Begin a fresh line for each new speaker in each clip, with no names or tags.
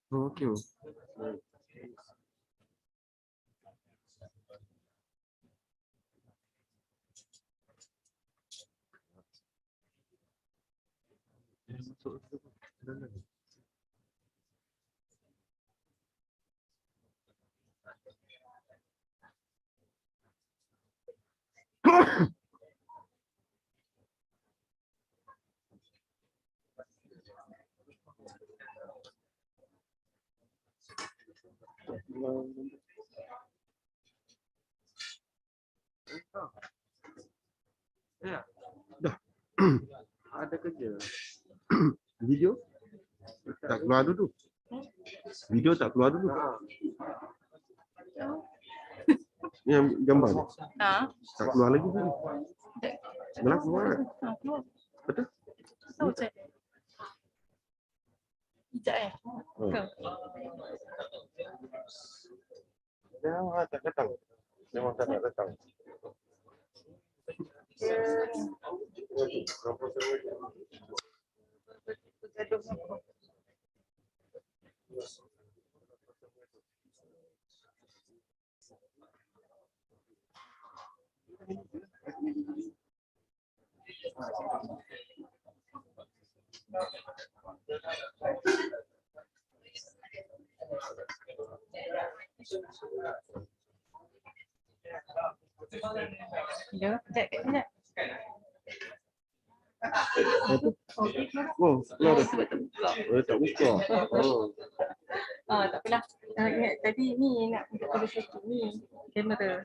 Okey. Ya. Dah. Ada kerja. Video tak keluar dulu. Video tak keluar dulu. Yang gambar ni. Tak keluar lagi dulu. Sebelah keluar kan? Betul?
Tahu cek. Sekejap
Dia tak datang. Memang tak nak datang.
Ya, sekejap.
Oh, keluar dah.
Sebab tak buka.
Tak buka. Oh.
Tak apalah. Ingat tadi ni nak untuk tulis sikit ni kamera.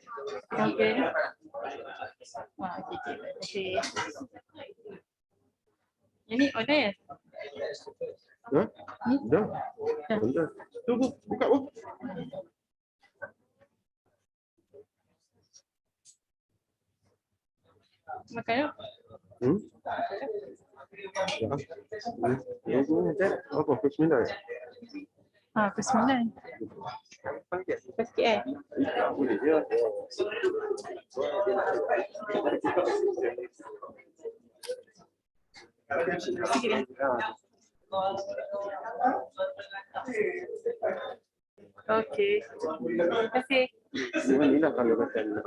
Okey. Okey. Ini order ya?
Ha? Dah. Dah. Tunggu, buka bu.
Makan yuk.
Ya. Apa? Bismillah.
Bismillah. Sikit
Boleh je.
Okey. Terima kasih.
Ni lah kalau kata nak.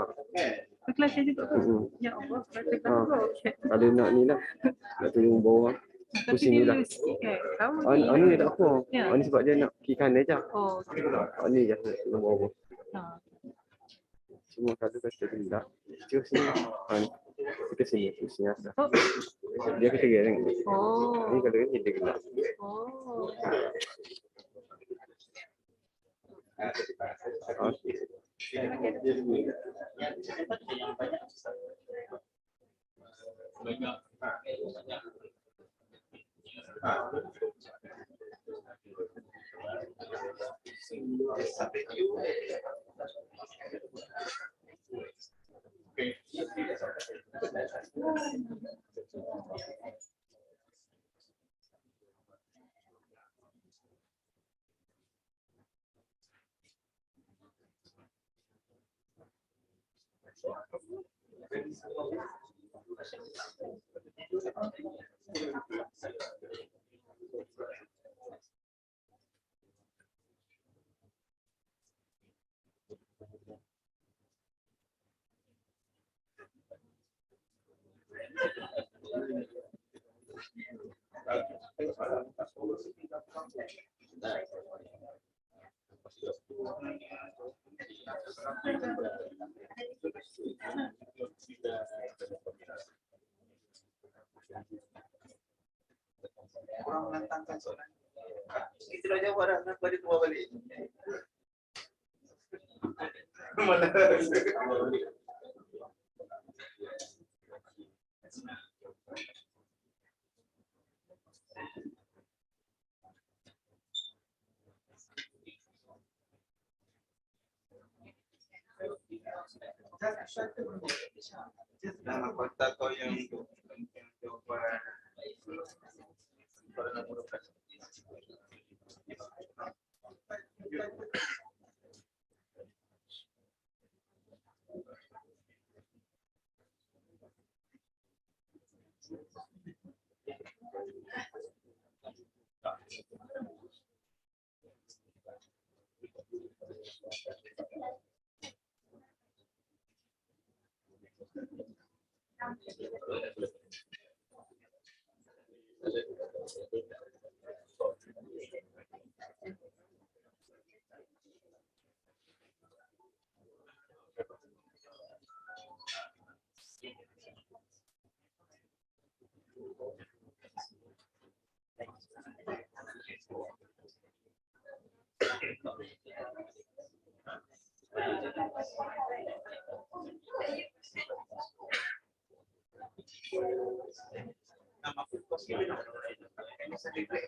Kelas saya juga ke? Ya Allah,
Ada nak ni lah. Nak tolong bawah. Pusing ni lah. Ni tak apa. Ni sebab dia nak kiri kanan je.
Oh, okey.
Ni je nak tolong bawah. Semua kata dia tak. Cuba sini. Kita sini. Pusing asal. Dia kata dia kan. Ni kalau ni dia gelap. Okey.
Orang menantangkan soalan. Kita dah jawab dah, kenapa dia keluar balik? Mana? Dalam kotak kau yang jawapan Nama food cost yun. Ano sa libre?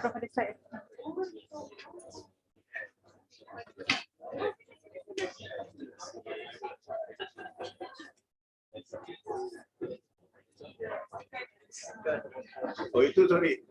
Prof Adesai.
Oh itu sorry.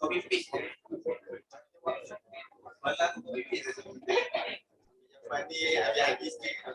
Copy paste. Malah copy paste. Mandi habis sikit.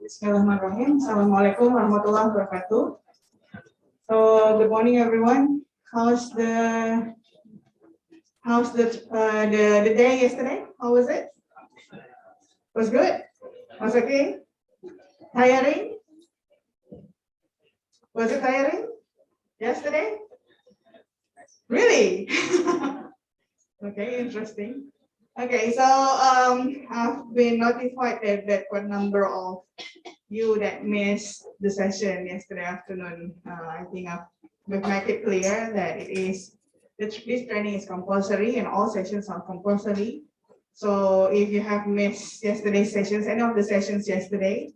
Bismillahirrahmanirrahim. Assalamualaikum warahmatullahi wabarakatuh. So good morning, everyone. How's the day yesterday? How was it? Was good? Was okay? Tiring? Was it tiring yesterday? Really? Okay, interesting. Okay, so I've been notified that quite a number of you that missed the session yesterday afternoon. I think we've made it clear that this training is compulsory and all sessions are compulsory. So if you have missed yesterday's sessions, any of the sessions yesterday,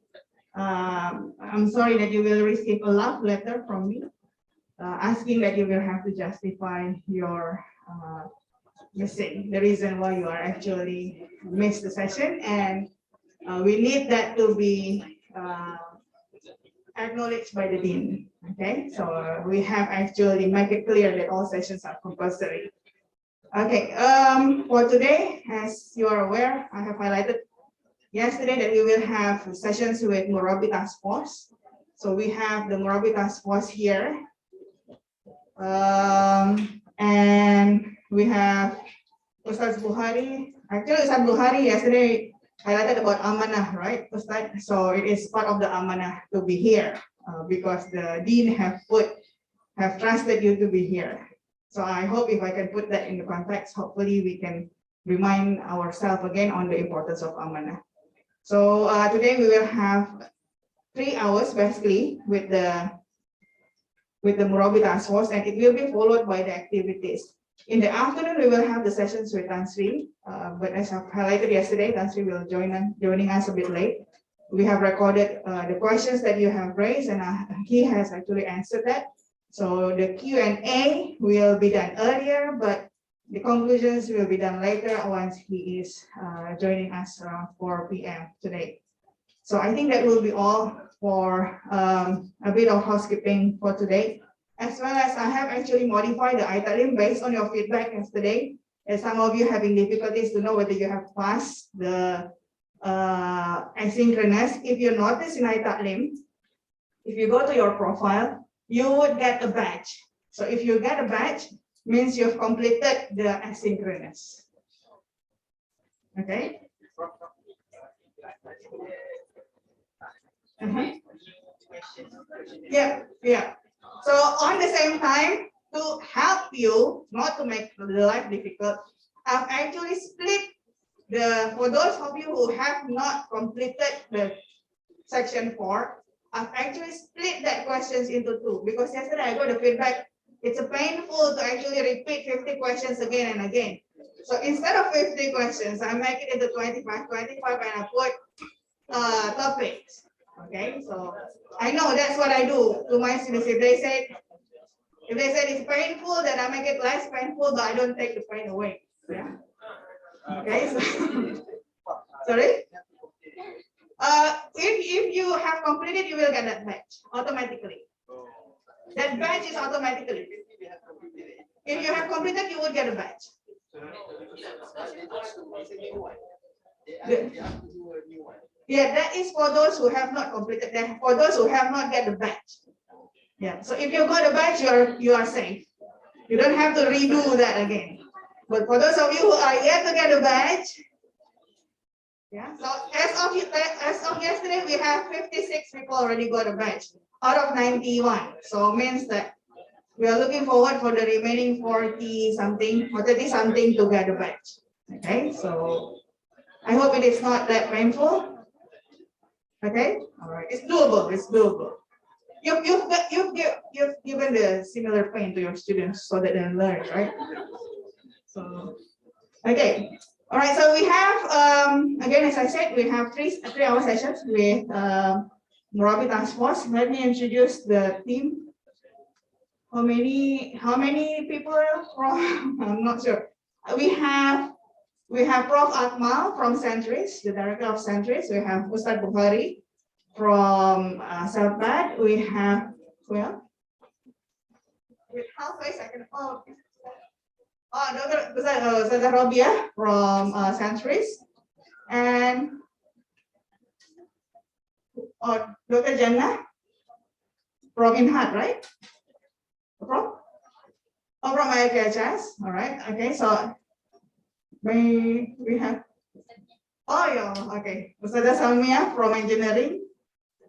I'm sorry that you will receive a love letter from me asking that you will have to justify your missing, the reason why you are actually missed the session, and we need that to be acknowledged by the dean. Okay, so we have actually make it clear that all sessions are compulsory. Okay, for today, as you are aware, I have highlighted yesterday that we will have sessions with Murabi Task Force. So we have the Murabi Task Force here. And we have Ustaz Buhari. Actually, Ustaz Buhari yesterday highlighted about Amanah, right, Ustaz? So it is part of the Amanah to be here because the dean have trusted you to be here. So I hope if I can put that in the context, hopefully we can remind ourselves again on the importance of Amanah. So today we will have 3 hours basically with the Murabi Task Force, and it will be followed by the activities. In the afternoon, we will have the sessions with Tan Sri, but as I've highlighted yesterday, Tan Sri will joining us a bit late. We have recorded the questions that you have raised, and he has actually answered that. So the Q&A will be done earlier, but the conclusions will be done later once he is joining us around 4 p.m. today. So I think that will be all for a bit of housekeeping for today. As well as I have actually modified the iTalim based on your feedback yesterday. And some of you having difficulties to know whether you have passed the asynchronous. If you notice in iTalim, if you go to your profile, you would get a badge. So if you get a badge, means you've completed the asynchronous. Okay. Yeah. So on the same time, to help you, not to make the life difficult, I've actually split for those of you who have not completed the section 4, I've actually split that questions into 2 because yesterday I got the feedback. It's painful to actually repeat 50 questions again and again. So instead of 50 questions, I make it into 25, and I put topics. Okay, so I know that's what I do to my students. If they say it's painful, then I make it less painful, but I don't take the pain away. Yeah. Okay. So, sorry. If you have completed, you will get that badge automatically. That badge is automatically. If you have completed, you will get a badge. Yeah, that is for those who have not completed that. For those who have not get the badge. Yeah. So if you got a badge, you are safe. You don't have to redo that again. But for those of you who are yet to get a badge, yeah. So as of yesterday, we have 56 people already got a badge out of 91. So means that we are looking forward for the remaining 40 something to get a badge. Okay. So I hope it is not that painful. Okay, all right, it's doable. It's doable. You've given the similar pain to your students so that they learn, right? So, okay, all right. So we have again, as I said, we have 3 hour sessions with Murabi Task Force. Let me introduce the team. How many people from? I'm not sure. We have Prof. Akmal from Centris, the director of Centris. We have Ustaz Buhari from Selpad. We have, with halfway second. Dr. Ustazah Robia from Centris. And Dr. Jannah from Inhat, right? From IPHS. All right. Okay. So we have, okay, Ustazah Salmia from engineering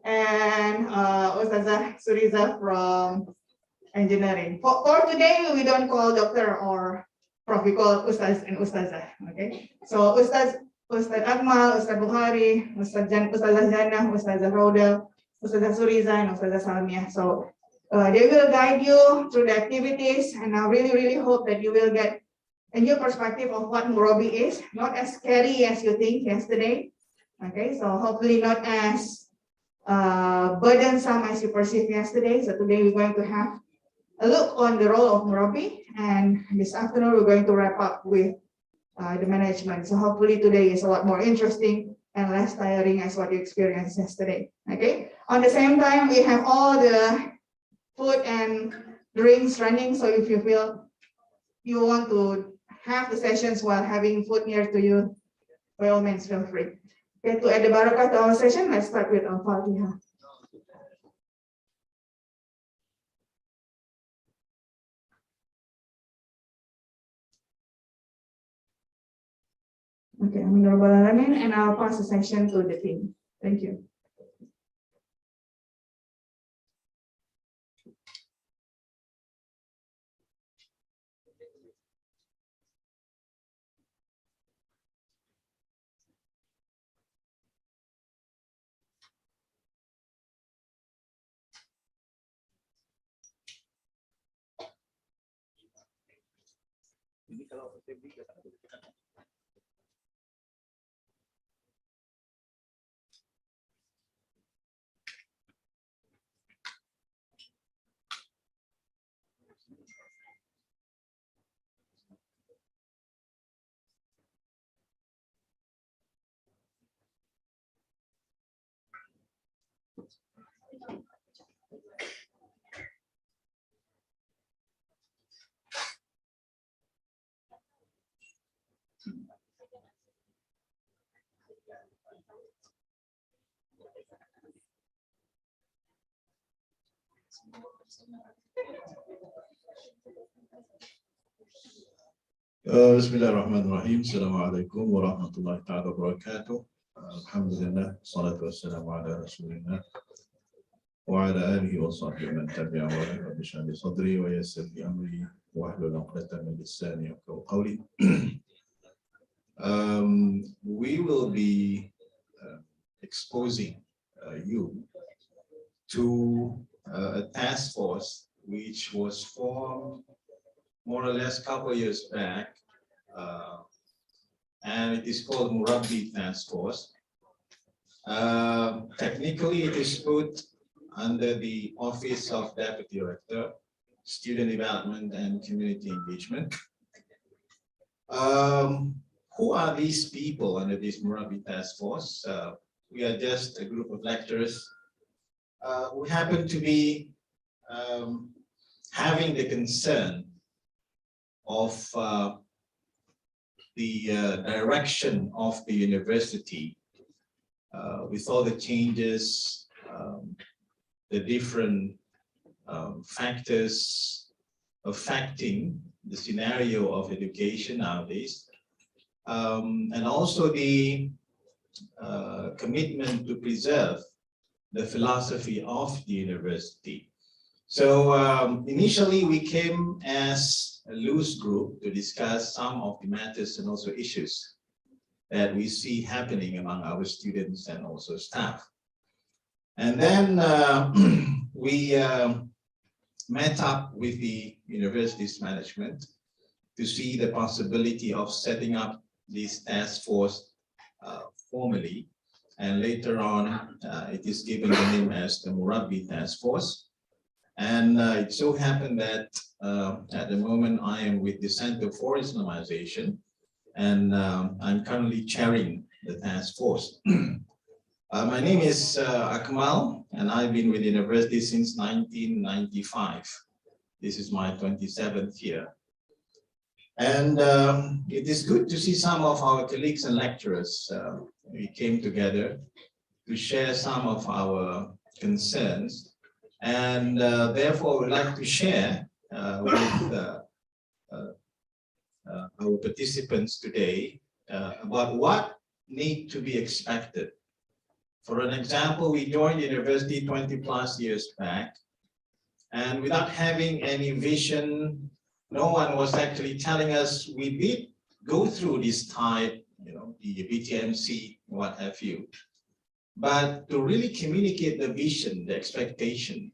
and Ustazah Suriza from engineering. For today, we don't call doctor or prof, we call Ustaz and Ustazah. Okay, so Ustaz Akmal, Ustaz Buhari, Ustazah Jannah, Ustazah Roda, Ustazah Suriza, and Ustazah Salmia. So they will guide you through the activities, and I really hope that you will get a new perspective of what Murabi is, not as scary as you think yesterday. Okay, so hopefully not as burdensome as you perceived yesterday. So today we're going to have a look on the role of Murabi, and this afternoon we're going to wrap up with the management. So hopefully today is a lot more interesting and less tiring as what you experienced yesterday. Okay, On the same time, we have all the food and drinks running. So if you feel you want to have the sessions while having food near to you, by all means, feel free. Okay, to add the barakah to our session, let's start with Al-Fatiha. Okay, Amin ya Rabbal Alamin, and I'll pass the session to the team. Thank you.
Ini kalau assembly kita tak boleh tekan.
Bismillahirrahmanirrahim. Assalamualaikum warahmatullahi wabarakatuh. Alhamdulillah, salatu wassalamu ala rasulillah wa ala alihi wa sahbihi man tabi'a wa ala bishani sadri wa yassir li amri wa ahlul 'uqdatam min lisani yafqahu qawli. We will be exposing you to a task force which was formed more or less a couple of years back, and it is called Murabbi Task Force. Technically, it is put under the Office of Deputy Director, Student Development and Community Engagement. Who are these people under this Murabbi Task Force? We are just a group of lecturers who happen to be having the concern of the direction of the university with all the changes, the different factors affecting the scenario of education nowadays, and also the commitment to preserve the philosophy of the university. So initially we came as a loose group to discuss some of the matters and also issues that we see happening among our students and also staff. And then we met up with the university's management to see the possibility of setting up this task force formally. And later on, it is given the name as the Murabbi Task Force. And it so happened that at the moment I am with the Center for Islamization, and I'm currently chairing the task force. My name is Akmal, and I've been with the university since 1995. This is my 27th year. And it is good to see some of our colleagues and lecturers. We came together to share some of our concerns. And therefore, we'd like to share with our participants today about what need to be expected. For an example, we joined university 20+ years back, and without having any vision, no one was actually telling us we did go through this type, the BTMC, what have you. But to really communicate the vision, the expectation,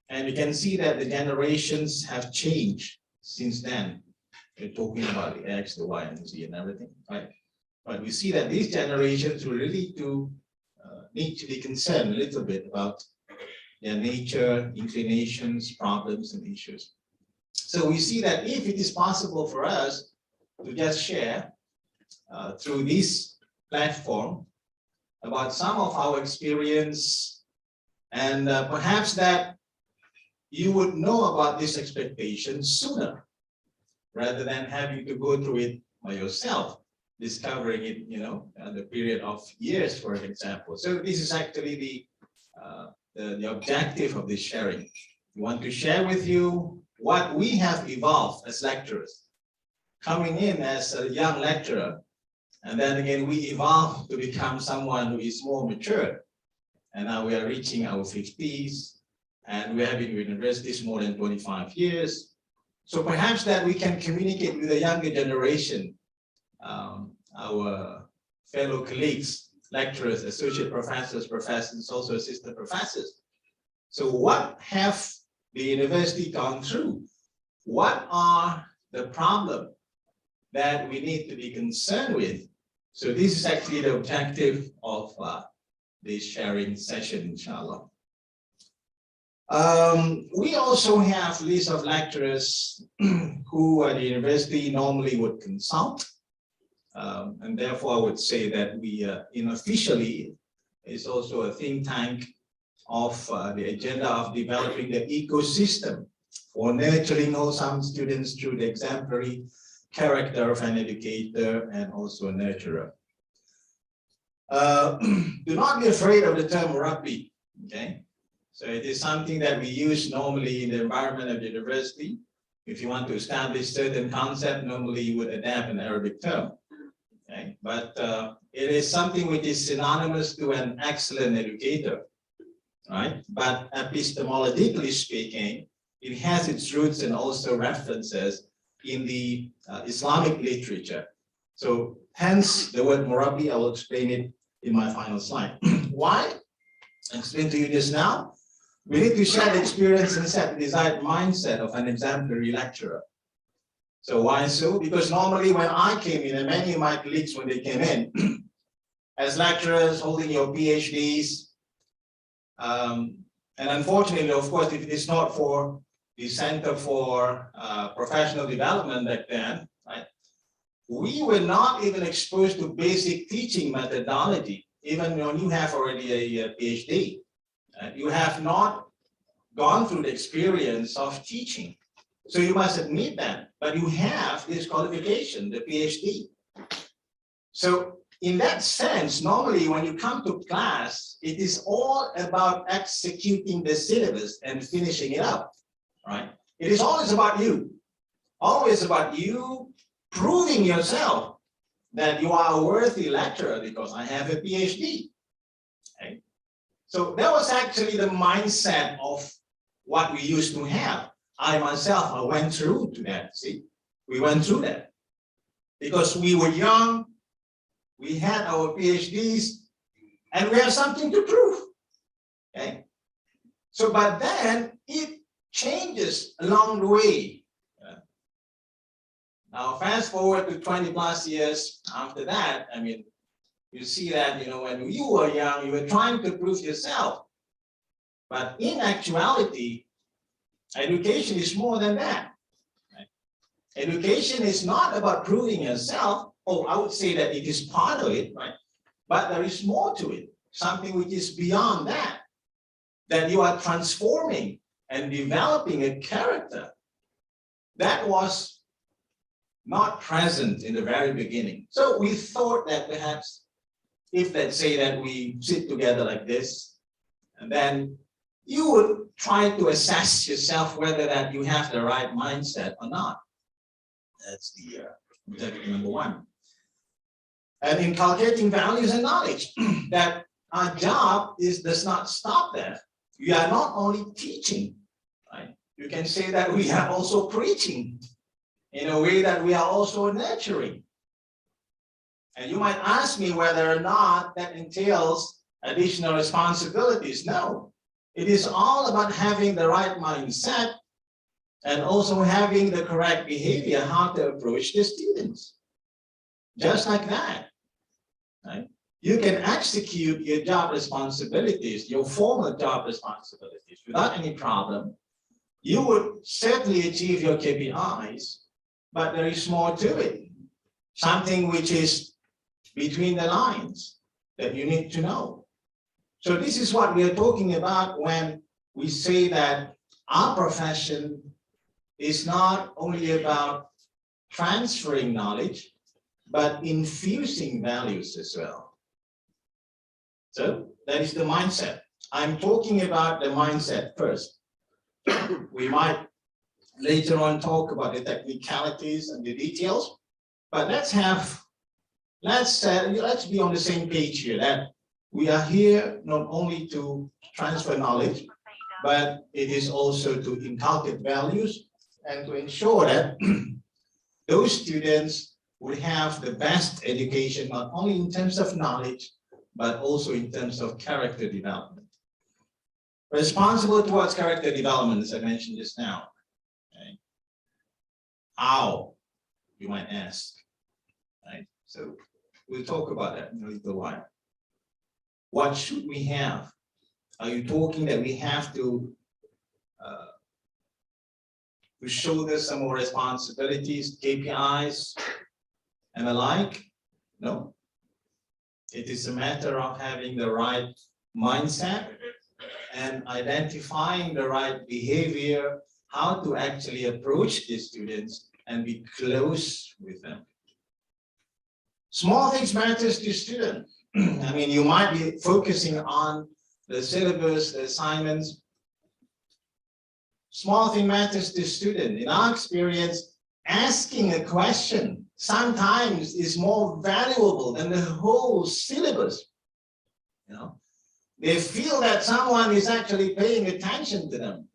and you can see that the generations have changed since then. We're talking about the X, the Y, and the Z and everything, right? But we see that these generations will really need to be concerned a little bit about their nature, inclinations, problems, and issues. So we see that if it is possible for us to just share through this platform about some of our experience And perhaps that you would know about this expectation sooner, rather than having to go through it by yourself, discovering it, the period of years, for example. So this is actually the objective of this sharing. We want to share with you what we have evolved as lecturers, coming in as a young lecturer, and then again we evolve to become someone who is more mature. And now we are reaching our 50s, and we have been in universities more than 25 years. So perhaps that we can communicate with the younger generation, our fellow colleagues, lecturers, associate professors, also assistant professors. So what have the university gone through? What are the problems that we need to be concerned with? So this is actually the objective of this sharing session, inshallah. We also have a list of lecturers who at the university normally would consult. And therefore, I would say that we unofficially is also a think tank of the agenda of developing the ecosystem for nurturing all some students through the exemplary character of an educator and also a nurturer. Do not be afraid of the term rugby, okay? So it is something that we use normally in the environment of the university. If you want to establish certain concept, normally you would adapt an Arabic term. Okay? But it is something which is synonymous to an excellent educator, right? But epistemologically speaking, it has its roots and also references in the Islamic literature. So hence the word murabbi, I will explain it in my final slide. Why? I'll explain to you just now. We need to share the experience and set the desired mindset of an exemplary lecturer. So why so? Because normally when I came in, and many of my colleagues when they came in, as lecturers holding your PhDs, and unfortunately, of course, if it is not for the Center for Professional Development back then, right, we were not even exposed to basic teaching methodology, even when you have already a PhD. You have not gone through the experience of teaching. So you must admit that, but you have this qualification, the PhD. So in that sense, normally when you come to class, it is all about executing the syllabus and finishing it up, right? It is always about you proving yourself that you are a worthy lecturer because I have a PhD. Okay? So that was actually the mindset of what we used to have. I myself, I went through to that, see? We went through that. Because we were young, we had our PhDs, and we have something to prove, okay? So, but then it changes along the way. Now, fast forward to 20 plus years after that, I mean, you see that, when you were young, you were trying to prove yourself. But in actuality, education is more than that. Right? Education is not about proving yourself. Oh, I would say that it is part of it, right? But there is more to it, something which is beyond that, that you are transforming and developing a character that was not present in the very beginning. So we thought that perhaps if let's say that we sit together like this, and then you would try to assess yourself whether that you have the right mindset or not. That's the objective number one. And inculcating values and knowledge, that our job does not stop there. We are not only teaching, right? You can say that we are also preaching in a way that we are also nurturing. And you might ask me whether or not that entails additional responsibilities. No, it is all about having the right mindset and also having the correct behavior, how to approach the students. Just like that, right? You can execute your job responsibilities, your formal job responsibilities without any problem. You would certainly achieve your KPIs, but there is more to it. Something which is between the lines that you need to know. So this is what we are talking about when we say that our profession is not only about transferring knowledge, but infusing values as well. So that is the mindset. I'm talking about the mindset first. We might later on talk about the technicalities and the details, but let's be on the same page here, that we are here not only to transfer knowledge, but it is also to inculcate values and to ensure that those students would have the best education, not only in terms of knowledge, but also in terms of character development. Responsible towards character development, as I mentioned just now. Okay. How, you might ask, right? So we'll talk about that in a little while. What should we have? Are you talking that we have to shoulder some more responsibilities, KPIs, and the like? No. It is a matter of having the right mindset and identifying the right behavior, how to actually approach the students and be close with them. Small things matters to students. I mean, you might be focusing on the syllabus, the assignments. Small thing matters to student. In our experience, asking a question sometimes is more valuable than the whole syllabus. You know, they feel that someone is actually paying attention to them.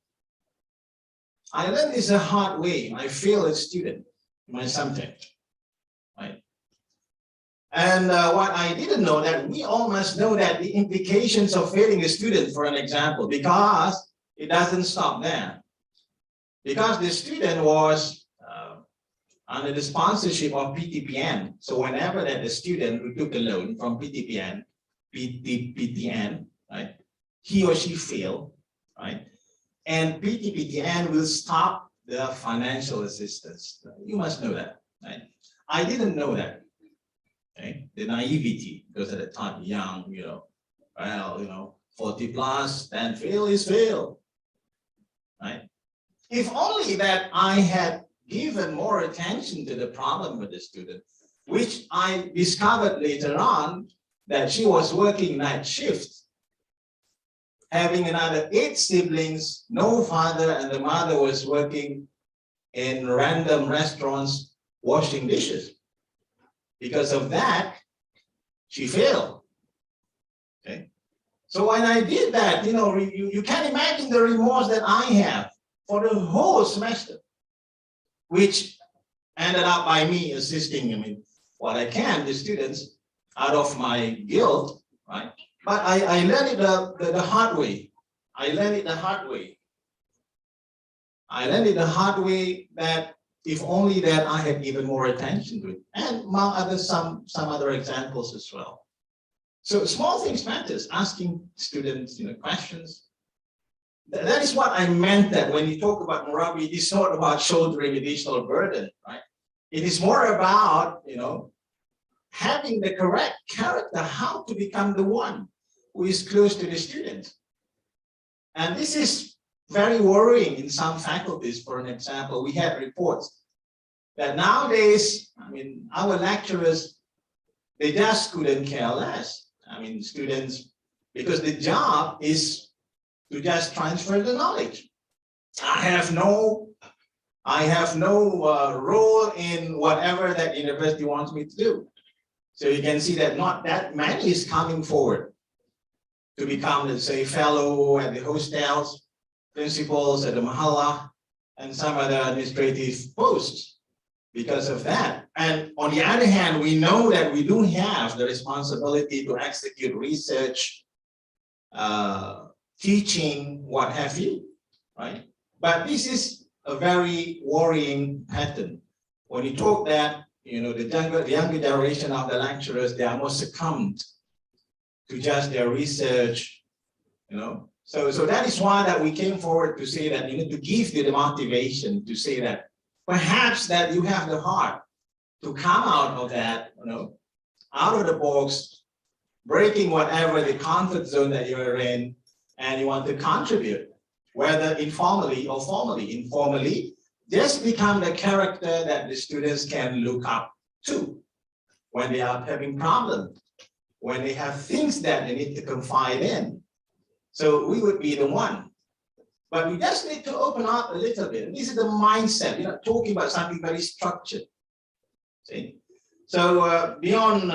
I learned this a hard way. I failed a student in my subject, right? And what I didn't know, that we all must know that the implications of failing a student, for an example, because it doesn't stop there. Because the student was under the sponsorship of PTPN. So whenever that the student who took a loan from PTPN, right, he or she failed, right? And PTPN will stop the financial assistance. You must know that, right? I didn't know that. Okay? The naivety, because at the time, young, you know, well, you know, 40 plus, then fail is fail, right? If only that I had given more attention to the problem with the student, which I discovered later on that she was working night shifts, having another 8 siblings, no father, and the mother was working in random restaurants washing dishes. Because of that, she failed. Okay. So when I did that, you know, you can imagine the remorse that I have for the whole semester, which ended up by me assisting, I mean, what I can, the students, out of my guilt, right? But I learned it the hard way. I learned it the hard way. I learned it the hard way that if only that I had given more attention to it, and among others, some other examples as well. So small things matters, asking students, you know, questions. That is what I meant, that when you talk about Murabi, it is not about shouldering additional burden, right? It is more about, you know, having the correct character, how to become the one who is close to the students. And this is very worrying in some faculties. For an example, we had reports that nowadays, I mean, our lecturers, they just couldn't care less. I mean, students, because the job is to just transfer the knowledge. I have no role in whatever that university wants me to do. So you can see that not that many is coming forward to become, let's say, fellow at the hostels, principals at the Mahalla, and some other administrative posts because of that. And on the other hand, we know that we do have the responsibility to execute research, teaching, what have you, right? But this is a very worrying pattern. When you talk that, you know, the younger generation of the lecturers, they are more succumbed to just their research, you know. So that is why that we came forward to say that you need to give you the motivation to say that perhaps that you have the heart to come out of that, you know, out of the box, breaking whatever the comfort zone that you're in, and you want to contribute, whether informally or formally. Informally, just become the character that the students can look up to when they are having problems, when they have things that they need to confide in. So we would be the one. But we just need to open up a little bit. This is the mindset. You're not talking about something very structured. See? So beyond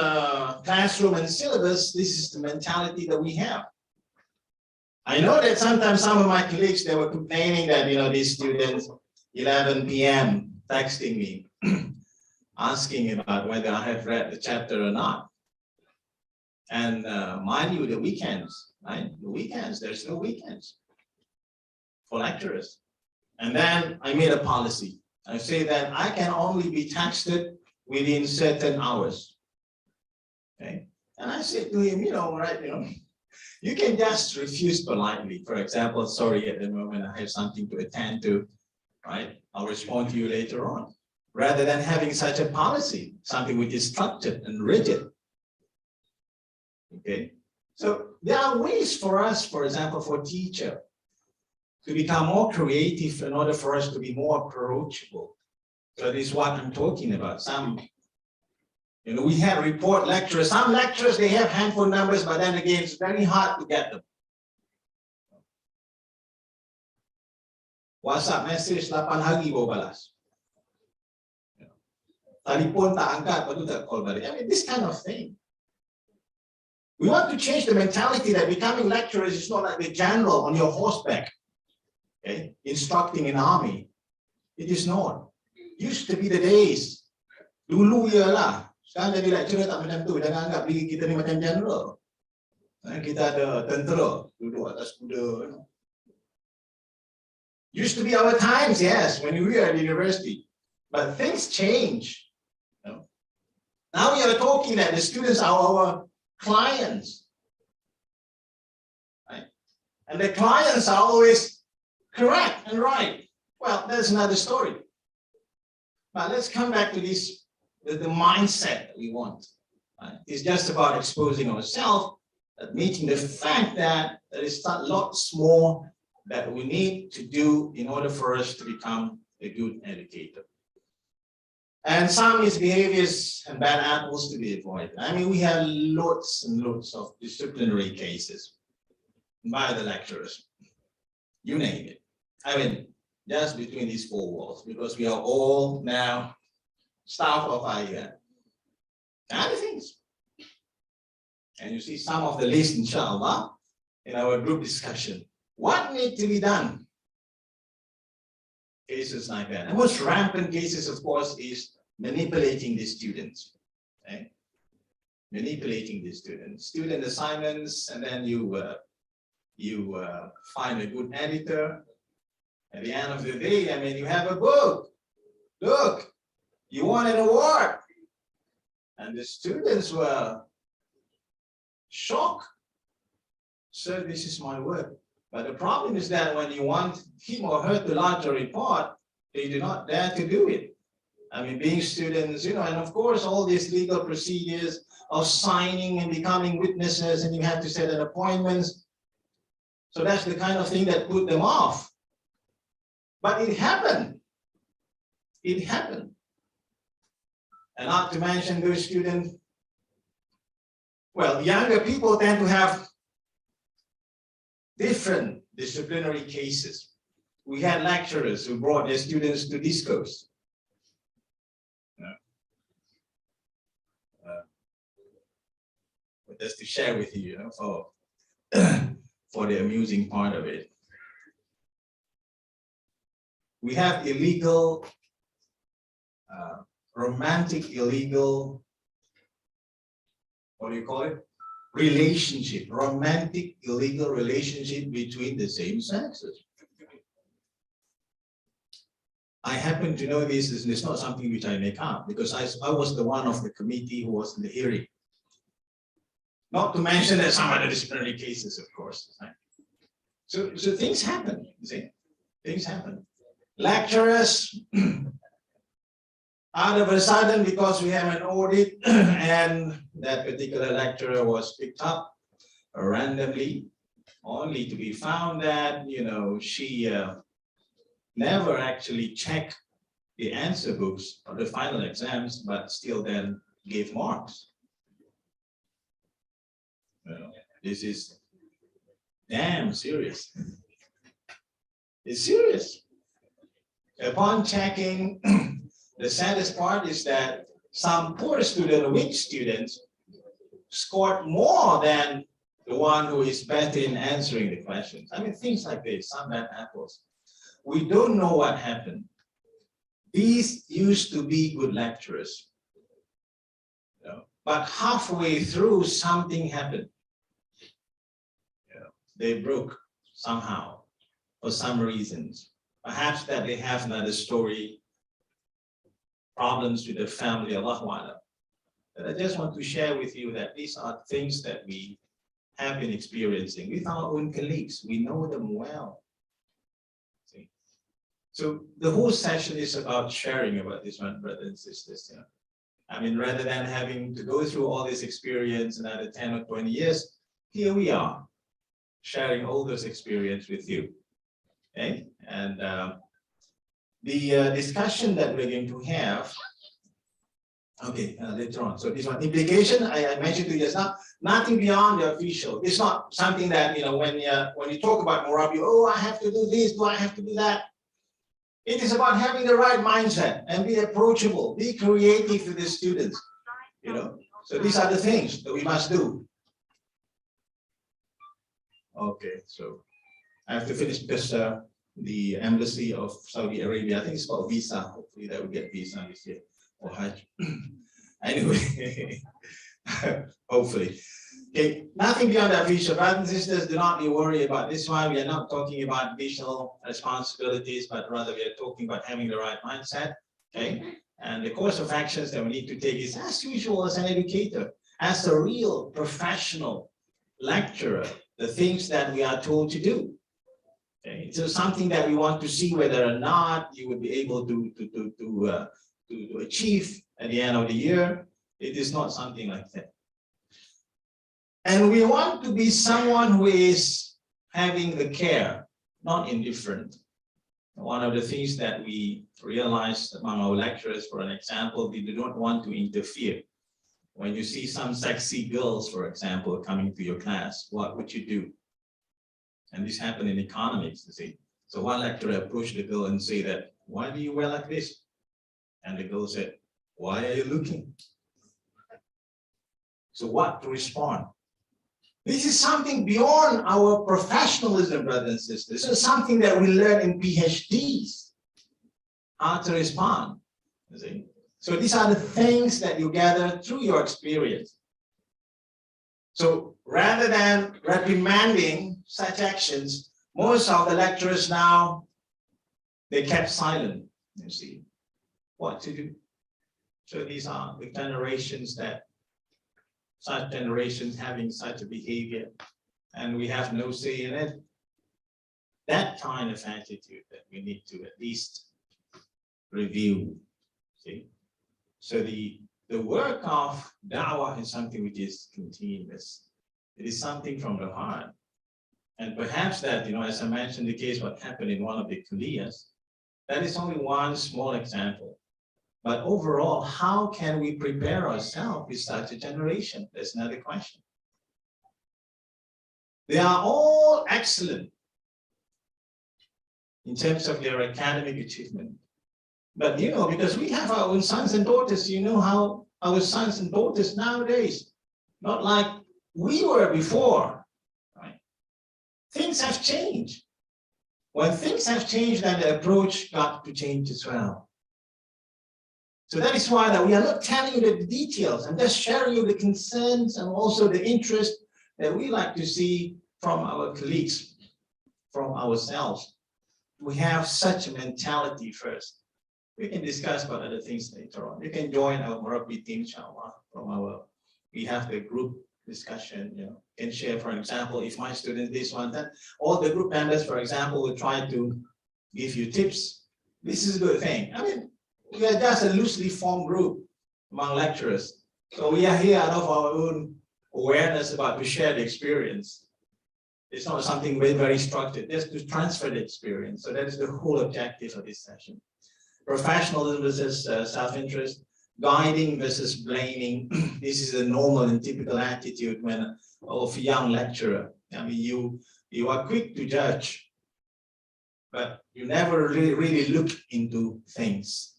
classroom and syllabus, this is the mentality that we have. I know that sometimes some of my colleagues, they were complaining that, these students, 11 p.m. texting me, asking about whether I have read the chapter or not. And mind you, the weekends, right? The weekends, there's no weekends for lecturers. And then I made a policy. I say that I can only be texted within certain hours. Okay. And I said to him, you can just refuse politely. For example, sorry, at the moment I have something to attend to, right? I'll respond to you later on. Rather than having such a policy, something which is structured and rigid. Okay. So there are ways for us, for example, for teacher, to become more creative in order for us to be more approachable. So this is what I'm talking about. Some, we have report lecturers. Some lecturers, they have handphone numbers, but then again, it's very hard to get them. WhatsApp message 8 hari baru balas. Telepon tak angkat, lepas tu tak call balik. I mean, this kind of thing. We want to change the mentality that becoming lecturers is not like the general on your horseback, okay, instructing an army. It is not. Used to be the days. Dulu ialah. Sekarang jadi lecturer tak macam tu. Jangan anggap diri kita ni macam general. Kita ada tentera duduk atas kuda. Used to be our times, yes, when we were at university. But things change. Now we are talking that the students are our clients. Right? And the clients are always correct and right. Well, that's another story. But let's come back to this, the mindset that we want. Right? It's just about exposing ourselves, admitting the fact that there is lots more that we need to do in order for us to become a good educator. And some misbehaviors and bad apples to be avoided. I mean, we have lots and lots of disciplinary cases by the lecturers. You name it. I mean, just between these four walls, because we are all now staff of IUN. Other things. And you see some of the list, inshallah, in our group discussion. What needs to be done? Cases like that. And most rampant cases, of course, is manipulating the students. Okay? Manipulating the students. Student assignments, and then you find a good editor. At the end of the day, I mean, you have a book. Look, you won an award. And the students were shocked. So this is my work. But the problem is that when you want him or her to lodge a report, they do not dare to do it. I mean, being students, and of course, all these legal procedures of signing and becoming witnesses, and you have to set an appointment. So that's the kind of thing that put them off. But it happened. It happened. And not to mention those students, well, younger people tend to have different disciplinary cases. We had lecturers who brought their students to discos. But just to share with you, for the amusing part of it. We have illegal, romantic, illegal, what do you call it? Relationship, romantic, illegal relationship between the same sexes. I happen to know this, and it's not something which I make up, because I was the one of the committee who was in the hearing. Not to mention that some other disciplinary cases, of course. Right? So things happen, you see, things happen. Lecturers, Out of a sudden, because we have an audit and that particular lecturer was picked up randomly, only to be found that, she never actually checked the answer books or the final exams, but still then gave marks. This is damn serious. It's serious. Upon checking, the saddest part is that some poor student, weak students, scored more than the one who is better in answering the questions. I mean, things like this, some bad apples. We don't know what happened. These used to be good lecturers. But halfway through, something happened. They broke somehow, for some reasons. Perhaps that they have another story, problems with the family, Allahu A'lam. But I just want to share with you that these are things that we have been experiencing with our own colleagues. We know them well. See? So the whole session is about sharing about this one, brothers and sisters. I mean, rather than having to go through all this experience another 10 or 20 years, here we are, sharing all those experience with you. Okay, and the discussion that we're going to have, later on. So this one, implication, I mentioned to you just now, nothing beyond the official. It's not something that, when you talk about Murabi, oh, I have to do this, do I have to do that? It is about having the right mindset and be approachable, be creative to the students, So these are the things that we must do. Okay, so I have to finish because the embassy of Saudi Arabia, I think it's called visa. Hopefully that will get visa this year or Hajj. Anyway, hopefully. Okay, nothing beyond that official. Brothers and sisters, do not be worried about this one. We are not talking about official responsibilities, but rather we are talking about having the right mindset. Okay, and the course of actions that we need to take is as usual as an educator, as a real professional lecturer, the things that we are told to do. Okay, so something that we want to see whether or not you would be able to achieve at the end of the year. It is not something like that. And we want to be someone who is having the care, not indifferent. One of the things that we realized among our lecturers, for an example, we do not want to interfere. When you see some sexy girls, for example, coming to your class, what would you do? And this happened in economics, you see. So one lecturer approached the girl and said that, why do you wear like this? And the girl said, why are you looking? So what to respond? This is something beyond our professionalism, brothers and sisters. This is something that we learn in PhDs, how to respond. You see? So these are the things that you gather through your experience. So rather than reprimanding such actions, most of the lecturers now, they kept silent, you see, what to do. So these are the generations that, such generations having such a behavior, and we have no say in it. That kind of attitude that we need to at least review, see. So the work of da'wah is something which is continuous. It is something from the heart. And perhaps that, as I mentioned the case, what happened in one of the kulliyas, that is only one small example. But overall, how can we prepare ourselves with such a generation? That's another question. They are all excellent in terms of their academic achievement. But because we have our own sons and daughters, how our sons and daughters nowadays, not like we were before, right? Things have changed. When things have changed, then the approach got to change as well. So that is why that we are not telling you the details. I'm just sharing you the concerns and also the interest that we like to see from our colleagues, from ourselves. We have such a mentality first. We can discuss about other things later on. You can join our Murabi team, inshallah, we have the group discussion, can share, for example, if my student this one, that all the group members, for example, will try to give you tips. This is a good thing. I mean, We are just a loosely formed group among lecturers. So we are here out of our own awareness about to share the experience. It's not something very, very structured, just to transfer the experience. So that is the whole objective of this session. Professionalism versus self-interest, guiding versus blaming. This is a normal and typical attitude when of a young lecturer. I mean, you are quick to judge, but you never really look into things.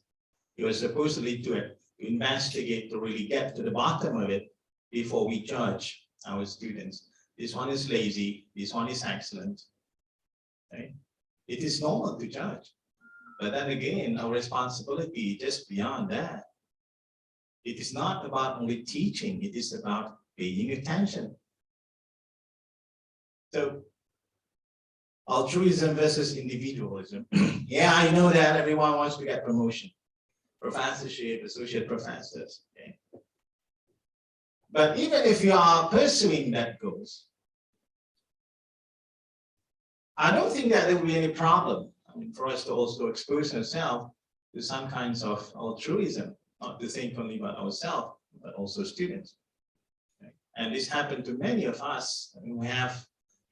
You are supposedly to investigate, to really get to the bottom of it before we judge our students. This one is lazy, this one is excellent. Okay? It is normal to judge. But then again, our responsibility is just beyond that. It is not about only teaching, it is about paying attention. So, altruism versus individualism. Yeah, I know that everyone wants to get promotion, professorship, associate professors. Okay? But even if you are pursuing that goals, I don't think that there will be any problem. I mean, for us to also expose ourselves to some kinds of altruism, not to think only about ourselves, but also students. Okay? And this happened to many of us. I mean, we have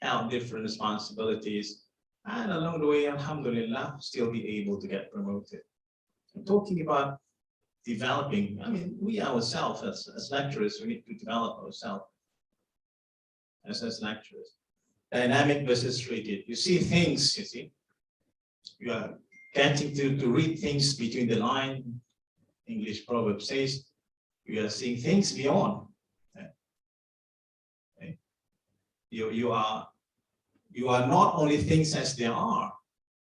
held different responsibilities, and along the way, alhamdulillah, still be able to get promoted. I'm talking about developing, I mean, we ourselves as lecturers, we need to develop ourselves as lecturers. Dynamic versus rigid. You see things, you see. You are getting to read things between the line. English proverb says, you are seeing things beyond. Okay. You are not only things as they are,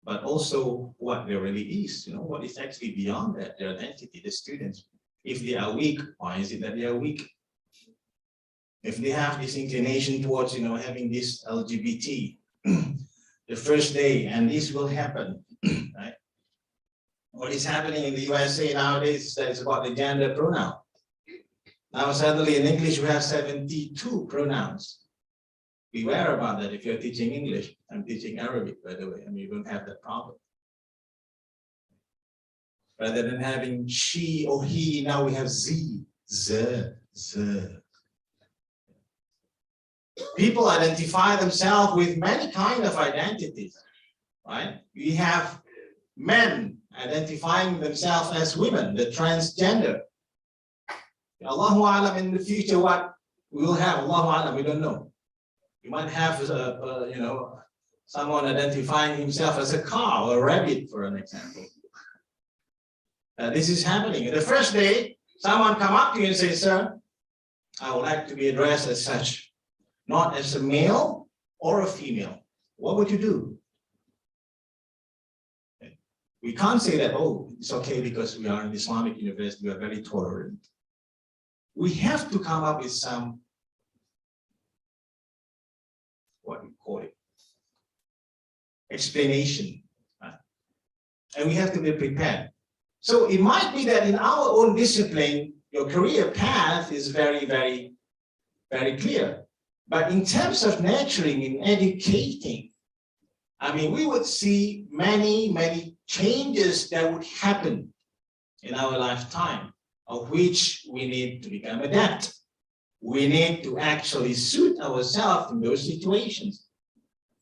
but also what there really is, you know, what is actually beyond that, their identity, the students. If they are weak, why is it that they are weak? If they have this inclination towards, you know, having this LGBT, the first day, and this will happen, right? What is happening in the USA nowadays is that it's about the gender pronoun. Now suddenly in English we have 72 pronouns. Beware about that if you're teaching English. I'm teaching Arabic, by the way, I mean, you don't have that problem. Rather than having she or he, now we have z, z. People identify themselves with many kinds of identities, right? We have men identifying themselves as women, the transgender. Allahu Alam, in the future, what we will have, Allahu Alam, we don't know. You might have, you know, someone identifying himself as a cow or a rabbit, for an example. This is happening. The first day, someone come up to you and say, sir, I would like to be addressed as such, not as a male or a female. What would you do? We can't say that, oh, it's okay because we are in Islamic university, we are very tolerant. We have to come up with some, what we call it, explanation. Right? And we have to be prepared. So it might be that in our own discipline, your career path is very, very, very clear. But in terms of nurturing and educating, I mean, we would see many changes that would happen in our lifetime, of which we need to become adept. We need to actually suit ourselves in those situations.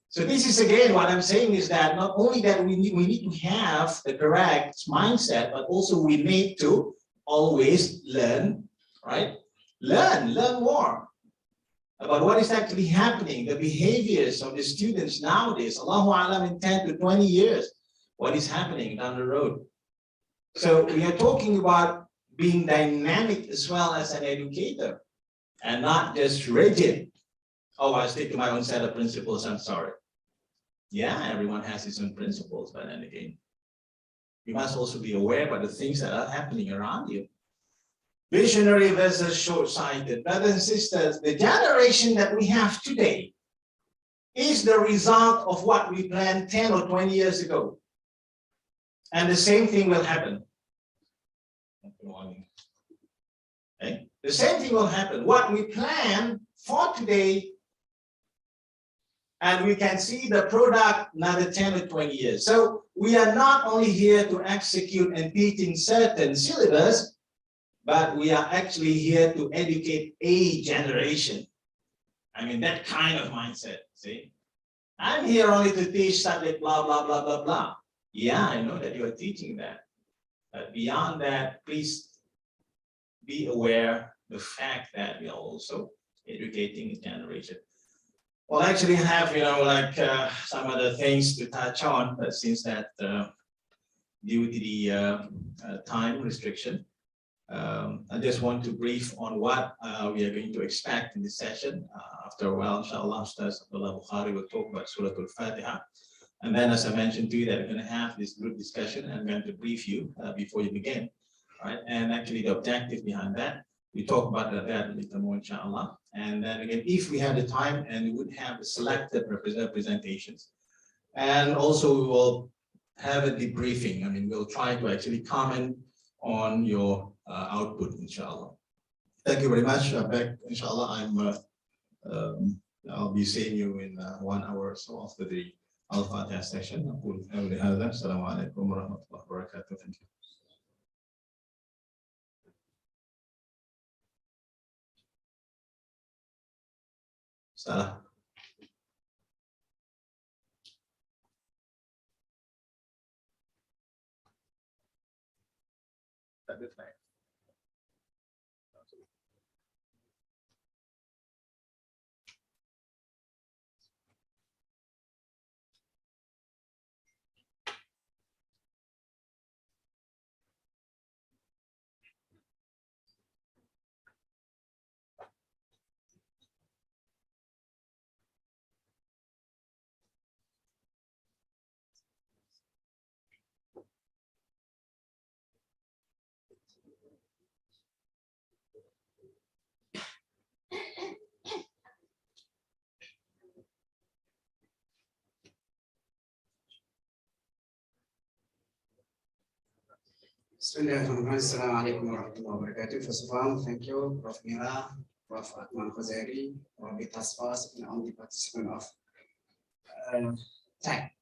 So this is again, what I'm saying is that not only that we need to have the correct mindset, but also we need to always learn, right? Learn more about what is actually happening, the behaviors of the students nowadays, Allahu Alam, in 10 to 20 years, what is happening down the road. So we are talking about being dynamic as well as an educator and not just rigid. Oh, I stick to my own set of principles, I'm sorry. Yeah, everyone has his own principles, but then again, you must also be aware about the things that are happening around you. Visionary versus short-sighted. Brothers and sisters, the generation that we have today is the result of what we planned 10 or 20 years ago. And the same thing will happen. Okay? The same thing will happen. What we plan for today and we can see the product another 10 or 20 years. So we are not only here to execute and teaching certain syllabus, but we are actually here to educate a generation. I mean, that kind of mindset, see? I'm here only to teach subject blah, blah, blah, blah, blah. Yeah, I know that you are teaching that. But beyond that, please be aware the fact that we are also educating a generation. Well, actually have, like some other things to touch on, but since that due to the time restriction, I just want to brief on what we are going to expect in this session. After a while, inshallah, Ustaz Abdullah Bukhari will talk about Surah Al-Fatiha. And then, as I mentioned to you, that we're going to have this group discussion, and I'm going to brief you before you begin. Right? And actually, the objective behind that, we talk about that a little more, inshallah. And then again, if we have the time, and we would have the selected presentations. And also, we will have a debriefing. I mean, we'll try to actually comment on your output, inshallah. Thank you very much. Back, inshallah, I'll be seeing you in 1 hour or so after the Al-Fatiha session. Assalamu alaikum wa rahmatullahi wa barakatuh. Thank you. Salah. That's fine.
Assalamu alaikum warahmatullahi wabarakatuh. First of all, thank you, Prof. Mira, Prof. Atman Khazari, Prof. Tasfas, and all the participants of TAC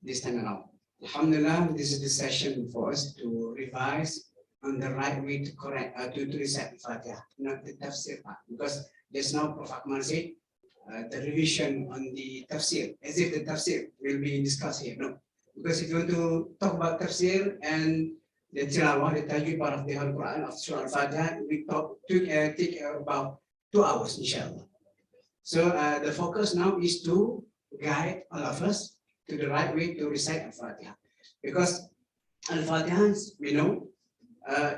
this time around. Alhamdulillah, this is the session for us to revise on the right way to correct, to recite Al-Fatiha, not the tafsir part, because there's no Prof. Akmal said, the revision on the tafsir, as if the tafsir will be discussed here. No, because if you want to talk about tafsir and the tilawah, the tajweed part of the Holy Quran of Surah Al-Fatiha, we take about 2 hours, inshallah. So the focus now is to guide all of us to the right way to recite Al-Fatiha. Because Al-Fatiha, we know,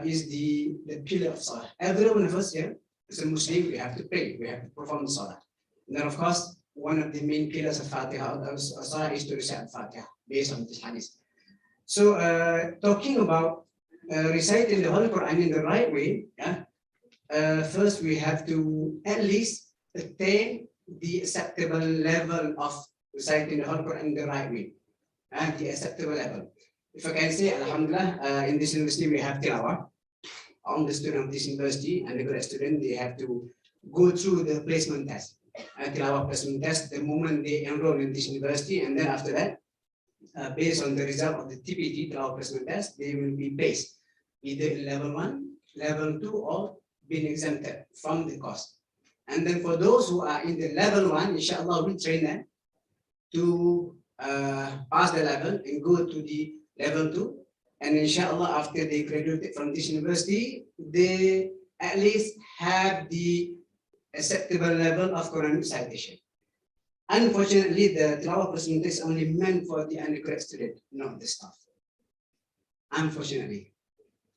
is the pillar of Salah. Every one of us here, as a Muslim, we have to pray, we have to perform Salah. And then, of course, one of the main pillars of Fatiha, of Salah, is to recite Al-Fatiha, based on this hadith. So, talking about reciting the Holy Quran in the right way, first we have to at least attain the acceptable level of reciting the Holy Quran in the right way, and the acceptable level. If I can say, Alhamdulillah, in this university we have tilawah. On the student of this university and the grad student, they have to go through the placement test, tilawah placement test, the moment they enroll in this university, and then after that, based on the result of the TPT, tilawah placement test, they will be placed either in level 1, level 2, or being exempted from the course. And then for those who are in the level 1, inshallah, we train them to pass the level and go to the level 2. And inshallah, after they graduate from this university, they at least have the acceptable level of Quranic recitation. Unfortunately, the tilawah placement is only meant for the undergraduate student, not the staff. Unfortunately.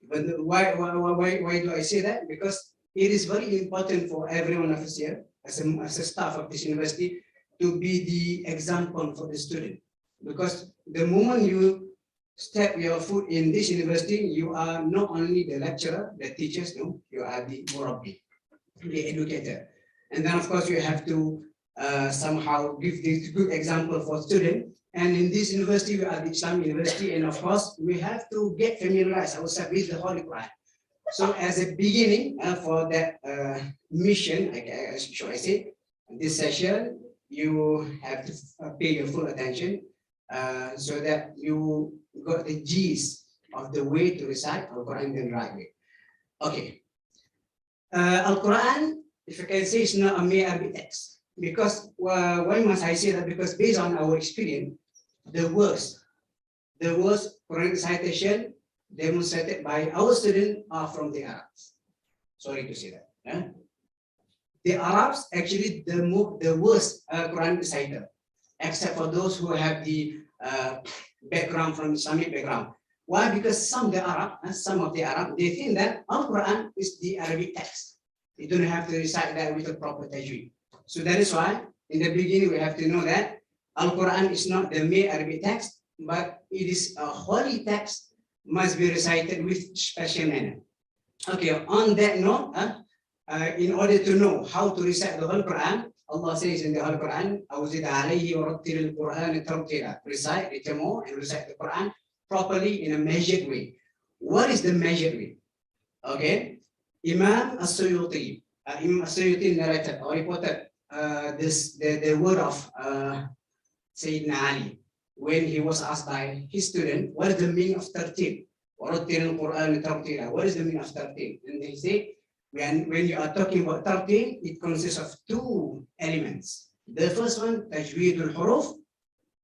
But why do I say that? Because it is very important for every one of us here, as a staff of this university, to be the example for the student. Because the moment you step your foot in this university, you are not only the lecturer, the teachers, no, you are the murabbi, the educator. And then of course you have to somehow give this good example for students. And in this university, we are the Islamic University, and of course, we have to get familiarized ourselves with the Holy Quran. So as a beginning for that mission, should I say, this session, you have to pay your full attention so that you got the gist of the way to recite Al-Quran in the right way. Okay. Al-Quran, if I can say, is not a mere Arabic text. Because why must I say that? Because based on our experience, the worst Quran recitation demonstrated by our students are from the Arabs. Sorry to say that. The Arabs actually the worst Quran reciter, except for those who have the background from Islamic background. Why? Because some of the Arab, they think that Al-Quran is the Arabic text. You don't have to recite that with a proper tajweed. So that is why, in the beginning, we have to know that Al-Quran is not the mere Arabic text, but it is a holy text, must be recited with special manner. Okay, on that note, in order to know how to recite the whole Quran, Allah says in the Holy Quran, recite, read more, and recite the Quran properly in a measured way. What is the measured way? Okay, Imam As-Suyuti narrated or reported the word of Sayyidina Ali when he was asked by his student, what is the meaning of 13? What is the meaning of 13? And they say, when you are talking about 13, it consists of two elements. The first one, Tajweedul Huruf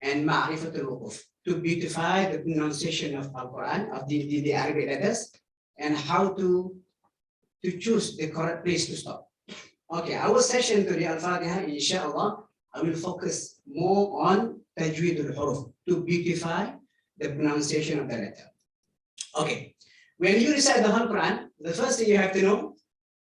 and Ma'rifatul Wuquf, to beautify the pronunciation of Al-Quran, of the Arabic letters, and how to choose the correct place to stop. Okay, our session today, Al-Fatiha, inshallah, I will focus more on Tajweedul Huruf, to beautify the pronunciation of the letter. Okay, when you recite the whole Quran, the first thing you have to know,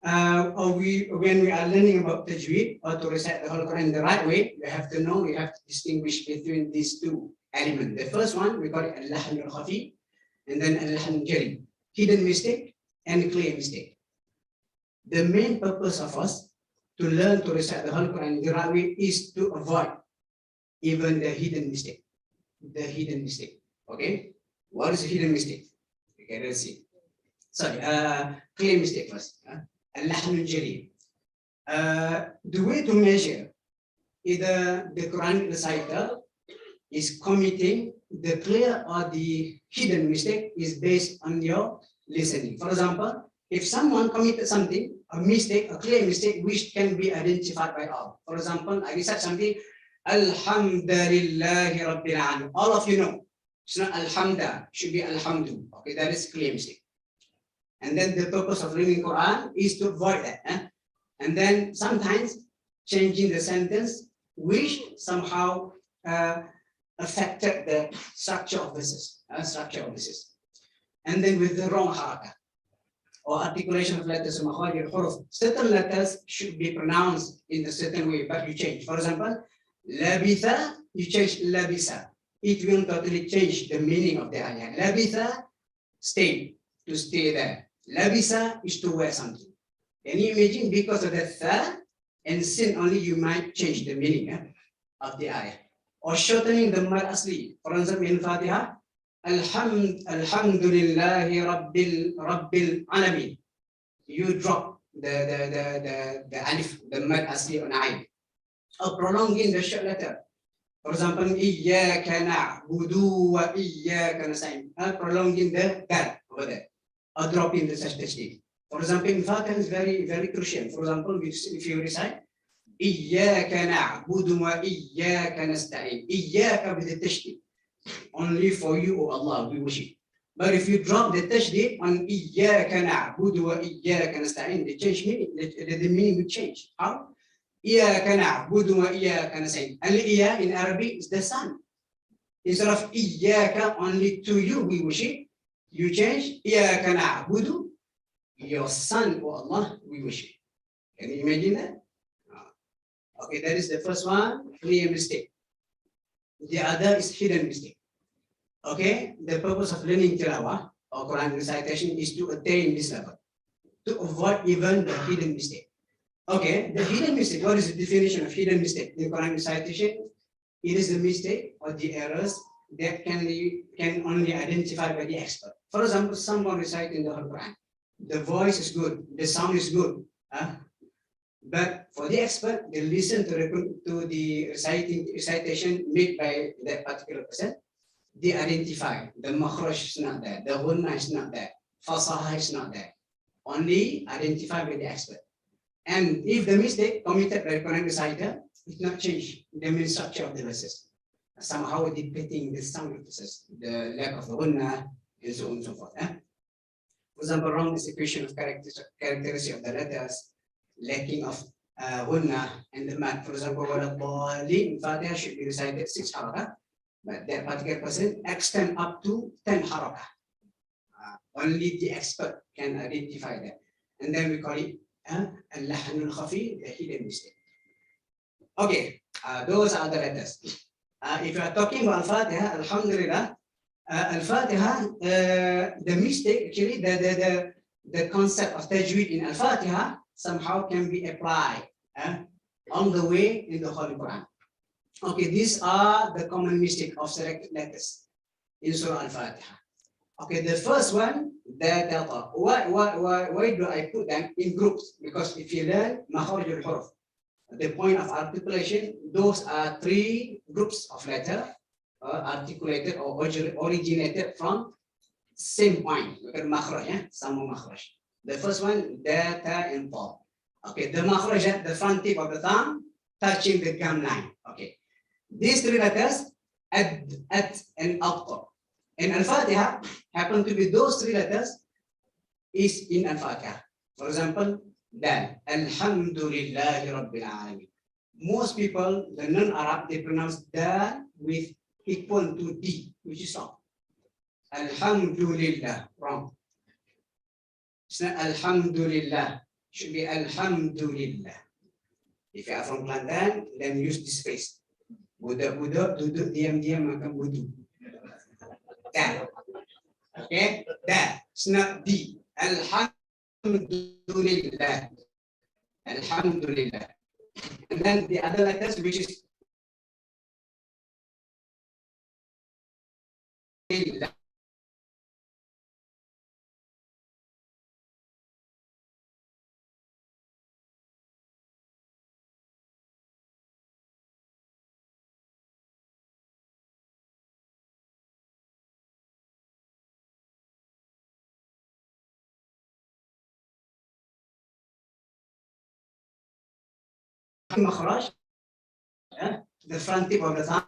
when we are learning about tajweed or to recite the whole Quran in the right way, we have to know, we have to distinguish between these two elements. The first one, we call it al-lahn al-khafi, and then al-lahn al-jali, hidden mistake and clear mistake. The main purpose of us to learn to recite the whole Quran in the right way is to avoid even the hidden mistake. The hidden mistake. Okay, what is a hidden mistake? Okay, let's see. Sorry, clear mistake first. Al-lahn al-jali. The way to measure either the Quran reciter is committing the clear or the hidden mistake is based on your listening. For example, if someone committed something, a mistake, a clear mistake, which can be identified by all. For example, I recite something, Alhamdulillahi Rabbil Alamin. All of you know, it's not Alhamda, should be Alhamdu. Okay, that is clear mistake. And then the purpose of reading Quran is to avoid that. And then sometimes changing the sentence, which somehow affected the structure of verses. And then with the wrong haraka or articulation of letters, certain letters should be pronounced in a certain way, but you change. For example, labitha, you change labisa. It will totally change the meaning of the ayah. Labitha, stay, to stay there. Labisa is to wear something. Can you imagine, because of that tha and sin only, you might change the meaning of the ayah. Or shortening the mad asli. For example, in Fatiha, Alhamdulillahi Rabbil Alamin. You drop the alif, the mad asli on ayn. Or prolonging the short letter. For example, Iyyaka na'budu wa iyyaka nasta'in. Prolonging the dal over there. Or dropping the tashdid. For example, in Fatiha is very, very crucial. For example, if you recite, Iyyaka na'budu wa iyyaka nasta'in. Iyyaka with the tashdid. Only for you, O Allah, we worship. But if you drop the tashdid on Iyyaka na'budu wa iyyaka nasta'in, the change meaning, the meaning will change. How? Iyyaka na'budu wa iyyaka nasta'in. Al-Iyya in Arabic is the sun. Instead of Iyyaka, only to you we worship, you change Iyyaka na'budu, your son, O Allah, we worship. Can you imagine that? Okay, that is the first one, clear mistake. The other is hidden mistake. Okay, the purpose of learning tilawah or Quran recitation is to attain this level, to avoid even the hidden mistake. Okay, the hidden mistake, what is the definition of hidden mistake? In Quran recitation, it is the mistake or the errors that can only identified by the expert. For example, someone reciting the whole Quran. The voice is good, the sound is good, But for the expert, they listen to the recitation made by that particular person. They identify the makhraj is not there, the ghunna is not there, fasaha is not there. Only identified by the expert. And if the mistake committed by the Quran reciter is not changed the main structure of the verses, somehow depicting the sound emphasis, the lack of the ghunna, and so on and so forth. For example, wrong execution of characteristic of the letters, lacking of ghunna and the mat. For example, in Fatiha should be recited 6 harakah, but that particular person extend up to 10 harakah. Only the expert can identify that. And then we call it al-lahnul khafi, the hidden mistake. Okay, those are the letters. If you are talking about Al-Fatiha, Alhamdulillah, Al-Fatiha, the mistake, actually, the concept of tajweed in Al-Fatiha somehow can be applied on the way in the Holy Quran. Okay, these are the common mistake of selected letters in Surah Al-Fatiha. Okay, the first one, the delta. Why do I put them in groups? Because if you learn makhraj al-huruf, the point of articulation, those are 3 groups of letter articulated or originated from same point. Look at makhraj, sama makhraj. The first one, data and ta. Okay, the makhraj, the front tip of the tongue touching the gum line. Okay, these 3 letters at and out. And Al-Fatiha happen to be those 3 letters is in Al-Fatiha. For example, Dal, Alhamdulillahi Rabbil Alamin. Most people, the non-Arab, they pronounce Dal with equal to D, which is wrong. Alhamdulillah, wrong. It's not Alhamdulillah, should be Alhamdulillah. If you are from Kelantan, then use this phrase. Budak-budak duduk diam-diam makan budu. That. Okay, that. It's not D. Alhamdulillah. Alhamdulillah. And then the other letters, which is makhraj, the front tip of the tongue.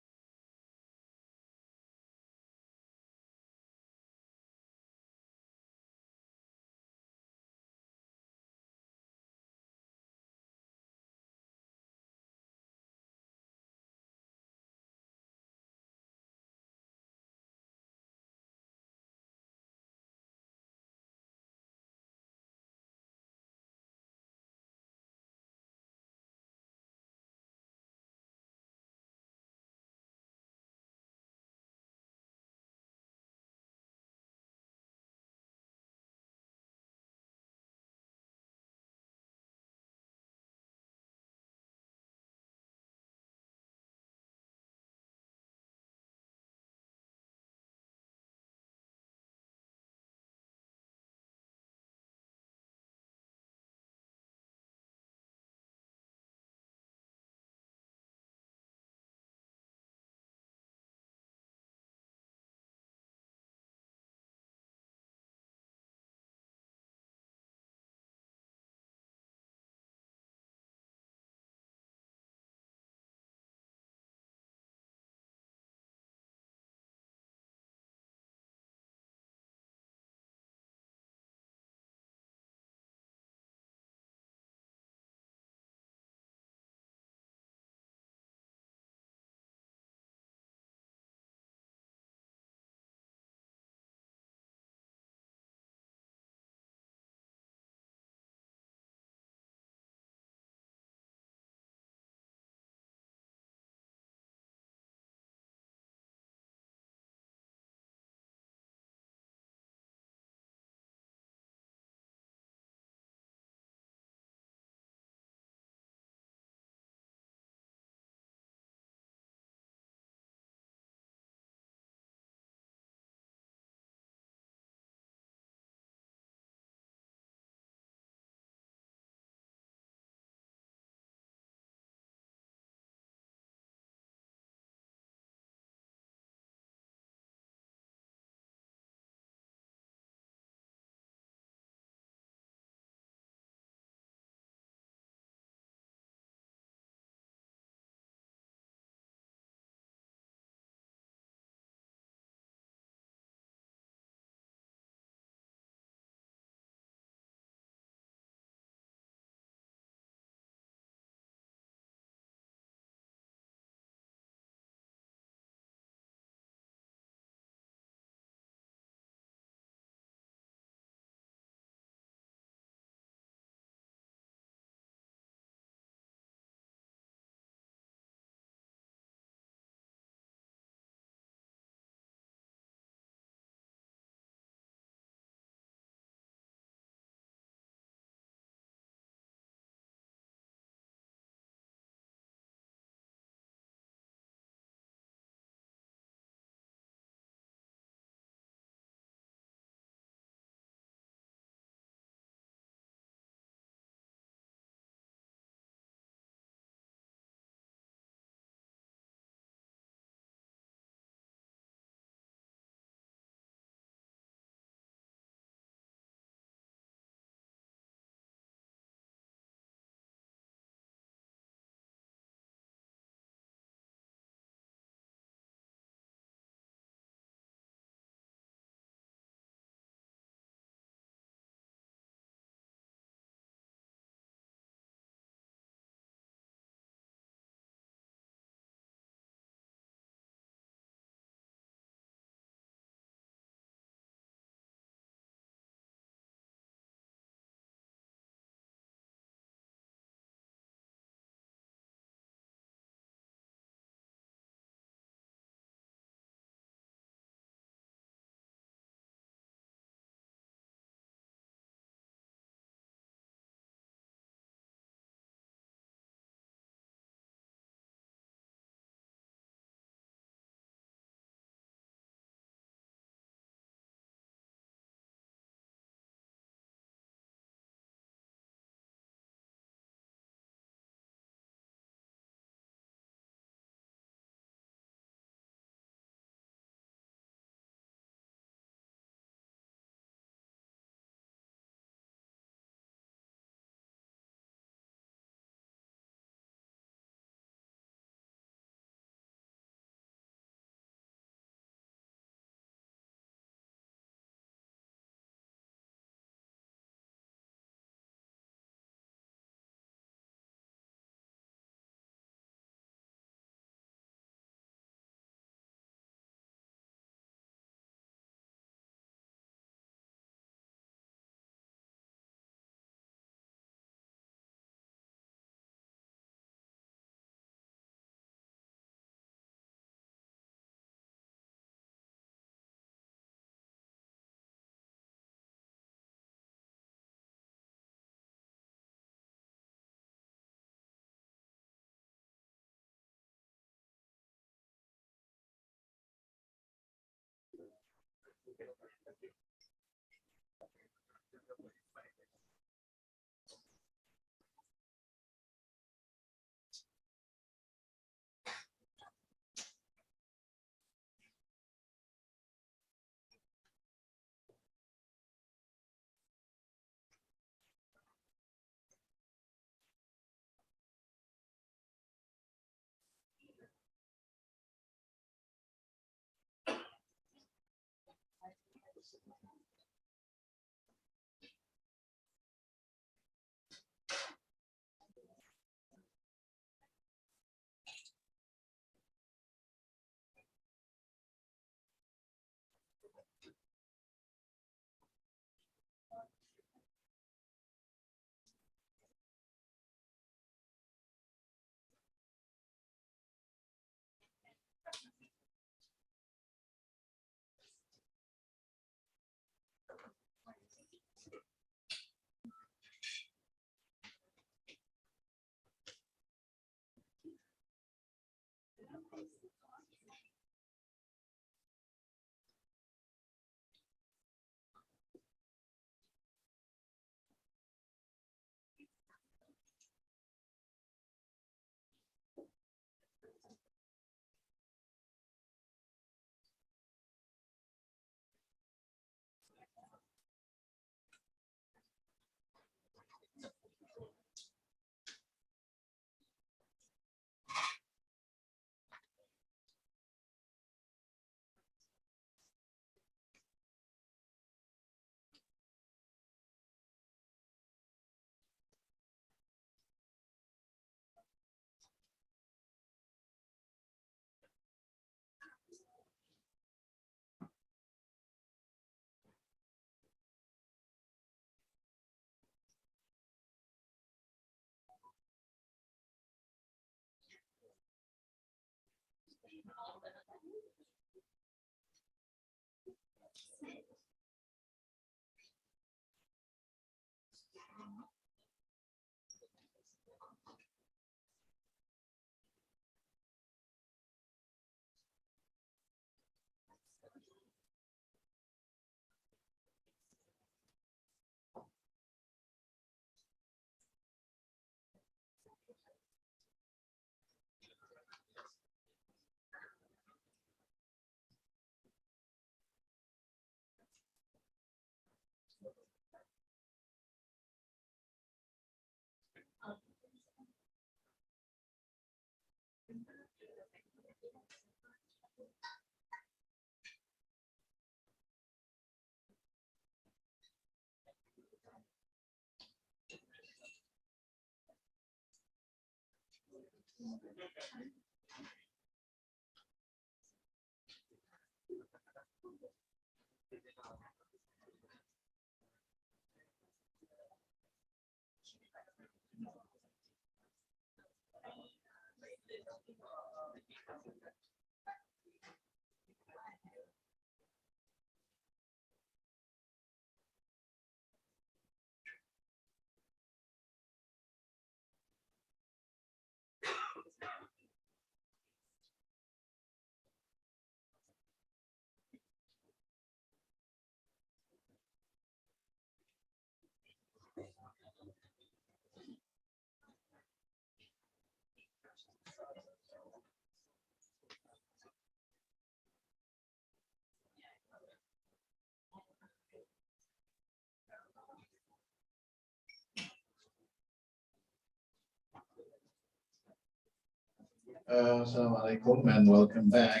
Assalamualaikum and welcome back.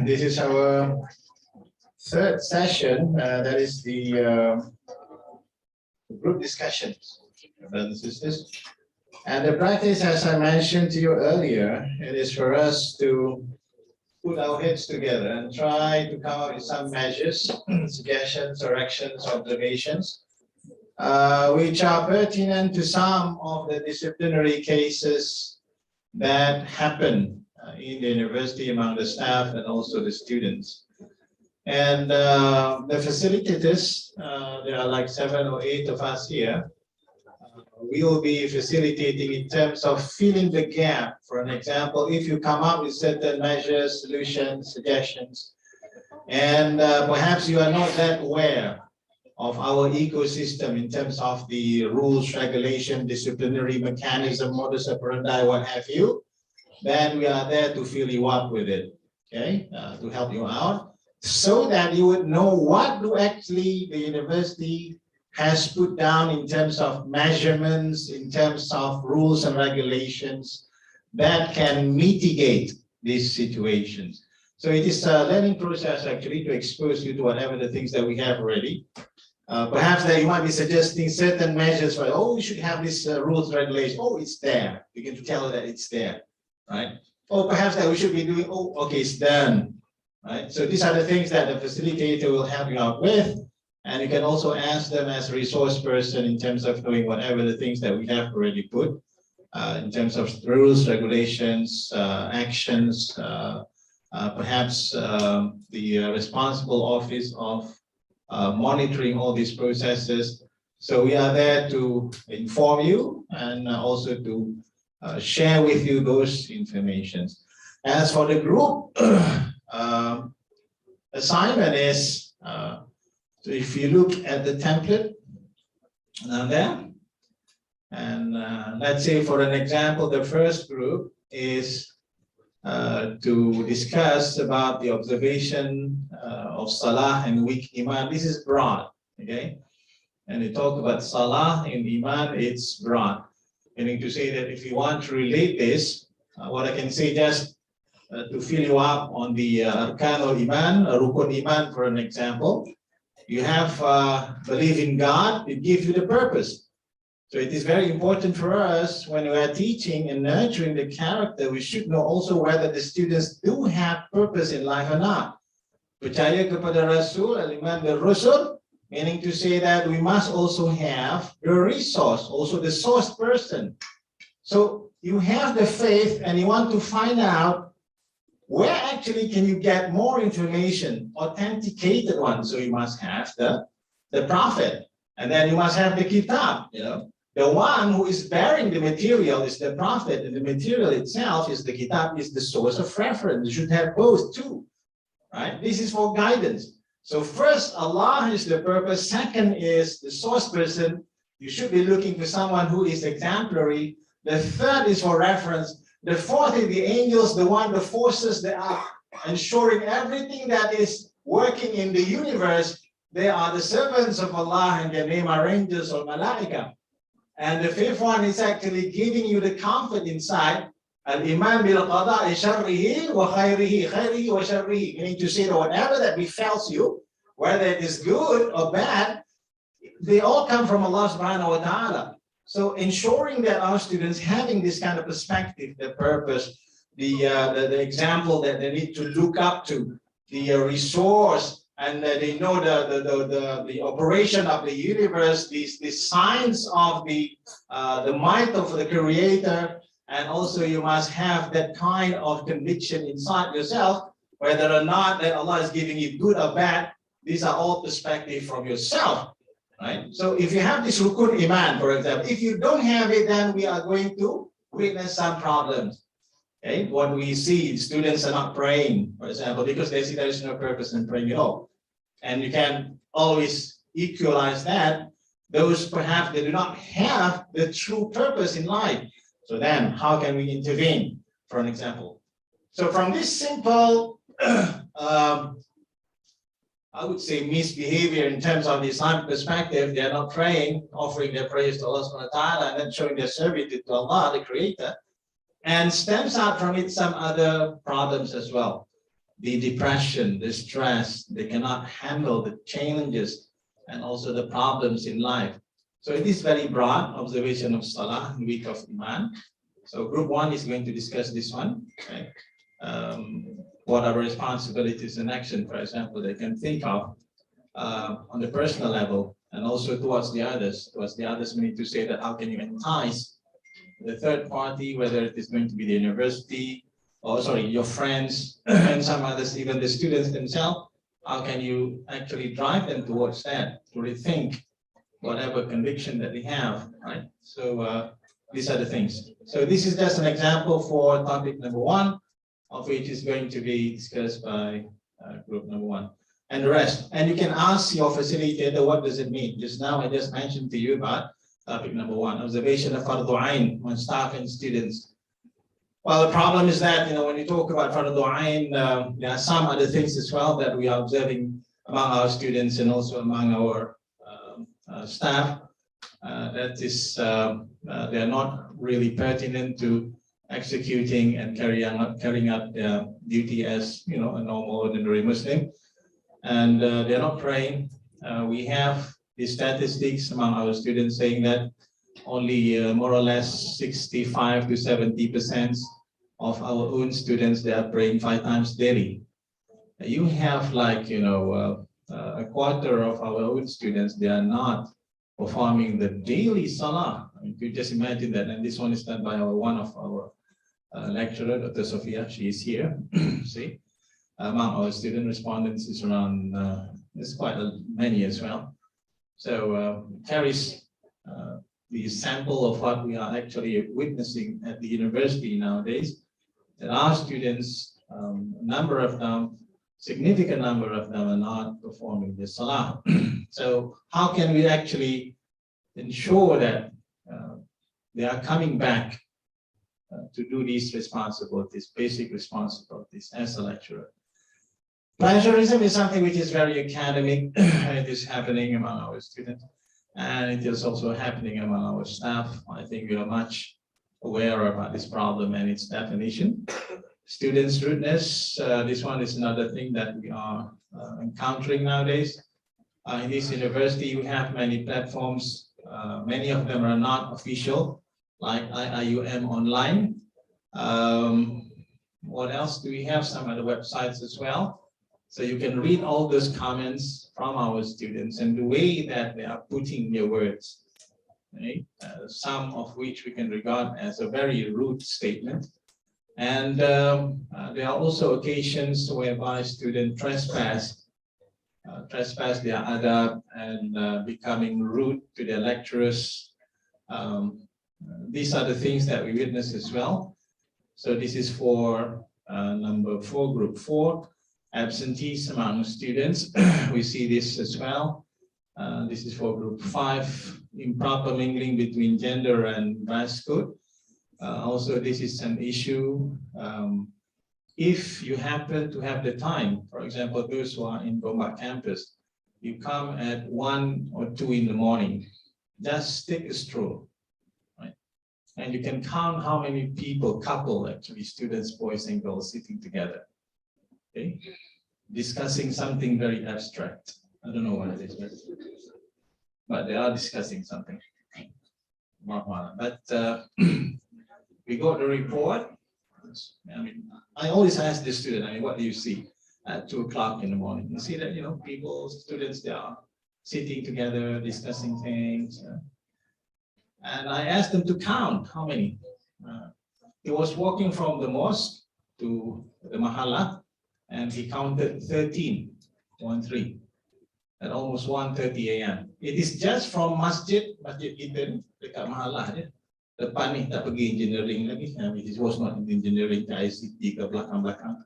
This is our third session, that is the group discussions, brothers and sisters. And the practice, as I mentioned to you earlier, it is for us to put our heads together and try to come up with some measures, suggestions, corrections, observations, which are pertinent to some of the disciplinary cases that happen in the university among the staff and also the students. And the facilitators, there are like 7 or 8 of us here, we will be facilitating in terms of filling the gap. For an example, if you come up with certain measures, solutions, suggestions, and perhaps you are not that aware of our ecosystem in terms of the rules, regulation, disciplinary mechanism, modus operandi, what have you, then we are there to fill you up with it, okay, to help you out, so that you would know what do actually the university has put down in terms of measurements, in terms of rules and regulations that can mitigate these situations. So it is a learning process actually to expose you to whatever the things that we have already. Perhaps that you might be suggesting certain measures for, oh, we should have this rules, regulation. Oh, it's there. You can tell her that it's there, right? Or perhaps that we should be doing, oh, okay, it's done, right? So these are the things that the facilitator will help you out with. And you can also ask them as a resource person in terms of knowing whatever the things that we have already put in terms of rules, regulations, actions, perhaps the responsible office of monitoring all these processes. So we are there to inform you and also to share with you those informations. As for the group assignment is, so if you look at the template down there, and let's say for an example, the first group is to discuss about the observation of Salah and weak Iman. This is broad, okay? And they talk about Salah and Iman, it's broad. Meaning to say that if you want to relate this, what I can say just to fill you up on the Arkanul Iman, Rukun Iman for an example, you have believe in God, it gives you the purpose. So it is very important for us when we are teaching and nurturing the character, we should know also whether the students do have purpose in life or not. Percaya kepada Rasul, al-Iman bil Rusul, meaning to say that we must also have the resource, also the source person. So you have the faith and you want to find out where actually can you get more information, authenticated one. So you must have the prophet, and then you must have the kitab, you know. The one who is bearing the material is the prophet, and the material itself is the kitab, is the source of reference. You should have both too, right? This is for guidance. So first, Allah is the purpose. Second is the source person. You should be looking for someone who is exemplary. The third is for reference. The fourth is the angels, the one, the forces that are ensuring everything that is working in the universe. They are the servants of Allah, and their name are angels or malaika. And the fifth one is actually giving you the comfort inside. Al-Iman bil qada'i sharrihi wa khayrihi wa sharrihi. Meaning to say that whatever that befalls you, whether it is good or bad, they all come from Allah subhanahu wa ta'ala. So ensuring that our students having this kind of perspective, the purpose, the example that they need to look up to, the resource, and they know the operation of the universe, the signs of the might of the Creator, and also you must have that kind of conviction inside yourself, whether or not that Allah is giving you good or bad. These are all perspective from yourself, right? So if you have this Rukun Iman, for example, if you don't have it, then we are going to witness some problems. Okay, what we see, students are not praying, for example, because they see there is no purpose in praying at all. And you can always equalize that. Those perhaps they do not have the true purpose in life. So then how can we intervene, for an example? So from this simple, I would say misbehavior in terms of the Islamic perspective, they are not praying, offering their prayers to Allah subhanahu wa ta'ala, and then showing their servitude to Allah, the Creator. And stems out from it some other problems as well. The depression, the stress, they cannot handle the challenges and also the problems in life. So it is very broad observation of Salah, week of Iman. So group one is going to discuss this one. Okay? What are responsibilities and action, for example, they can think of on the personal level and also towards the others. Towards the others, we need to say that how can you entice the third party, whether it is going to be the university, or sorry, your friends and some others, even the students themselves, how can you actually drive them towards that, to rethink whatever conviction that they have, right? So these are the things. So this is just an example for topic number one, of which is going to be discussed by group number one. And the rest, and you can ask your facilitator, what does it mean? Just now I just mentioned to you about topic number one, observation of Fardu Ain on staff and students. Well, the problem is that, you know, when you talk about Fardu Ain, there are some other things as well that we are observing among our students and also among our staff. That is, they are not really pertinent to executing and carrying out their duty as, you know, a normal ordinary Muslim, and they're not praying. We have the statistics among our students saying that only more or less 65 to 70% of our own students, they are praying 5 times daily. You have like, you know, a quarter of our own students, they are not performing the daily salah. I mean, you just imagine that. And this one is done by one of our lecturer, Dr. Sophia. She is here. See, among our student respondents is around, it's quite many as well. So carries the sample of what we are actually witnessing at the university nowadays. That our students, number of them, significant number of them are not performing the salah. So how can we actually ensure that they are coming back to do these responsibilities, basic responsibilities as a lecturer? Plagiarism is something which is very academic. It is happening among our students, and it is also happening among our staff. I think we are much aware about this problem and its definition. Students' rudeness, this one is another thing that we are encountering nowadays. In this university, we have many platforms. Many of them are not official, like IIUM Online. What else do we have? Some other websites as well. So you can read all those comments from our students and the way that they are putting their words, right? Some of which we can regard as a very rude statement. And there are also occasions whereby students trespass their adab and becoming rude to their lecturers. These are the things that we witness as well. So this is for number 4, group 4. Absentees among students, we see this as well. This is for group 5, improper mingling between gender and dress code. Also, this is an issue. If you happen to have the time, for example, those who are in Gombak campus, you come at 1 or 2 in the morning, just take a stroll, right? And you can count how many people, couple actually, students, boys and girls sitting together. Okay, discussing something very abstract. I don't know what it is, but they are discussing something. But we got the report. I mean, I always ask the student, I mean, what do you see at 2 o'clock in the morning? You see that, you know, people, students, they are sitting together, discussing things. And I asked them to count how many. He was walking from the mosque to the Mahala, and he counted 13, 1-3, at almost 1:30 a.m. It is just from Masjid Eden, dekat Mahalah je. Depan ni tak pergi engineering lagi. It was not in engineering, ke ICT, ke belakang-belakang,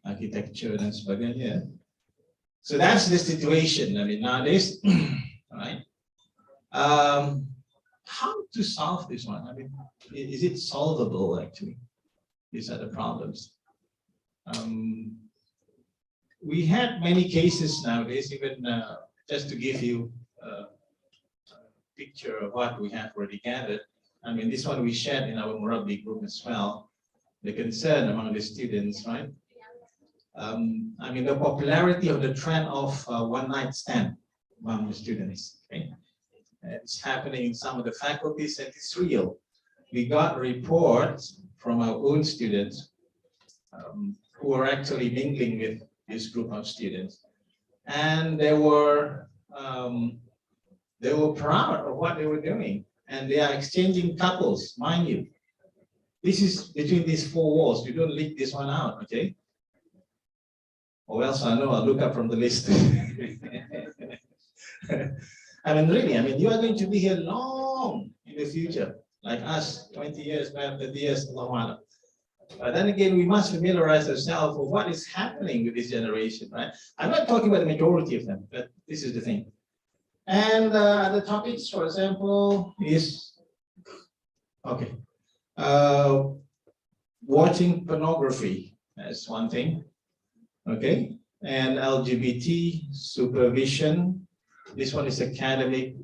architecture dan sebagainya. So that's the situation. I mean, nowadays, right? How to solve this one? I mean, is it solvable actually? These are the problems. We had many cases nowadays, even just to give you a picture of what we have already gathered. I mean, this one we shared in our Murabbi group as well, the concern among the students, right? I mean, the popularity of the trend of one-night stand among the students, okay? It's happening in some of the faculties, and it's real. We got reports from our own students who are actually mingling with this group of students, and they were proud of what they were doing, and they are exchanging couples, mind you. This is between these 4 walls. You don't leak this one out, okay? Or else I know I'll look up from the list. I mean, really, I mean, you are going to be here long in the future, like us, 20 years, 30 years, long. But then again, we must familiarize ourselves with what is happening with this generation, right? I'm not talking about the majority of them, but this is the thing. And the topics, for example, is, okay, watching pornography, that's one thing, okay? And LGBT supervision. This one is academic.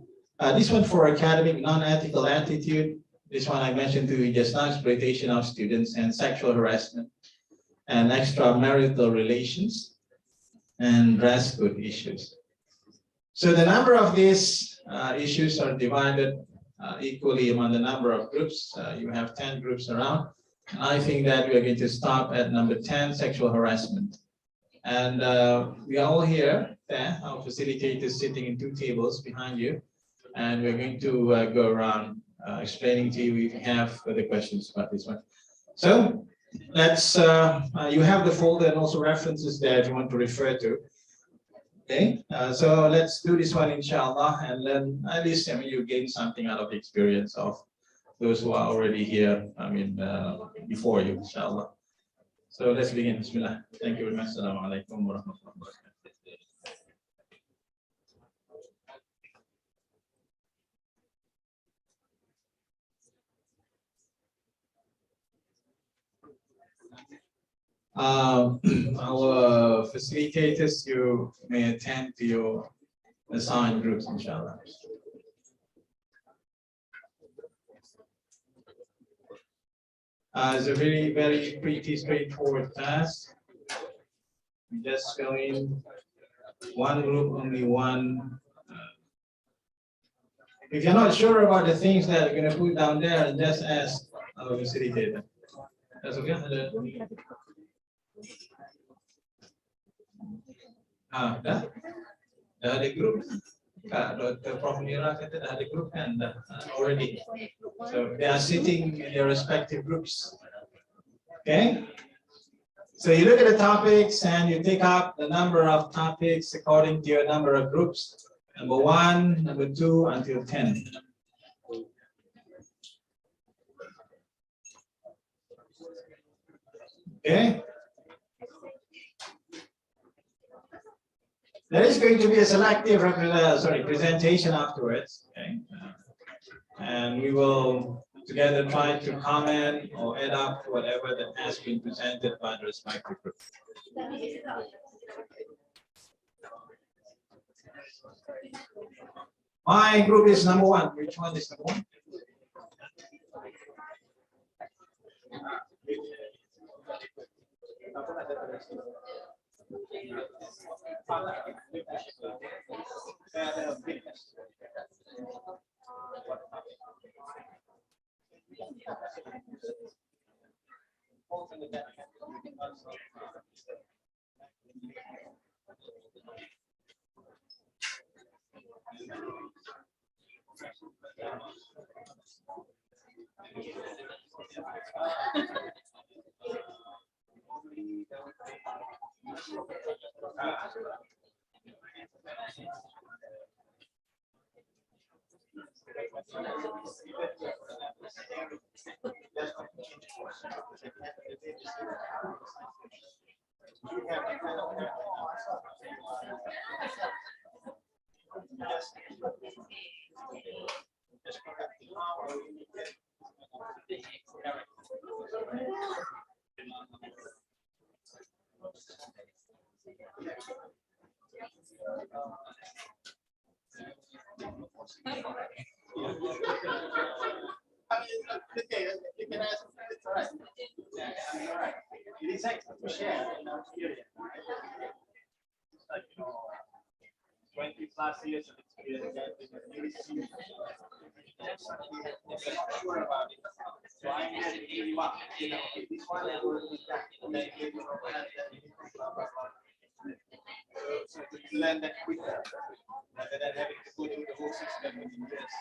This one for academic non-ethical attitude. This one I mentioned to you just now, exploitation of students and sexual harassment and extramarital relations and dress code issues. So the number of these issues are divided equally among the number of groups. You have 10 groups around. And I think that we are going to stop at number 10, sexual harassment. And we are all here, there, our facilitators sitting in 2 tables behind you. And we're going to go around explaining to you if you have further questions about this one. So let's, you have the folder and also references there if you want to refer to. Okay, so let's do this one, inshallah, and then at least you gain something out of the experience of those who are already here, before you, inshallah. So let's begin. Bismillah. Thank you very much. Assalamu alaikum wa rahmatullahi wa barakatuh. Our facilitators, you may attend to your assigned groups, inshallah. It's a very, very pretty straightforward task. We just go in one group, only one. If you're not sure about the things that you're going to put down there, just ask our facilitator. That's okay? Dah ada group. Dr. Prof. Mira kata dah ada group kan already. So they are sitting in their respective groups. Okay. So you look at the topics and you take up the number of topics according to your number of groups. Number 1, number 2 until 10. Okay. There is going to be a selective presentation afterwards, okay? And we will together try to comment or add up whatever that has been presented by the respective group. My group is number 1. Which one is number 1? You can ask, it's all right. Yeah, all right. It is excellent to share in our experience. Like, 20 plus years of experience that we can really see. Sure about it. So I'm getting 81. This one I will do that. And then give you a plan that you can blah, blah, blah. So you learn that quicker rather than having to go through the whole system in years.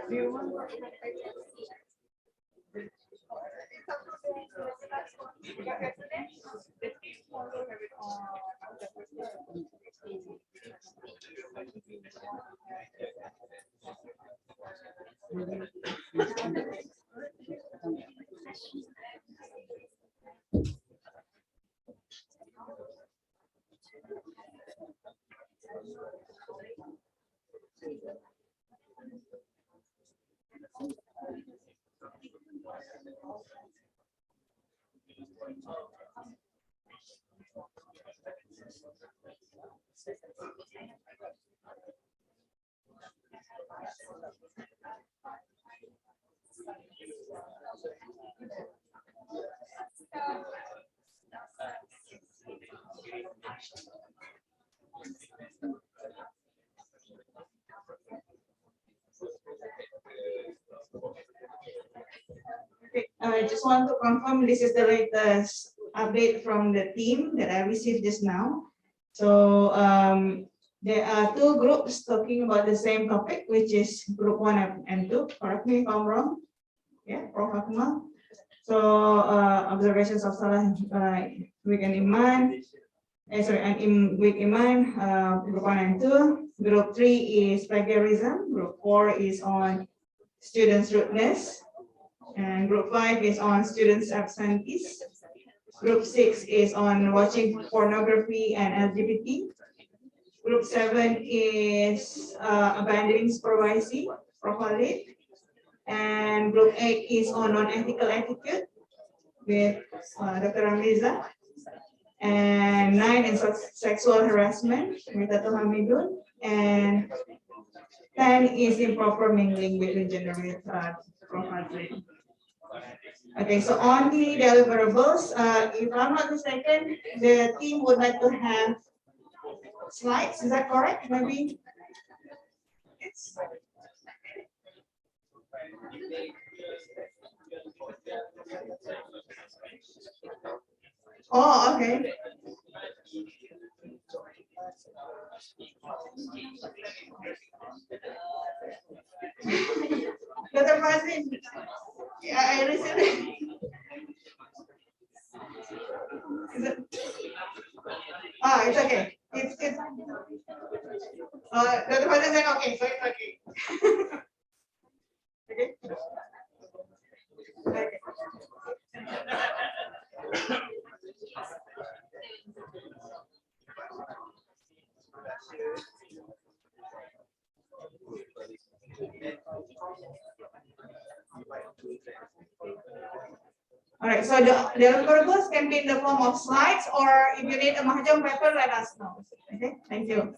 Do you want
I just want to confirm this is the latest update from the team that I received just now. So there are two groups talking about the same topic, which is group 1 and 2. Correct me if I'm wrong. Yeah, Prof. Akmal. So observations of Salah with an Iman. With Iman, group 1 and 2. Group 3 is plagiarism. Group 4 is on students' rudeness. And group 5 is on students' absentees. Group 6 is on watching pornography and LGBT. Group 7 is abandoning supervising, profile lead. And group 8 is on non-ethical attitude with Dr. Ramiza. And 9 is sexual harassment with Dr. Hamidun. And 10 is improper mingling between gender with profile training. Okay, so on the deliverables, if I'm not mistaken, the team would like to have slides. Is that correct? Maybe. Oh, okay. Dr. Fazin, I received. It's okay. It's Dr. Fazin said okay, so it's okay. Okay. Okay. All right, so the deliverables can be in the form of slides, or if you need a mahjong paper, let us know. Okay, thank you.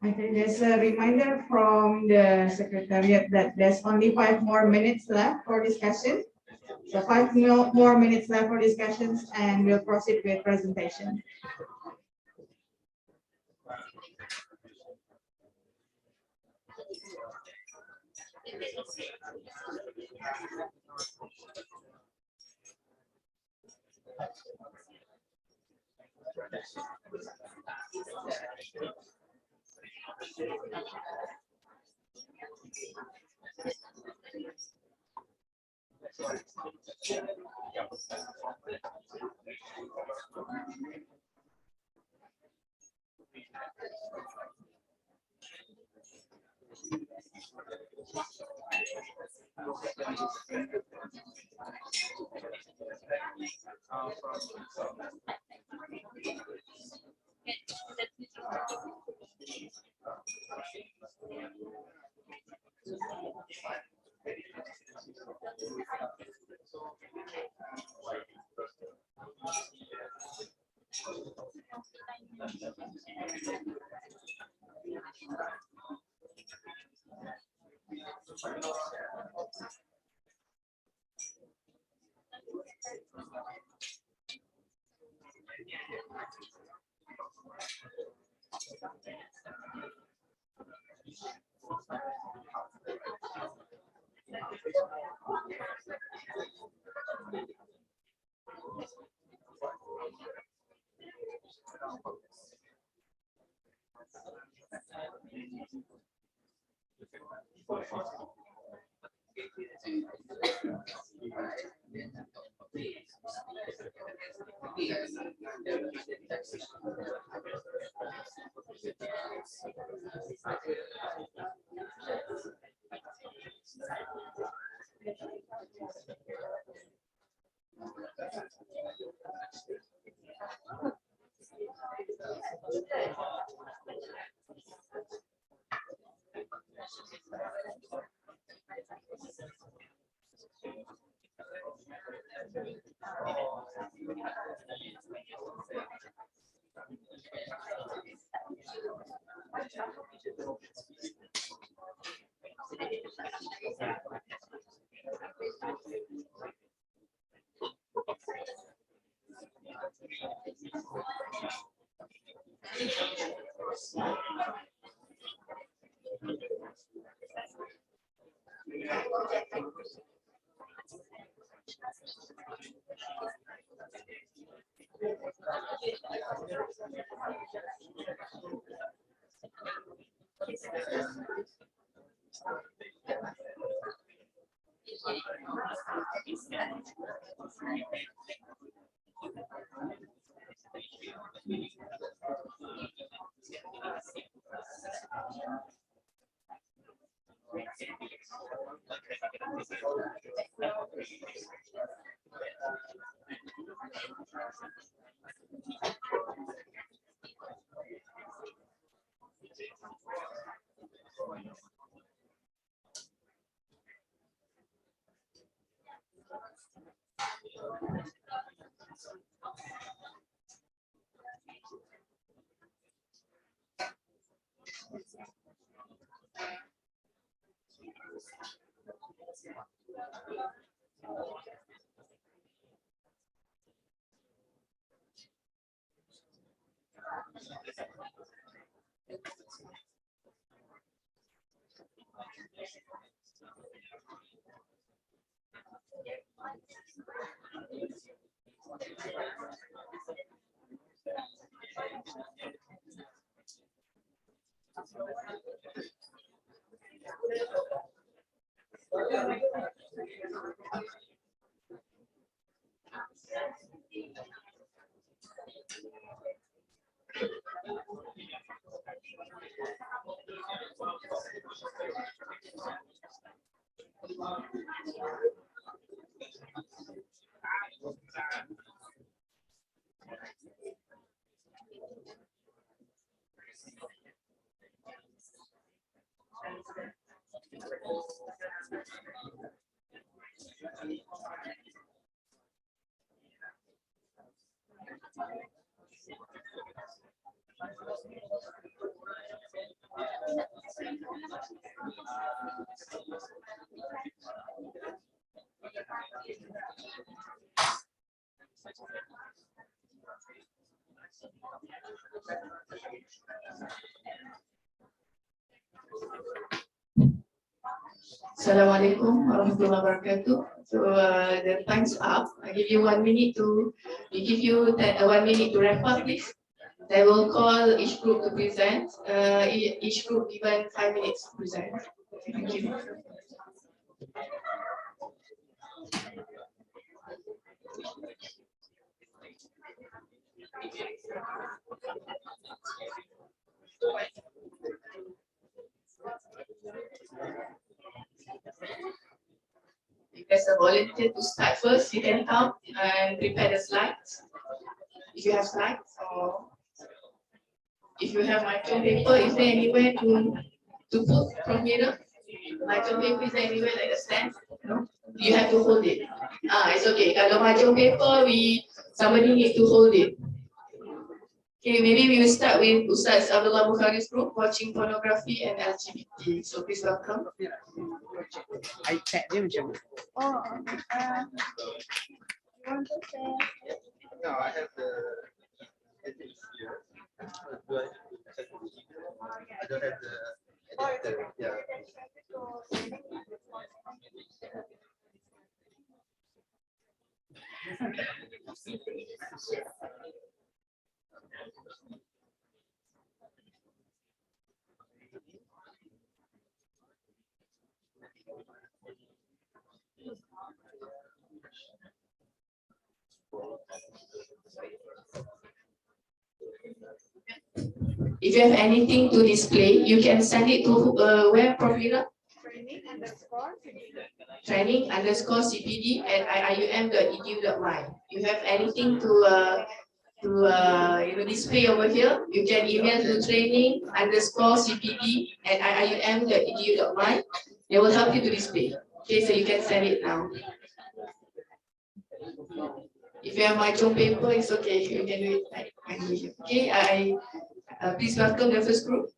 Okay, there's a reminder from the secretariat that there's only 5 more minutes left for discussion. So 5 more minutes left for discussions, and we'll proceed with presentation.
Assalamualaikum warahmatullahi wabarakatuh. So the time's up. I give you 1 minute to, we give you 1 minute to wrap up, please. I will call each group to present. Each group given 5 minutes to present. Thank you. If there's a volunteer to start first, you can come and prepare the slides. If you have slides, or if you have micro paper, is there anywhere to put from here? Micro paper, is there anywhere like a stand? No? You have to hold it. It's okay. Kalau micro paper, somebody need to hold it. Okay, maybe we will start with Ustaz Abdullah Bukhari's group, Watching Pornography and LGBT. So please welcome.
iPad dia macam
Oh, you want to say?
No, I have the edits here. Do I check the email? I don't have the editor. Yeah.
If you have anything to display, you can send it to where, Prof. Ira? Training_CPD@iium.edu.my. You have anything to display over here, you can email to training_CPD@iium.edu.my. They will help you to display. Okay, so you can send it now. If you have micro paper, it's okay. You can do it like manually. Okay, please welcome the first group.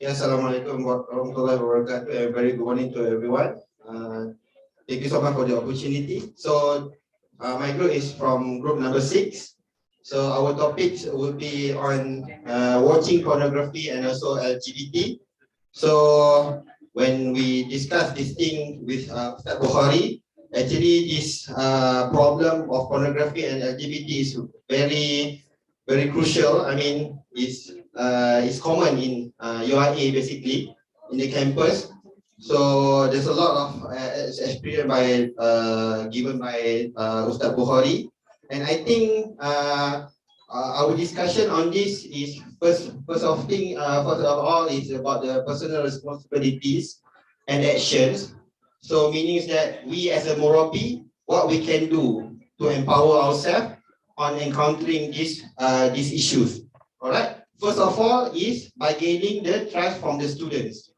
Yeah, Assalamualaikum warahmatullahi wabarakatuh. A very good morning to everyone. Thank you so much for the opportunity. So my group is from group number 6. So our topics will be on watching pornography and also LGBT. So when we discuss this thing with Ustaz Bukhari, actually this problem of pornography and LGBT is very, very crucial. I mean, it's common in UIA basically in the campus. So there's a lot of experience given by Ustaz Bukhari, and I think our discussion on this is first of all is about the personal responsibilities and actions. So meaning that we as a Moropi, what we can do to empower ourselves on encountering these issues. All right. First of all is by gaining the trust from the students.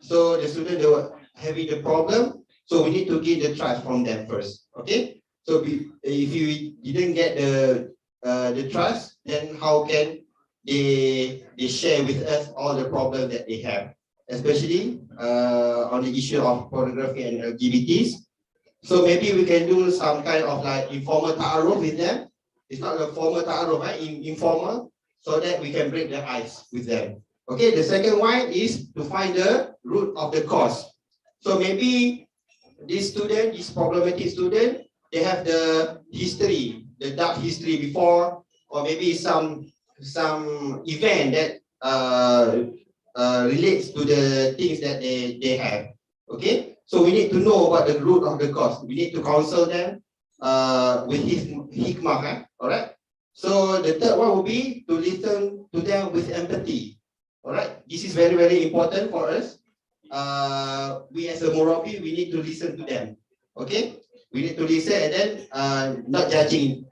So the students, they were having the problem, so we need to gain the trust from them first. Okay. So if you didn't get the trust, then how can they share with us all the problems that they have, especially on the issue of pornography and LGBTs. So maybe we can do some kind of like informal ta'aruf with them. It's not a formal ta'aruf, right? Informal, so that we can break the ice with them. Okay, the second one is to find the root of the cause. So maybe this student, this problematic student, they have the history, the dark history before, or maybe some event that relates to the things that they have. Okay, so we need to know about the root of the cause. We need to counsel them with his hikmah. All right. So the third one will be to listen to them with empathy. All right. This is very, very important for us. We as a Moropi, we need to listen to them. Okay. We need to listen and then not judging,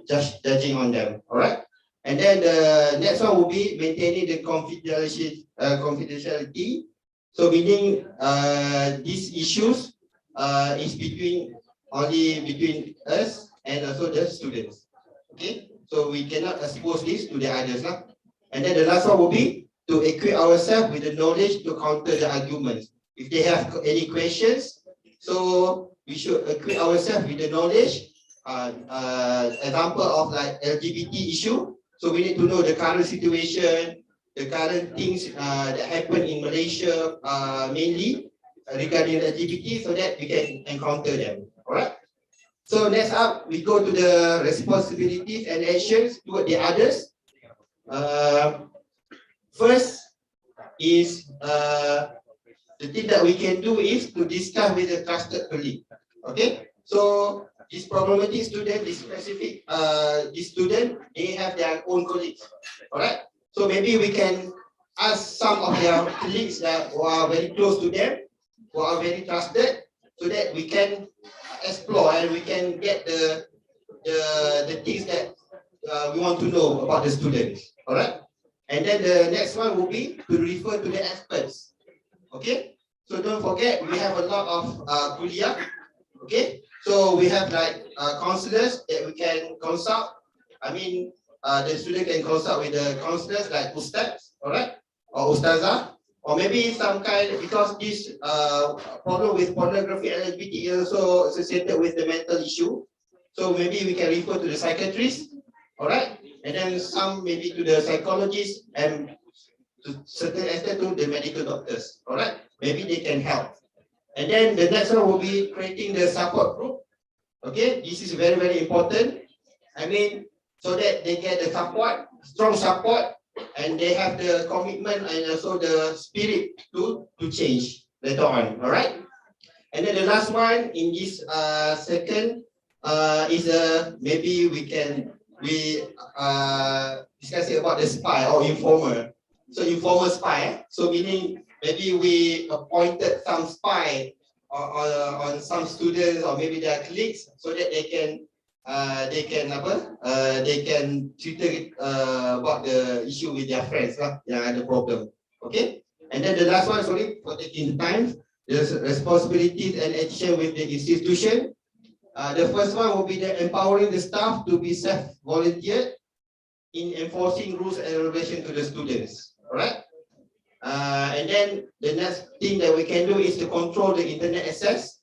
just judging on them. All right. And then the next one will be maintaining the confidentiality. So meaning these issues is only between us and also the students. Okay, so we cannot expose this to the others. And then the last one will be to equip ourselves with the knowledge to counter the arguments. If they have any questions, so we should equip ourselves with the knowledge. Example of like LGBT issue. So we need to know the current situation, the current things that happen in Malaysia, mainly regarding LGBT, so that we can encounter them. All right. So next up, we go to the responsibilities and actions toward the others. First is the thing that we can do is to discuss with a trusted colleague. Okay. So this problematic student, this specific this student, they have their own colleagues. All right. So maybe we can ask some of their colleagues that who are very close to them, who are very trusted, so that we can explore and we can get the things that we want to know about the students. All right. And then the next one will be to refer to the experts. Okay. So don't forget, we have a lot of kuliah. Okay. So we have like counselors that we can consult. I mean, the student can consult with the counselors like Ustaz, all right, or Ustazah, or maybe some kind, because this problem with pornography and LGBT is also associated with the mental issue. So maybe we can refer to the psychiatrist, all right, and then some maybe to the psychologist, and to certain extent to the medical doctors, all right. Maybe they can help. And then the next one will be creating the support group. Okay, this is very, very important. I mean, so that they get the support, strong support, and they have the commitment and also the spirit to change later on. All right. And then the last one in this second is maybe we discuss about the spy or informer. So informer spy. So meaning maybe we appointed some spy on some students or maybe their colleagues, so that they can treat about the issue with their friends yang ada problem. Okay. And then the last one, sorry for taking the time, the responsibilities and action with the institution. The first one will be the empowering the staff to be self-volunteered in enforcing rules and regulations to the students. All right. And then the next thing that we can do is to control the internet access.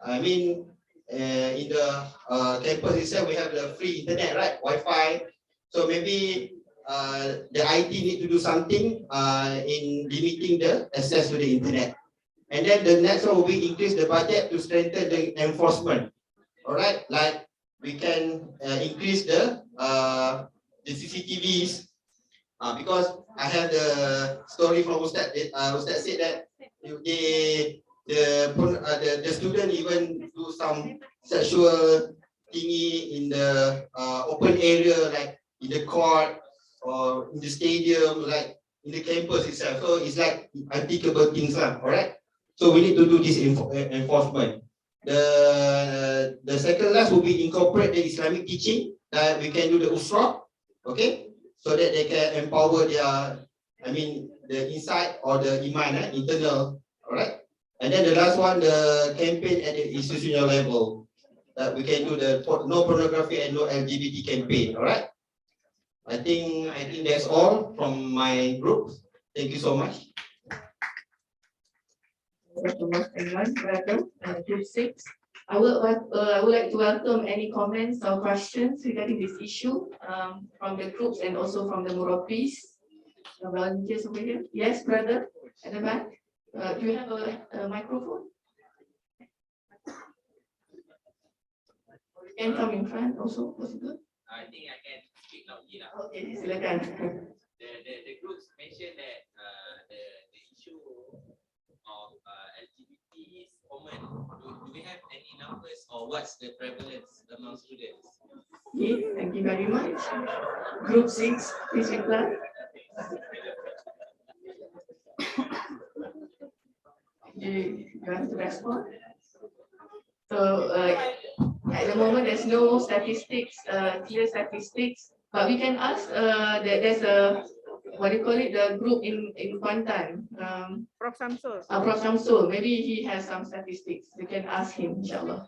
I mean, in the campus itself, we have the free internet, right? Wi-Fi. So maybe the IT need to do something in limiting the access to the internet. And then the next one will be increase the budget to strengthen the enforcement. All right, like we can increase the CCTVs. Because I have the story from Ustaz. Ustaz said that the student even do some sexual thingy in the open area, like in the court or in the stadium, like in the campus itself. So it's like unthinkable things, all right. So we need to do this enforcement. The second last will be incorporate the Islamic teaching that we can do the usrah, okay, so that they can empower their, the inside or the iman, internal, all right. And then the last one, the campaign at the institutional level, that we can do the no pornography and no LGBT campaign, all right. I think that's all from my group. Thank you so much.
Group 6. I would like to welcome any comments or questions regarding this issue from the groups and also from the Murabis. Volunteers over here. Yes, brother, at the back. Do you have a microphone? You can come in front also, possible?
I think I can speak loudly now.
Okay, silakan.
The groups mentioned that the issue of LGBT is common. Do we have any numbers or what's the prevalence among students?
Okay, thank you very much. Group 6, please reply. You have to respond. So at the moment, there's no statistics, clear statistics, but we can ask. There's a what do you call it? The group in Kuantan.
Prof Samsul.
Prof Samsul. Maybe he has some statistics. We can ask him, inshallah.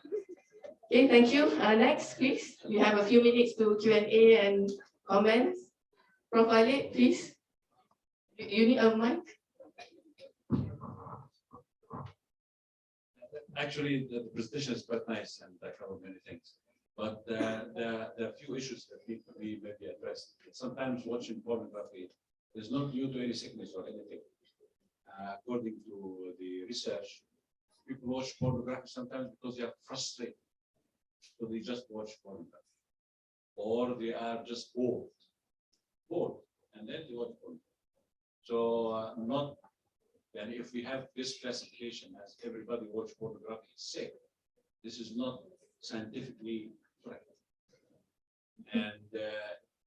Okay, thank you. Next, please. We have a few minutes to Q&A and comments. Prof Khalid, please. You need a mic.
Actually, the presentation is quite nice and I covered many things. But there are few issues that need to be maybe addressed. Sometimes watching pornography is not due to any sickness or anything. According to the research, people watch pornography sometimes because they are frustrated. So they just watch pornography. Or they are just bored. And then they watch pornography. So not. And if we have this classification as everybody watch pornography is sick, this is not scientifically correct. And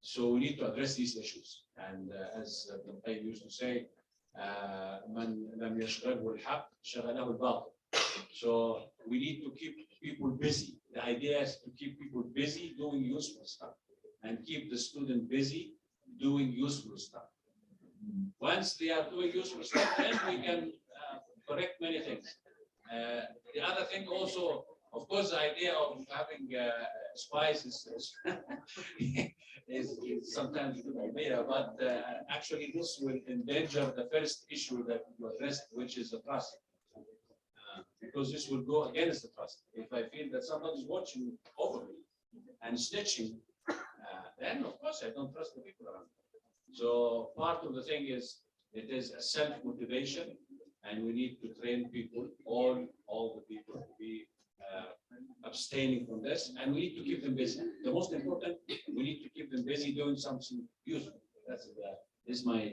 so we need to address these issues. And as I used to say, "Man lam yashghilhu al-haqq, shaghalahu al-batil." So we need to keep people busy. The idea is to keep people busy doing useful stuff and keep the student busy doing useful stuff. Once they are doing useful stuff, then we can correct many things. The other thing also, of course, the idea of having spies is sometimes a good idea, but actually this will endanger the first issue that you addressed, which is the trust. Because this will go against the trust. If I feel that somebody is watching over me and snitching, then of course I don't trust the people around me. So part of the thing is, it is a self-motivation, and we need to train people, all the people, to be abstaining from this, and we need to keep them busy. The most important, we need to keep them busy doing something useful. This is my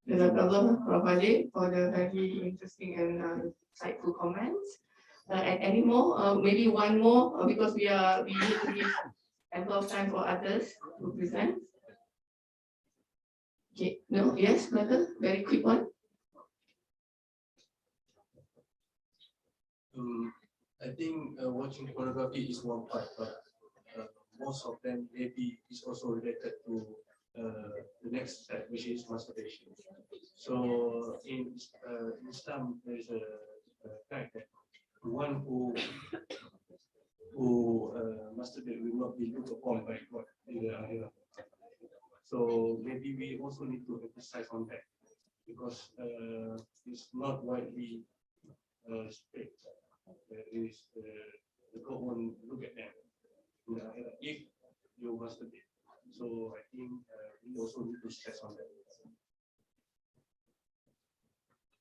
Jazakallah, Prof. Ali, for the very interesting and insightful comments. And any more? Maybe one more, because we need to give ample of time for others to present. Okay, no, yes, brother, very quick one.
I think watching pornography is one part, but most of them maybe is also related to the next step, which is masturbation. So in Islam, there is a fact that the one who masturbate will not be looked upon by God in the Akhirah. So maybe we also need to emphasize on that, because it's not widely spread. There is the God won't look at them in the Akhirah if you masturbate. So I think we also need to stress on that.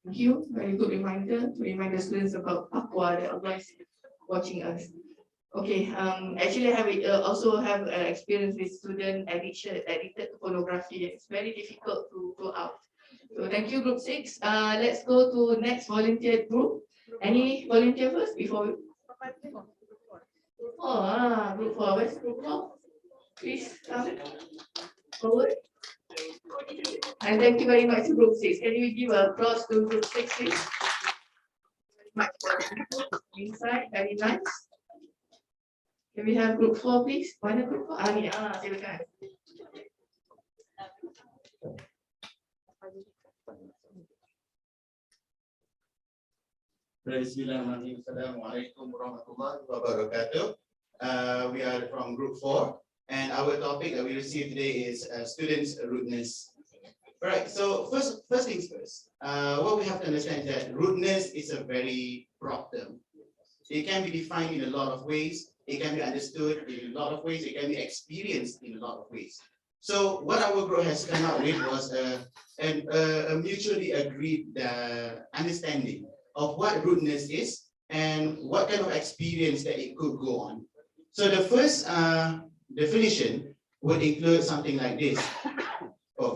Thank you. Very good reminder to remind the students about taqwa, that Allah is watching us. Okay, actually I also have experience with student addicted to pornography. It's very difficult to go out. So thank you, group 6. Let's go to next volunteer group. Any volunteer first before we... Group 4. Where's group 4? Please come forward. And thank you very much to group 6. Can you give applause to group 6, please? much for inside. Very nice. Can we have group 4, please? Mana group 4? Silakan.
Bismillahirrahmanirrahim. Assalamualaikum warahmatullahi wabarakatuh. We are from group 4, and our topic that we received today is students' rudeness. All right, so first things first, what we have to understand is that rudeness is a very broad term. It can be defined in a lot of ways. It can be understood in a lot of ways. It can be experienced in a lot of ways. So what our group has come up with was a mutually agreed understanding of what rudeness is and what kind of experience that it could go on. So the first definition would include something like this.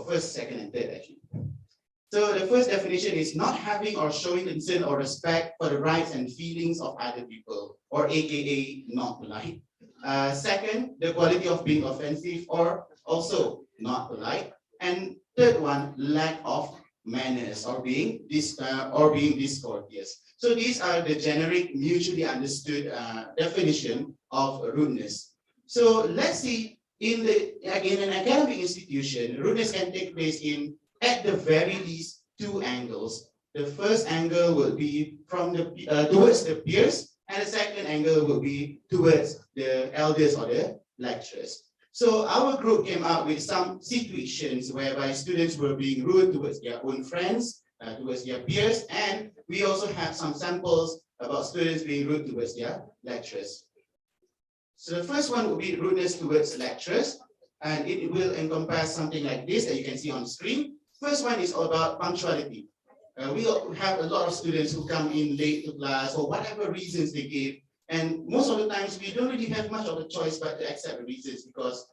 First, second, and third actually. So the first definition is not having or showing concern or respect for the rights and feelings of other people, or AKA not polite. Second, the quality of being offensive or also not polite. And third one, lack of manners or being discourteous. So these are the generic, mutually understood definition of rudeness. So let's see, in an academic institution, rudeness can take place in, at the very least, two angles. The first angle will be from towards the peers, and the second angle will be towards the elders or the lecturers. So our group came up with some situations whereby students were being rude towards their own friends, towards their peers, and we also have some samples about students being rude towards their lecturers. So the first one will be rudeness towards lecturers, and it will encompass something like this that you can see on the screen. First one is all about punctuality. We have a lot of students who come in late to class or whatever reasons they give. And most of the times we don't really have much of a choice but to accept the reasons because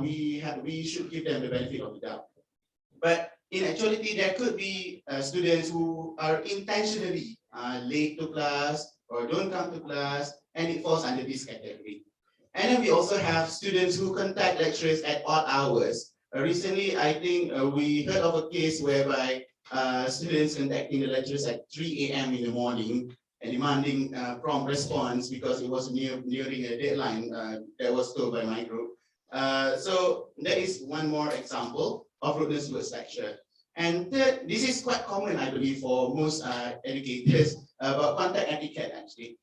we should give them the benefit of the doubt. But in actuality, there could be students who are intentionally late to class or don't come to class, and it falls under this category. And then we also have students who contact lecturers at odd hours. Recently, I think we heard of a case whereby students contacting the lecturers at 3 a.m. in the morning and demanding prompt response because it was nearing a deadline that was told by my group. So that is one more example of rudeness towards lecturer. And third, this is quite common, I believe, for most educators about contact etiquette actually.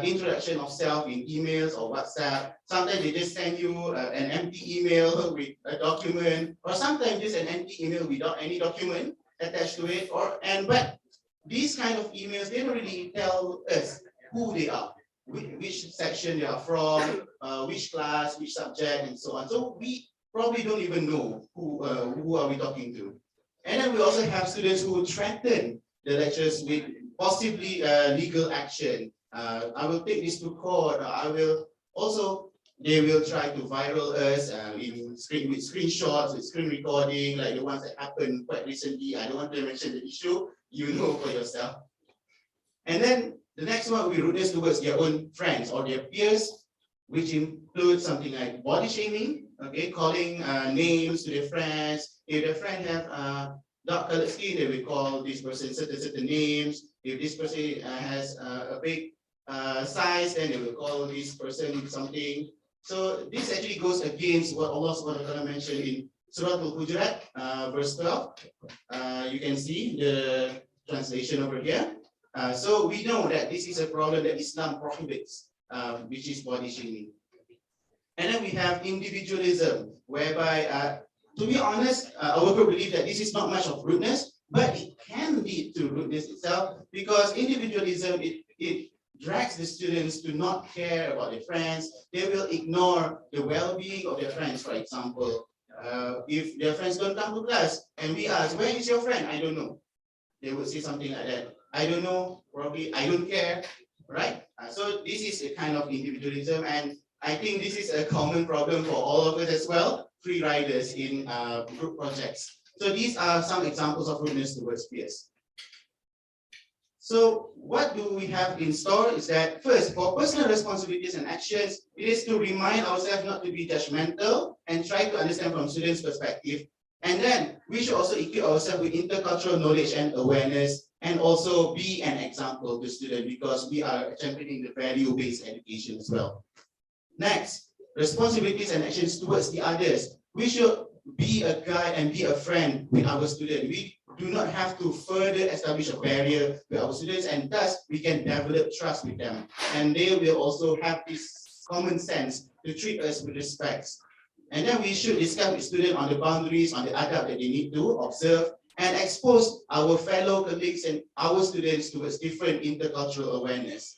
Introduction of self in emails or WhatsApp. Sometimes they just send you an empty email with a document, or sometimes just an empty email without any document attached to it. But these kind of emails, they don't really tell us who they are, which section they are from, which class, which subject, and so on. So we probably don't even know who are we talking to. And then we also have students who threaten the lecturers with possibly legal action. I will take this to court. They will try to viral us with screenshots, with screen recording, like the ones that happened quite recently. I don't want to mention the issue, you know for yourself. And then the next one will be rudeness towards their own friends or their peers, which includes something like body shaming, okay, calling names to their friends. If their friend have dark colored skin, they will call this person certain names. If this person has a big size, then they will call this person something. So this actually goes against what Allah SWT mentioned in Surah Al-Hujurat, verse 12. You can see the translation over here. So we know that this is a problem that Islam prohibits, which is body shaming. And then we have individualism, whereby, to be honest, our group believe that this is not much of rudeness, but it can lead to rudeness itself, because individualism, it drags the students to not care about their friends. They will ignore the well-being of their friends, for example. If their friends don't come to class and we ask, where is your friend? I don't know. They would say something like that. I don't know, probably I don't care, right? So this is a kind of individualism, and I think this is a common problem for all of us as well, free riders in group projects. So these are some examples of rudeness towards peers. So what do we have in store is that first, for personal responsibilities and actions, it is to remind ourselves not to be judgmental and try to understand from students' perspective. And then we should also equip ourselves with intercultural knowledge and awareness, and also be an example to students, because we are championing the value-based education as well. Next, responsibilities and actions towards the others. We should be a guide and be a friend with our students. We do not have to further establish a barrier with our students, and thus we can develop trust with them. And they will also have this common sense to treat us with respect. And then we should discuss with students on the boundaries, on the adab that they need to observe, and expose our fellow colleagues and our students towards different intercultural awareness.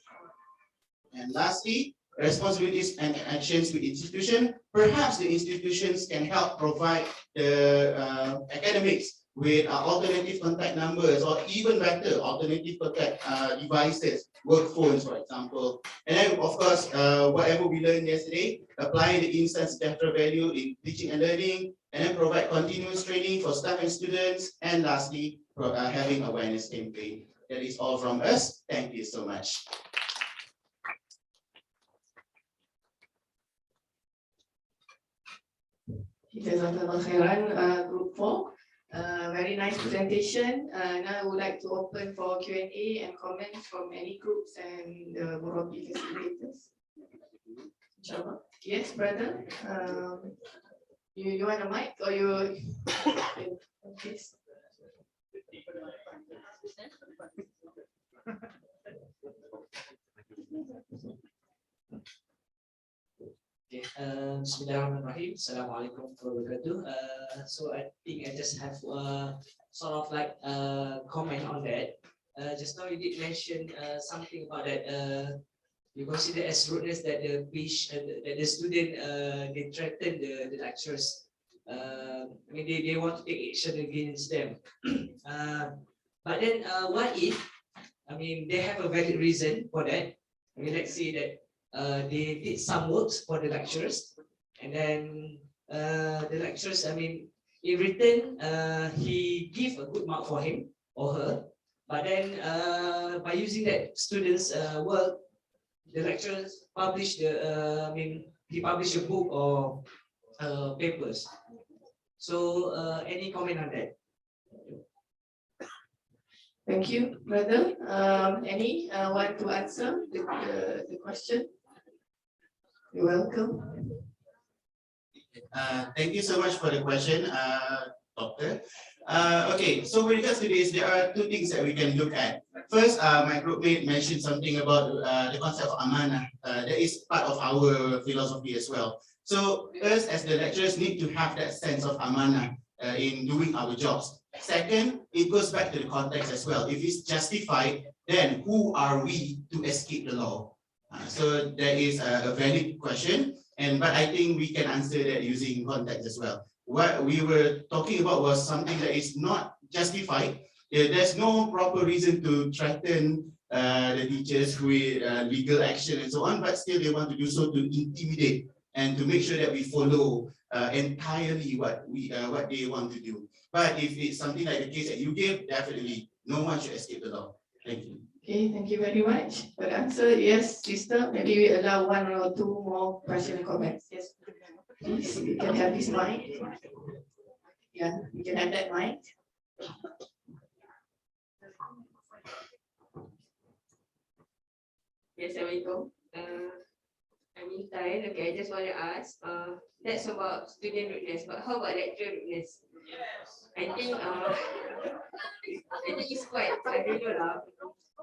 And lastly, responsibilities and actions with institution. Perhaps the institutions can help provide the academics with alternative contact numbers, or even better, alternative contact devices, work phones, for example. And then, of course, whatever we learned yesterday, applying the instance data value in teaching and learning, and then provide continuous training for staff and students. And lastly, having awareness campaign. That is all from us. Thank you so much.
Jazakallah khairan, Group 4. Very nice presentation. Now I would like to open for Q&A and comments from any groups and the Murabi facilitators. Inshallah. Yes, brother. You want a mic or you? Yes.
Okay, Bismillahirrahmanirrahim. Assalamualaikum warahmatullahi wabarakatuh. So I think I just have sort of like comment on that. Just now you did mention something about that. You consider as rudeness that the that the student they threaten the lecturers. I mean they want to take action against them. But then what if I mean they have a valid reason for that? I mean let's say that they did some works for the lecturers, and then the lecturers, I mean, in return, he give a good mark for him or her, but then by using that student's work, the lecturers publish the, I mean, he published a book or papers. So, any comment on that?
Thank you, brother. Any want to answer the question? You're welcome.
Thank you so much for the question, Doctor. Okay, so with regards to this, there are two things that we can look at. First, my groupmate mentioned something about the concept of amanah. That is part of our philosophy as well. So us as the lecturers need to have that sense of amanah in doing our jobs. Second, it goes back to the context as well. If it's justified, then who are we to escape the law? So that is a valid question, but I think we can answer that using context as well. What we were talking about was something that is not justified. There's no proper reason to threaten the teachers with legal action and so on, but still they want to do so to intimidate and to make sure that we follow entirely what they want to do. But if it's something like the case that you gave, definitely no one should escape the law. Thank you.
Okay, thank you very much for the answer. Yes, sister, maybe we allow one or two more questions and comments. Yes, please, you can have this mic. Yeah, you can have that mic.
Yes, Assalamualaikum. I'm Intan. Okay, I just want to ask, that's about student rudeness, but how about lecturer rudeness? I think it's quite, I don't know lah,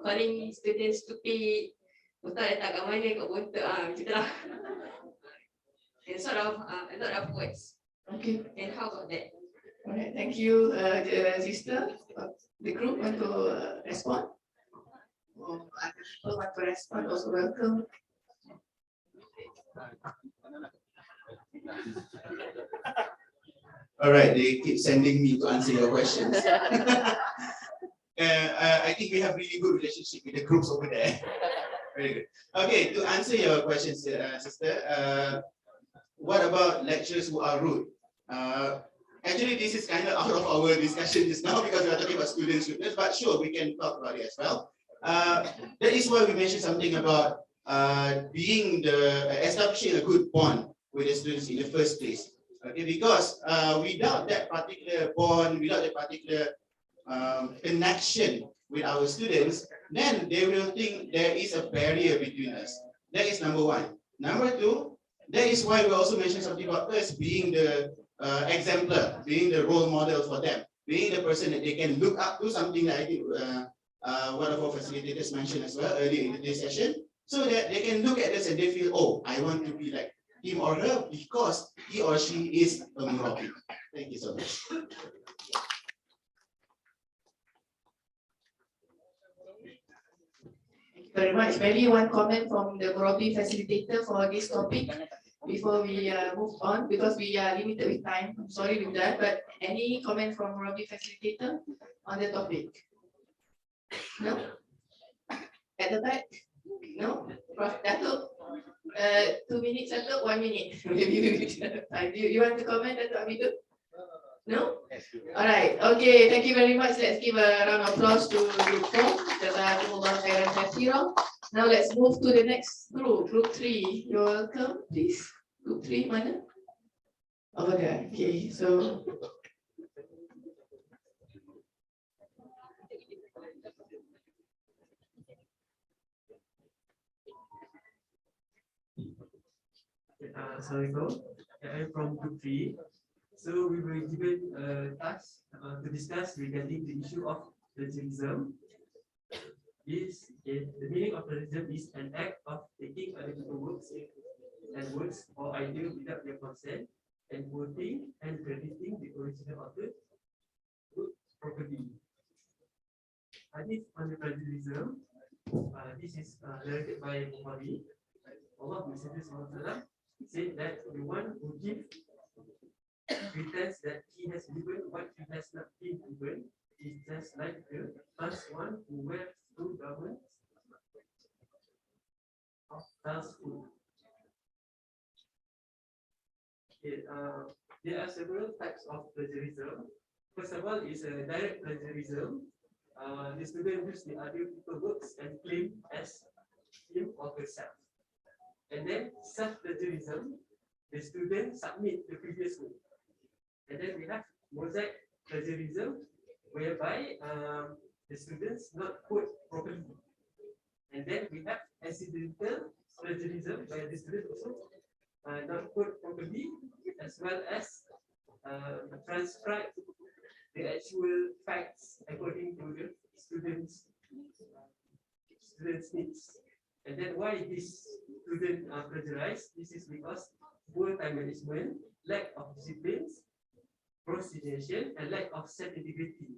calling students stupid, otak letak kat mana, kat bontot, macam tu lah. And sort of a lot of words.
Okay.
And how about that?
Alright, thank you, sister. The group want to respond? Or other people want to respond, also welcome.
All right, they keep sending me to answer your questions. I think we have really good relationship with the groups over there. Very good. Okay, to answer your questions, sister, what about lecturers who are rude? Actually, this is kind of out of our discussion just now because we are talking about students' rudeness, but sure, we can talk about it as well. That is why we mentioned something about establishing a good bond with the students in the first place. Okay, because without that particular bond, without that particular connection with our students, then they will think there is a barrier between us. That is number one. Number two, that is why we also mentioned something about us being the exemplar, being the role model for them, being the person that they can look up to, something that I think one of our facilitators mentioned as well earlier in today's session, so that they can look at us and they feel, oh, I want to be like him or her because he or she is a Murabi. Thank you so much.
Very much. Maybe one comment from the Murabi facilitator for this topic before we move on, because we are limited with time. I'm sorry with that, but any comment from Murabi facilitator on the topic? No? At the back? No? Prof. Dato'? 2 minutes, Dato'? 1 minute. Maybe we will time. Do you want to comment, Dato' Amidud? No? All right. Okay. Thank you very much. Let's give a round of applause to Group 4. Jazakumullah khairan katsiran. Now let's move to the next group. Group 3. You're welcome, please. Group 3, mana? Over there. Okay. So.
Assalamualaikum. I'm from Group 3. So we were given a task to discuss regarding the issue of plagiarism. The meaning of plagiarism is an act of taking other people's works and words or idea without their consent and quoting and crediting the original author properly. Hadith on the plagiarism. This is narrated by Bukhari. Allah Messenger said that the one who gives pretends that he has given what he has not been given is just like the first one who wears 2 garments of falsehood. Okay, there are several types of plagiarism. First of all, is a direct plagiarism. The student uses the other people's works and claim as him or herself. And then self-plagiarism, the student submit the previous work. And then we have mosaic plagiarism, whereby the students not quote properly. And then we have accidental plagiarism, where the students also not quote properly, as well as transcribe the actual facts according to the students' needs. And then why this student plagiarize? This is because poor time management, lack of discipline, procrastination, and lack of self-integrity.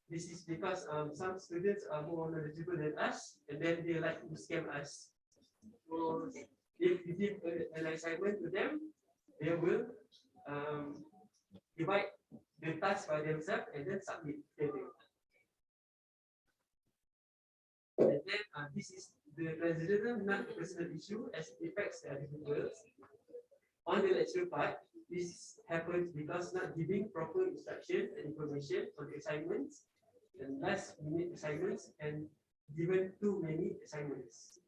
This is because some students are more knowledgeable than us, and then they like to scam us. So if we give an assignment to them, they will divide the task by themselves and then submit everything. And then this is the plagiarism, not a personal issue, as it affects the individuals. On the lecture part, this happens because not giving proper instruction and information on the assignments, and last minute assignments, and given too many assignments.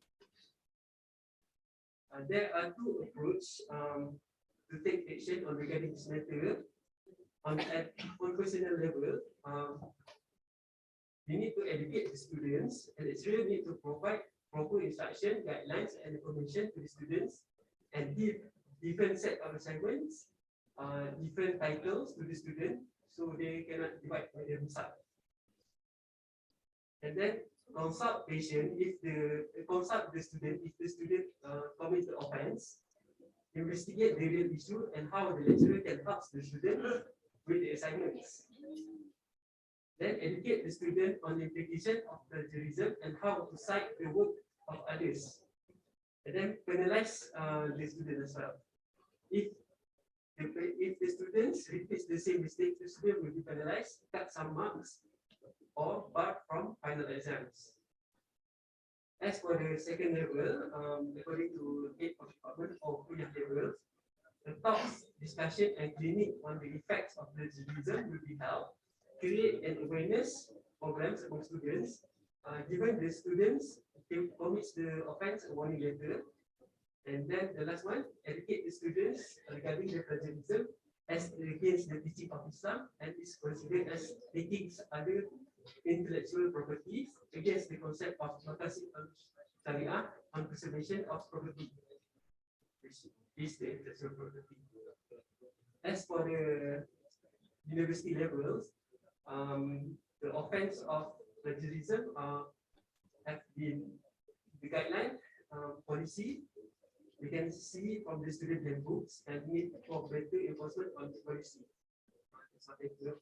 There are 2 approaches to take action on regarding this matter. On personal level, we need to educate the students, and it's really need to provide proper instruction, guidelines, and information to the students, and give different set of assignments, different titles to the student, so they cannot divide by themselves. And then consult patient if consult the student if the student commits the offense, investigate the real issue and how the lecturer can help the student with the assignments. Then educate the student on the implication of plagiarism and how to cite the work of others. And then penalize the student as well. If the students repeat the same mistake, the student will be penalized, cut some marks, or barred from final exams. As for the second level, according to head of department or kuliah level, the talks, discussion, and clinic on the effects of plagiarism will be held. Create an awareness programs among students, given the students who commits the offense a warning letter. And then the last one, educate the students regarding the plagiarism as against the teaching of Islam and is considered as taking other intellectual properties against the concept of Maqasid al-Sharia on preservation of property, which is the intellectual property. As for the university levels, the offense of plagiarism have been the guideline policy. We can see from the student handbooks and need for better enforcement on the policy. So thank you.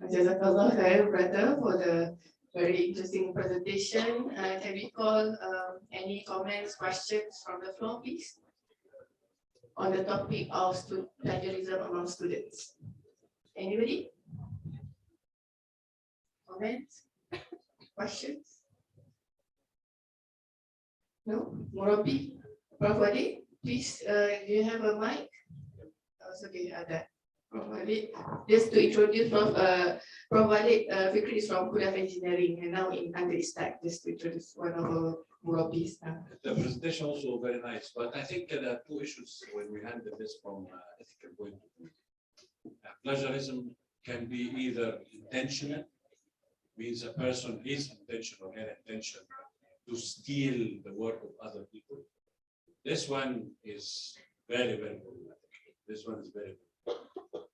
Jazakallah khair, brother, for the very interesting presentation. Can we call any comments, questions from the floor, please? On the topic of plagiarism among students. Anybody? Comments? Questions? No? Murabi? Prof. Wadi, please, do you have a mic? Oh, it's okay, ada. Prof. Wadi, just to introduce Prof. Wadi, Fikri is from Kudaf Engineering and now under ISTAC, just to introduce one of our Murabis.
The presentation also very nice, but I think there are two issues when we handle this from ethical point of view. Plagiarism can be either intentional, means a person is intentional or intention to steal the work of other people. This one is very, very problematic. This one is very problematic.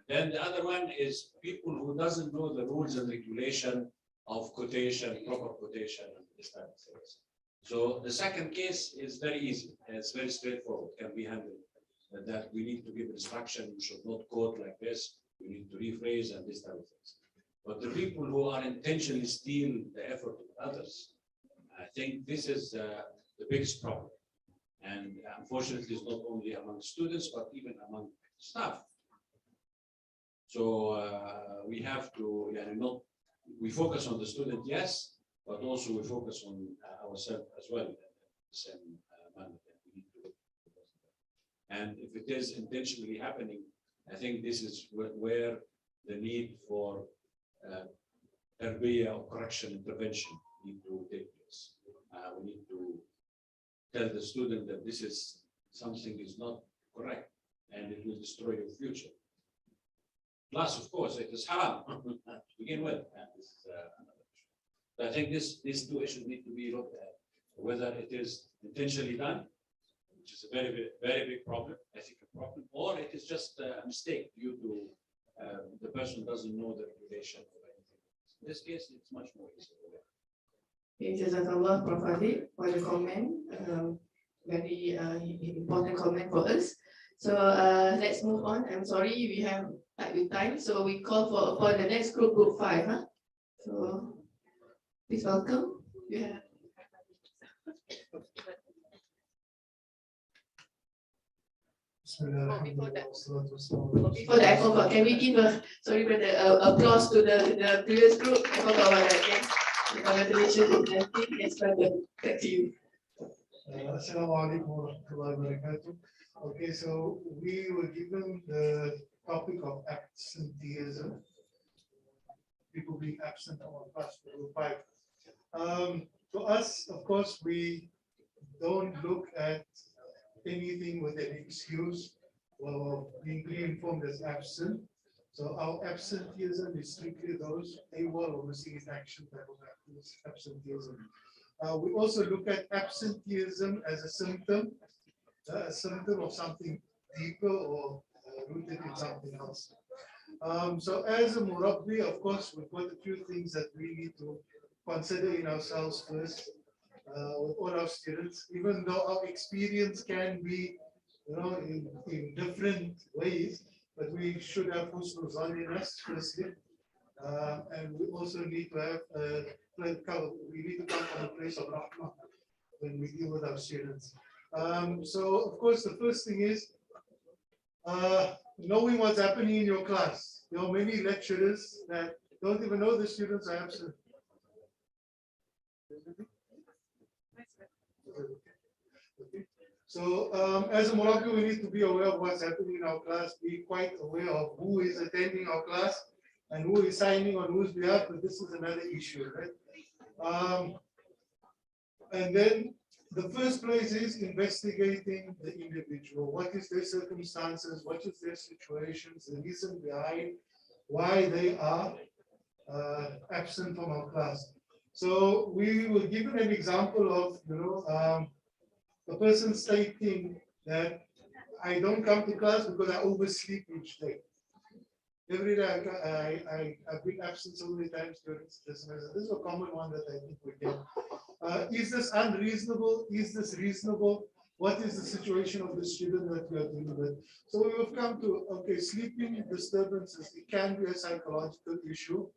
Then the other one is people who doesn't know the rules and regulation of quotation, proper quotation, and this type of things. So the second case is very easy. It's very straightforward, can be handled. That we need to give instruction, we should not quote like this, we need to rephrase and this type of things. But the people who are intentionally steal the effort of others, I think this is the biggest problem. And unfortunately, it's not only among students, but even among staff. So we have to, we focus on the student, yes, but also we focus on ourselves as well in the same manner. And if it is intentionally happening, I think this is where the need for tarbiyah or correction intervention need to take place. We need to tell the student that this is something is not correct and it will destroy your future. Plus, of course, it is haram to begin with. And this is another issue. I think these two issues need to be looked at, whether it is intentionally done, which is a very, very big problem, ethical problem, or it is just a mistake due to the person doesn't know the regulation or anything. In this case, it's much more easy.
Jazakallah, Prof. Ali, for the comment. Very important comment for us. So let's move on. I'm sorry, we have tight with time, so we call for the next group, group 5. Huh? So please welcome. Yeah. Before that, I forgot. Can we give applause to the previous group? I forgot about that. Yes. Congratulations. Yes, brother. Back to you.
Assalamu alaikum wa rahmatullahi wa barakatuh. Okay, so we were given the topic of absenteeism, people being absent on class group 5. To us, of course, we don't look at anything with an excuse or being pre-informed as absent. So our absenteeism is strictly those AWOL or missing in action type of absenteeism. We also look at absenteeism as a symptom of something deeper or rooted in something else. So as a Murabbi, of course, we've got a few things that we need to consider in ourselves first with all our students, even though our experience can be, in different ways, but we should have husnul zan in us firstly, and we also need to have we need to come from a place of rahmah when we deal with our students. So of course the first thing is knowing what's happening in your class. There are many lecturers that don't even know the students are absent. So as a Murabbi, we need to be aware of what's happening in our class, be quite aware of who is attending our class and who is signing on whose behalf, but this is another issue, right? And then the first place is investigating the individual. What is their circumstances? What is their situations? The reason behind why they are absent from our class. So we were given an example of, a person stating that I don't come to class because I oversleep each day. Every day I've been absent so many times during this semester. This is a common one that I think we get. Is this unreasonable? Is this reasonable? What is the situation of the student that we are dealing with? So we have come to, okay, sleeping disturbances, it can be a psychological issue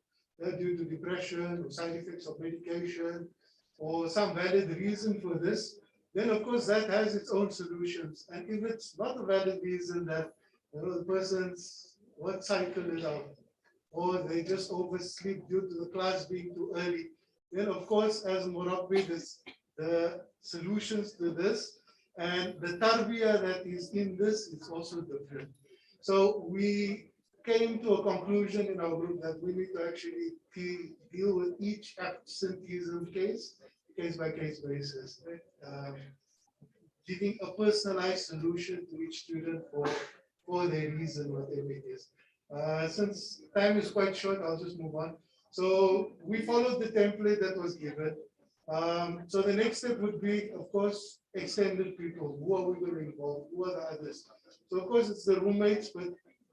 due to depression or side effects of medication or some valid reason for this. Then of course that has its own solutions. And if it's not a valid reason that the person's work cycle is out, or they just oversleep due to the class being too early, then of course as Murabbi, the solutions to this and the tarbiyah that is in this is also different. So we came to a conclusion in our group that we need to actually deal with each absenteeism case by case basis, right? Giving a personalized solution to each student for their reason, whatever it is. Since time is quite short, I'll just move on. So we followed the template that was given. So the next step would be, of course, extended people. Who are we going to involve? Who are the others? So of course it's the roommates, but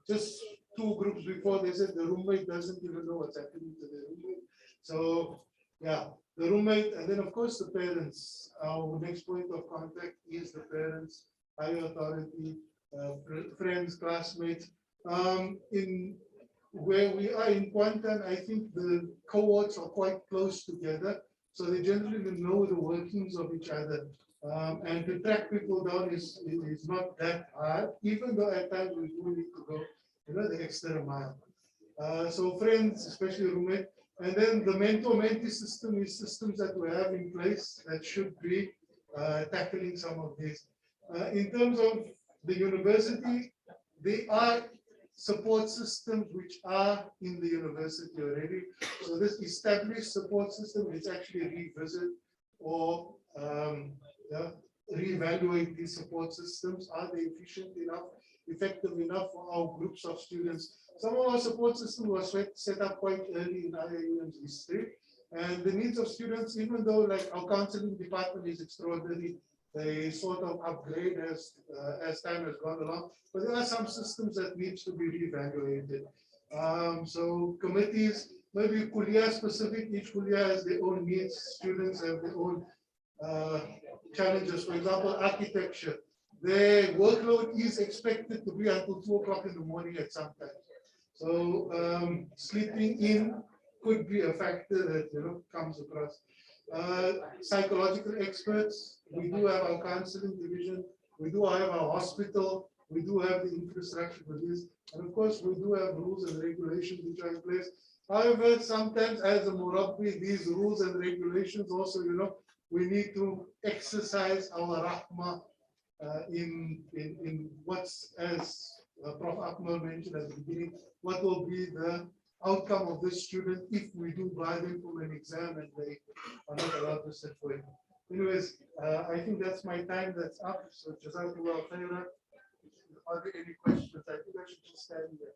just 2 groups before they said the roommate doesn't even know what's happening to the roommate. So yeah, the roommate, and then of course the parents. Our next point of contact is the parents, higher authority, friends, classmates. In where we are in Kuantan, I think the cohorts are quite close together, so they generally know the workings of each other. And to track people down is not that hard, even though at times we do need to go, the extra mile. So friends, especially roommate, and then the mentor-mentee system is systems that we have in place that should be tackling some of these. In terms of the university, they are support systems which are in the university already. So this established support system is actually revisit or reevaluate these support systems. Are they efficient enough, effective enough for our groups of students? Some of our support system was set up quite early in IIUM's history, and the needs of students, even though like our counseling department is extraordinary, they sort of upgrade as time has gone along, but there are some systems that needs to be reevaluated. So committees, maybe kuliah specific, each kuliah has their own needs, students have their own challenges. For example, architecture, their workload is expected to be until 2 o'clock in the morning at some time. So sleeping in could be a factor that comes across. Psychological experts, we do have our counseling division, we do have our hospital, we do have the infrastructure for this, and of course we do have rules and regulations which are in place. However, sometimes as a Murabbi, these rules and regulations also, we need to exercise our rahmah in what's, as Prof. Akmal mentioned at the beginning, what will be the outcome of this student if we do bar them from an exam and they are not allowed to sit for it. Anyways, I think that's my time that's up. So Jazakallah khairan. Are there any questions? I think I should just stand there.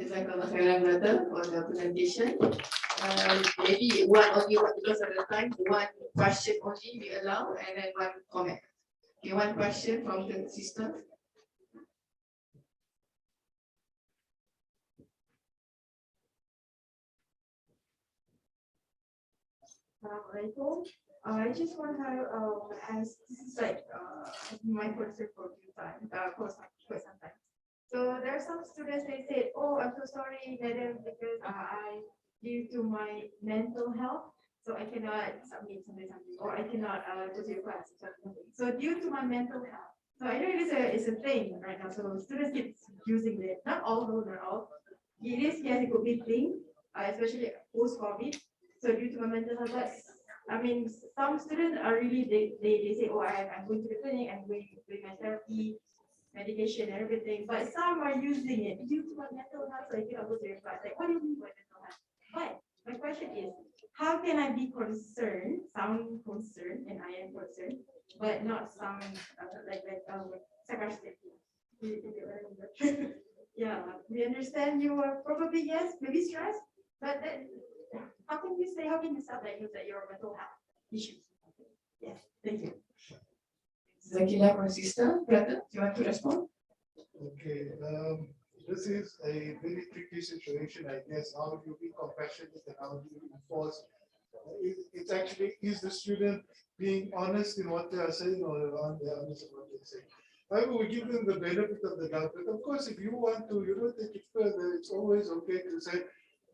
Jazakallah khairan, brother, for the presentation. Maybe one only, because of the time, one question only we allow, and then one comment. Okay, one question from the sister.
I just want to ask, this is like my concern for quite some time. So there are some students, they say, oh, I'm so sorry, madam, because due to my mental health, so I cannot submit something, or I cannot go to your class. So due to my mental health, so I know it's a thing right now. So students keep using it, not all, not all. It is, yes, a good big thing, especially post-COVID. So due to my mental health, but I mean, some students are really, they say, oh, I'm going to the clinic, I'm going with my therapy, medication and everything, but some are using it due to my mental health, so I cannot go to your class. Like, what do you mean by mental health? But my question is, how can I be concerned, sound concerned, and I am concerned, but not sound like sarcastic. Yeah, we understand you are probably, yes, maybe stressed, but then how can you self-diagnose that your mental health issues? Yes, thank you.
Zakila, my sister, brother, do you want to respond?
Okay, this is a very tricky situation, I guess. How do you be compassionate and how do you enforce? It's actually, is the student being honest in what they are saying or are they honest in what they're saying? However, we give them the benefit of the doubt. But of course, if you want to, take it further, it's always okay to say,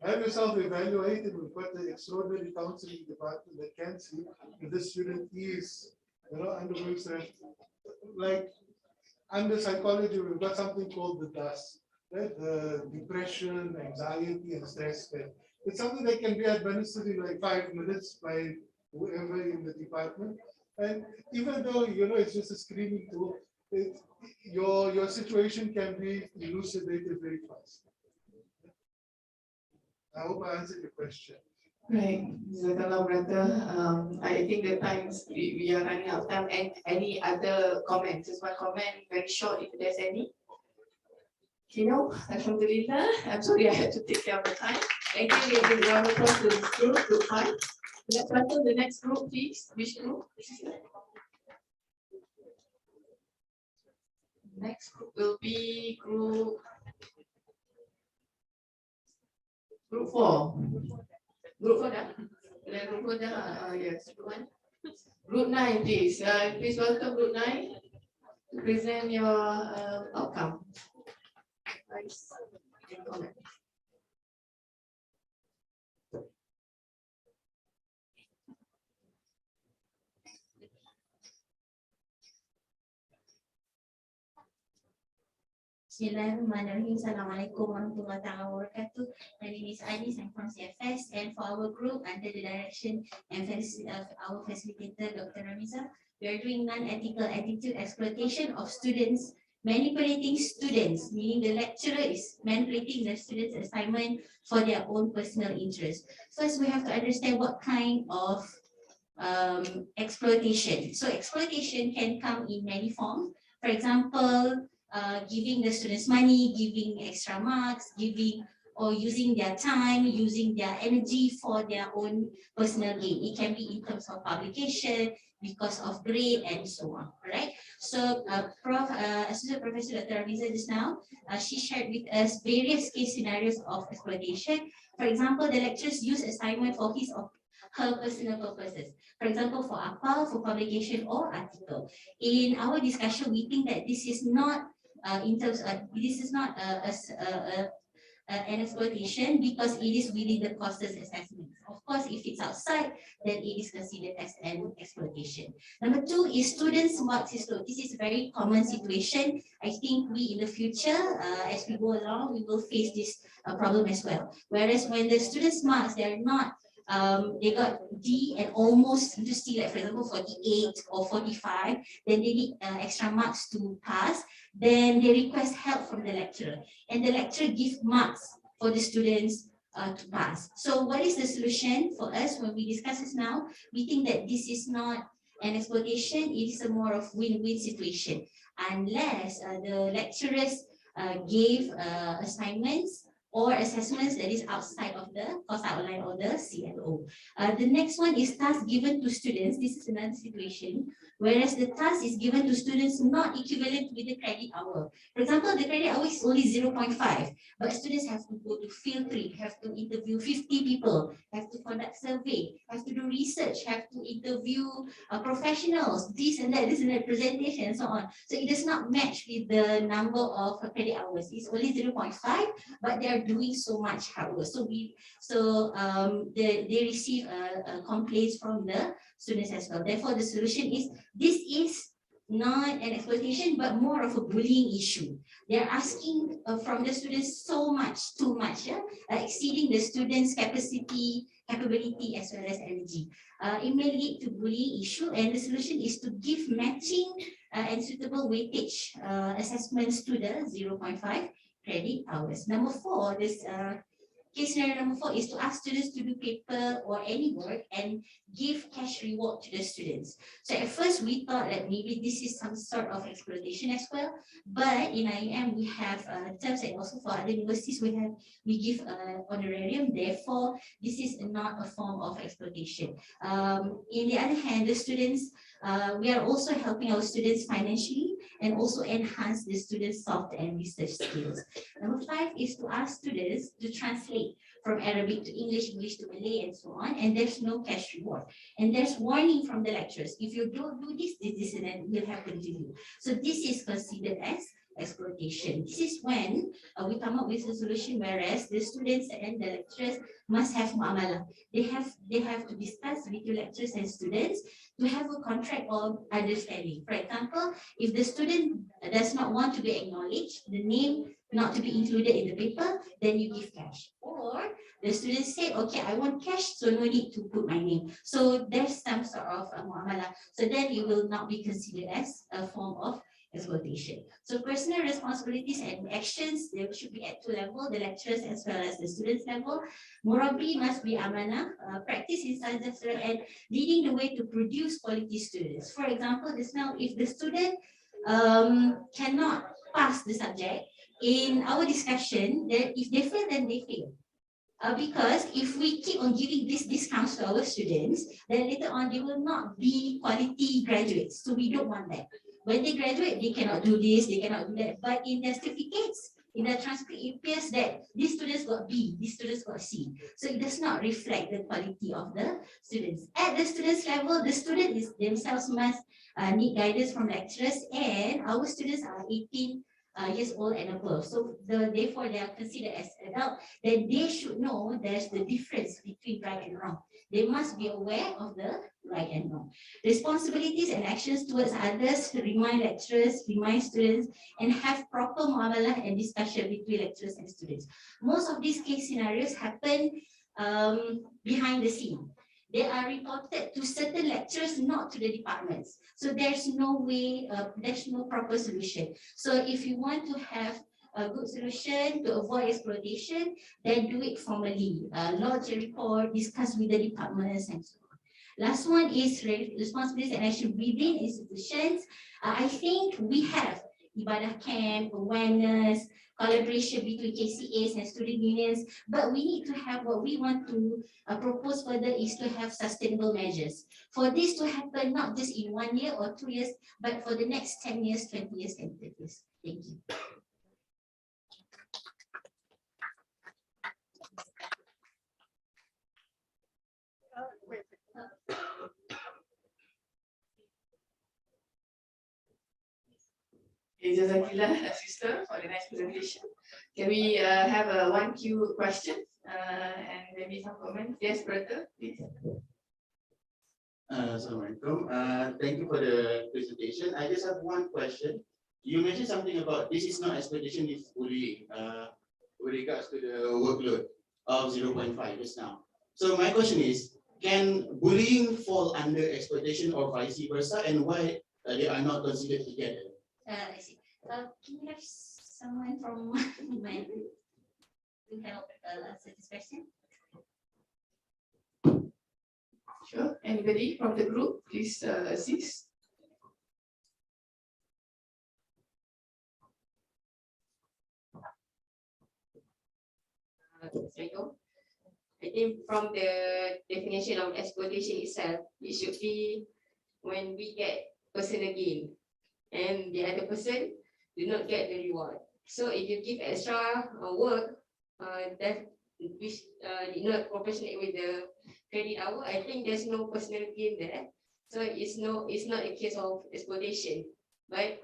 have yourself evaluated. We've got the extraordinary counseling department that can see if the student is, undergoing stress. Like under psychology, we've got something called the DUS, right? The depression, anxiety, and stress test. It's something that can be administered in like 5 minutes by whoever in the department. And even though, it's just a screening tool, your situation can be elucidated very fast. I hope I answered your question.
Right, Jazakallah, brother. I think the times we are running out of time. And any other comments? Just one comment, very short, if there's any. Alhamdulillah. I'm sorry I had to take care of the time. Thank you. We give a round of applause to this group, group 5. Let's welcome the next group, please. Which group? Next group will be group 4. Group 4 dah? Group 4 dah? Yes, group 1. Group 9, please. Please welcome group 9 to present your outcome. Nice. Comment.
Bismillahirrahmanirrahim. Assalamualaikum warahmatullahi wabarakatuh. My name is Anis. I'm from CFS, and for our group, under the direction and of our facilitator, Dr. Ramiza, we are doing non-ethical attitude exploitation of students, manipulating students, meaning the lecturer is manipulating the students' assignment for their own personal interest. First, we have to understand what kind of exploitation. So exploitation can come in many forms. For example, giving the students money, giving extra marks, giving or using their time, using their energy for their own personal gain. It can be in terms of publication, because of grade, and so on. Right? So, Associate Professor Dr. Ramiza just now, she shared with us various case scenarios of exploitation. For example, the lecturers use assignment for his or her personal purposes. For example, for APA, for publication or article. In our discussion, we think that this is not an exploitation because it is within the courses assessment. Of course, if it's outside, then it is considered as an exploitation. Number 2 is student smart system. This is a very common situation. I think we in the future, as we go along, we will face this problem as well. Whereas when the student smarts, they're not they got D and almost to C, like for example 48 or 45, then they need extra marks to pass, then they request help from the lecturer, and the lecturer gives marks for the students to pass. So what is the solution for us when we discuss this now? We think that this is not an exploitation, it is a more of win-win situation, unless the lecturers gave assignments or assessments that is outside of the course outline or the CLO. The next one is task given to students. This is another situation, whereas the task is given to students not equivalent with the credit hour. For example, the credit hour is only 0.5, but students have to go to field trip, have to interview 50 people, have to conduct survey, have to do research, have to interview professionals, this and that, presentation and so on. So it does not match with the number of credit hours. It's only 0.5, but they are doing so much hard work. They receive complaints from the students as well. Therefore, the solution is this is not an exploitation, but more of a bullying issue. They're asking from the students so much, too much, exceeding the students' capability as well as energy. It may lead to bullying issue, and the solution is to give matching and suitable weightage assessments to the 0.5 credit hours. Number 4, this Case scenario number 4 is to ask students to do paper or any work and give cash reward to the students. So at first we thought that maybe this is some sort of exploitation as well, but in IUM we have terms, and also for other universities we give honorarium. Therefore, this is not a form of exploitation. In the other hand, the students, we are also helping our students financially and also enhance the students' soft and research skills. Number 5 is to ask students to translate from Arabic to English, English to Malay, and so on, and there's no cash reward. And there's warning from the lecturers. If you don't do this, this will happen to you. So this is considered as exploitation. This is when we come up with a solution, whereas the students and the lecturers must have muamalah. They have to discuss with the lecturers and students to have a contract of understanding. For example, if the student does not want to be acknowledged, the name not to be included in the paper, then you give cash. Or the student say, okay, I want cash, so no need to put my name. So there's some sort of muamalah. So then it will not be considered as a form of exploitation. So personal responsibilities and actions, they should be at 2 levels, the lecturers as well as the students level. Murabi must be amanah, practice in science and leading the way to produce quality students. For example, just now, if the student cannot pass the subject, in our discussion, that if they fail, then they fail. Because if we keep on giving these discounts to our students, then later on they will not be quality graduates. So we don't want that. When they graduate, they cannot do this, they cannot do that. But in their certificates, in the transcript, it appears that these students got B, these students got C. So it does not reflect the quality of the students. At the students level, the students themselves must need guidance from lecturers, and our students are 18 years old and above. So therefore they are considered as adult, then they should know there's the difference between right and wrong. They must be aware of the right and wrong. Responsibilities and actions towards others, remind lecturers, remind students, and have proper muamalah and discussion between lecturers and students. Most of these case scenarios happen behind the scene. They are reported to certain lecturers, not to the departments. So there's no way, there's no proper solution. So if you want to have a good solution to avoid exploitation, then do it formally. Lodge a report, discuss with the departments, and so on. Last one is responsibilities and action within institutions. I think we have Ibadah camp, awareness, collaboration between KCAs and student unions, but we need to have what we want to propose further is to have sustainable measures. For this to happen, not just in 1 year or 2 years, but for the next 10 years, 20 years, and 30 years. Thank you.
Jazakillah, sister, for the nice presentation. Can we have a 1Q question and maybe some comments? Yes, brother, please.
Assalamualaikum. Thank you for the presentation. I just have one question. You mentioned something about this is not exploitation, it's bullying with regards to the workload of 0.5 just now. So my question is, can bullying fall under exploitation or vice versa, and why they are not considered together?
I see. Can you have someone from my group to help answer this question?
Sure. Anybody from the group, please assist.
I think from the definition of exploitation itself, it should be when we get personal gain and the other person do not get the reward. So if you give extra work that which did not proportionate with the credit hour, I think there's no personal gain there. So it's not a case of exploitation, but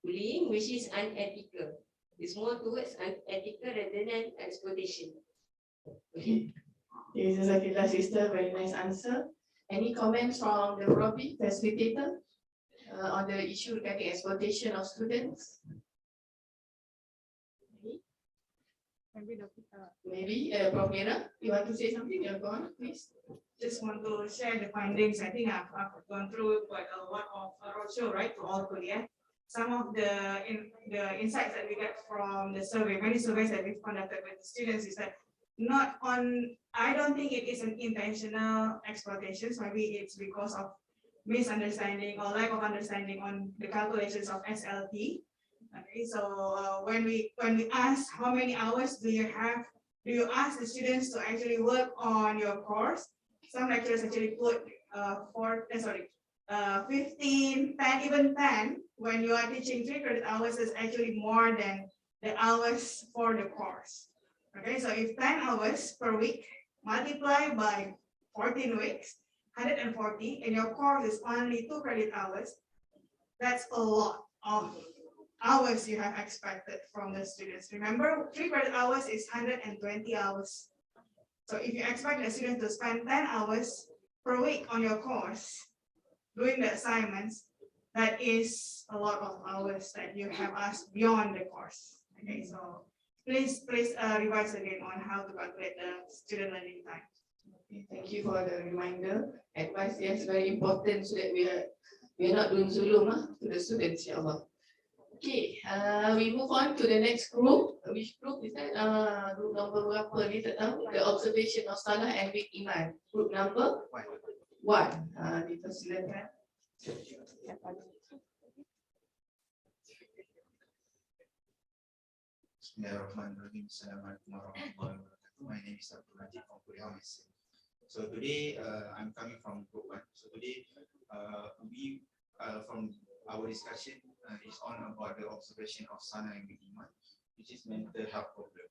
bullying, which is unethical. It's more towards unethical rather than exploitation.
Okay. This is Akila sister, very nice answer. Any comments from the Robbie facilitator on the issue regarding exploitation of students? Maybe Prof. Mira, you want to say something? You're gone, please.
Just want to share the findings. I think I've gone through quite a lot of roadshow, right, to all Korea. Some of the insights that we get from the survey, many surveys that we've conducted with the students is that not on, I don't think it is an intentional exploitation. Maybe it's because of misunderstanding or lack of understanding on the calculations of SLT. Okay, so when we ask how many hours do you have, do you ask the students to actually work on your course? Some lecturers actually put 15, 10, even 10. When you are teaching 3 credit hours, is actually more than the hours for the course. Okay, so if 10 hours per week multiply by 14 weeks, 140, and your course is only 2 credit hours, that's a lot of hours you have expected from the students. Remember, 3 credit hours is 120 hours. So if you expect the students to spend 10 hours per week on your course, doing the assignments, that is a lot of hours that you have asked beyond the course. Okay, so please revise again on how to calculate the student learning time.
Okay, thank you for the reminder. Advice, yes, very important so that we are not doing zulum to the students, insyaAllah. Okay, we move on to the next group. Which group is that? Group number berapa ni tak tahu. The observation of Salah and Weak Iman. Group number 1. Dipersilakan.
Bismillahirrahmanirrahim. Assalamualaikum warahmatullahi wabarakatuh. My name is Abdul Najib from Kuliah Mesir. So today I'm coming from group 1. So today we from our discussion is on about the observation of Sana and Weak Iman, which is mental health problem.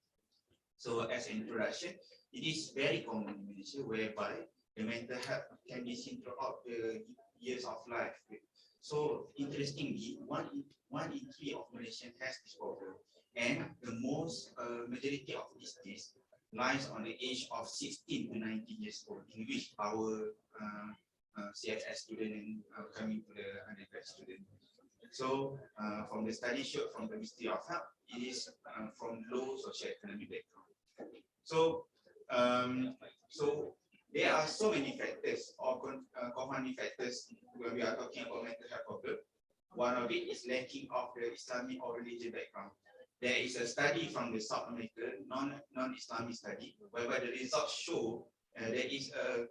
So as an introduction, it is very common in Malaysia whereby the mental health can be seen throughout the years of life. So interestingly, one in 3 of Malaysians has this problem, and the most majority of this case lies on the age of 16 to 19 years old, in which our CFS student and coming to the undergrad student. So from the study showed from the Ministry of Health, it is from low socioeconomic background. So there are so many factors or confounding factors when we are talking about mental health problem. One of it is lacking of the Islamic or religious background. There is a study from the South American non-Islamic study, whereby the results show there is a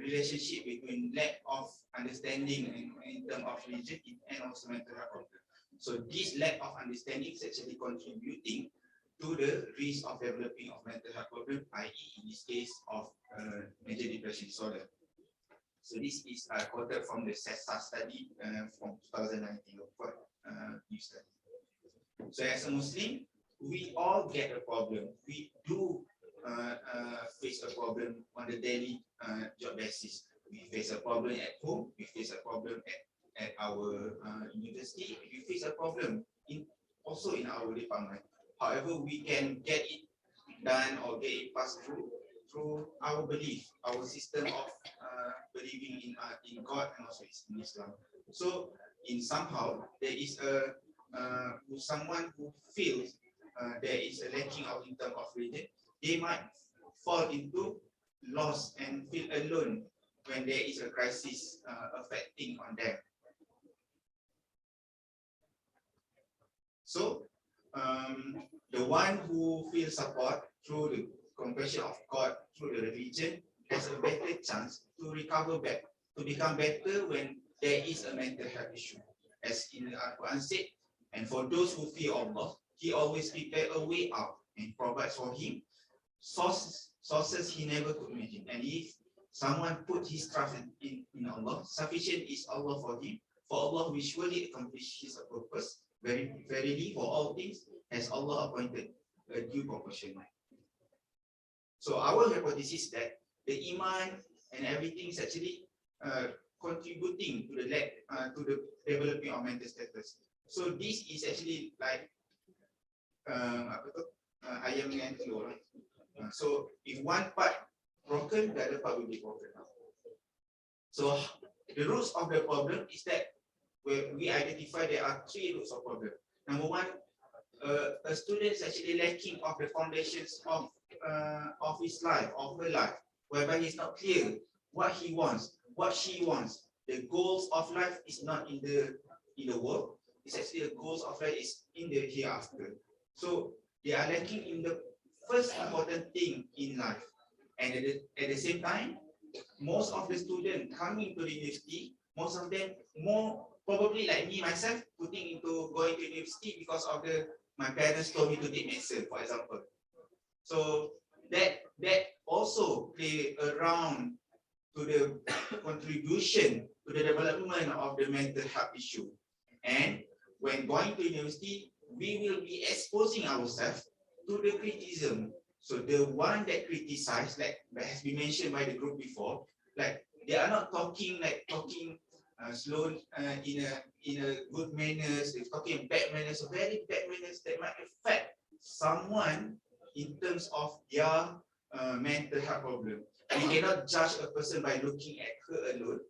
relationship between lack of understanding in terms of religion and also mental health problem. So this lack of understanding is actually contributing to the risk of developing of mental health problem, i.e. in this case of major depression disorder. So this is quoted from the CESA study from 2019, new study. So as a Muslim, we all get a problem. We do face a problem on the daily job basis. We face a problem at home, we face a problem at our university, we face a problem also in our department. However, we can get it done or get it passed through our belief, our system of believing in God and also in Islam. So in somehow there is someone who feels there is a lacking of in terms of religion, they might fall into loss and feel alone when there is a crisis affecting on them. So the one who feels support through the compassion of God, through the religion, has a better chance to recover back, to become better when there is a mental health issue. As in the Quran said, and for those who fear Allah, He always prepare a way out and provides for him sources he never could imagine. And if someone put his trust in Allah, sufficient is Allah for him. For Allah will surely accomplish His purpose. Verily, for all things has Allah appointed a due proportion. So our hypothesis that the iman and everything is actually contributing to the to the developing of mental status. So this is actually like ayam dengan telur. So if one part broken, the other part will be broken. So the roots of the problem is that we identify there are 3 roots of problem. Number one, a student is actually lacking of the foundations of his life, of her life, whereby he's not clear what he wants, what she wants. The goals of life is not in the world. It's actually the goals of life is in the hereafter. So they are lacking in the first important thing in life. And at the same time, most of the students coming to the university, most of them more probably like me myself, going to university because of my parents told me to take medicine, for example. So that also play around to the contribution to the development of the mental health issue. And when going to university, we will be exposing ourselves to the criticism. So the one that criticize, like has been mentioned by the group before, like they are not talking slow in a good manners. They're talking bad manners, very bad manners that might affect someone in terms of their mental health problem. We cannot judge a person by looking at her alone,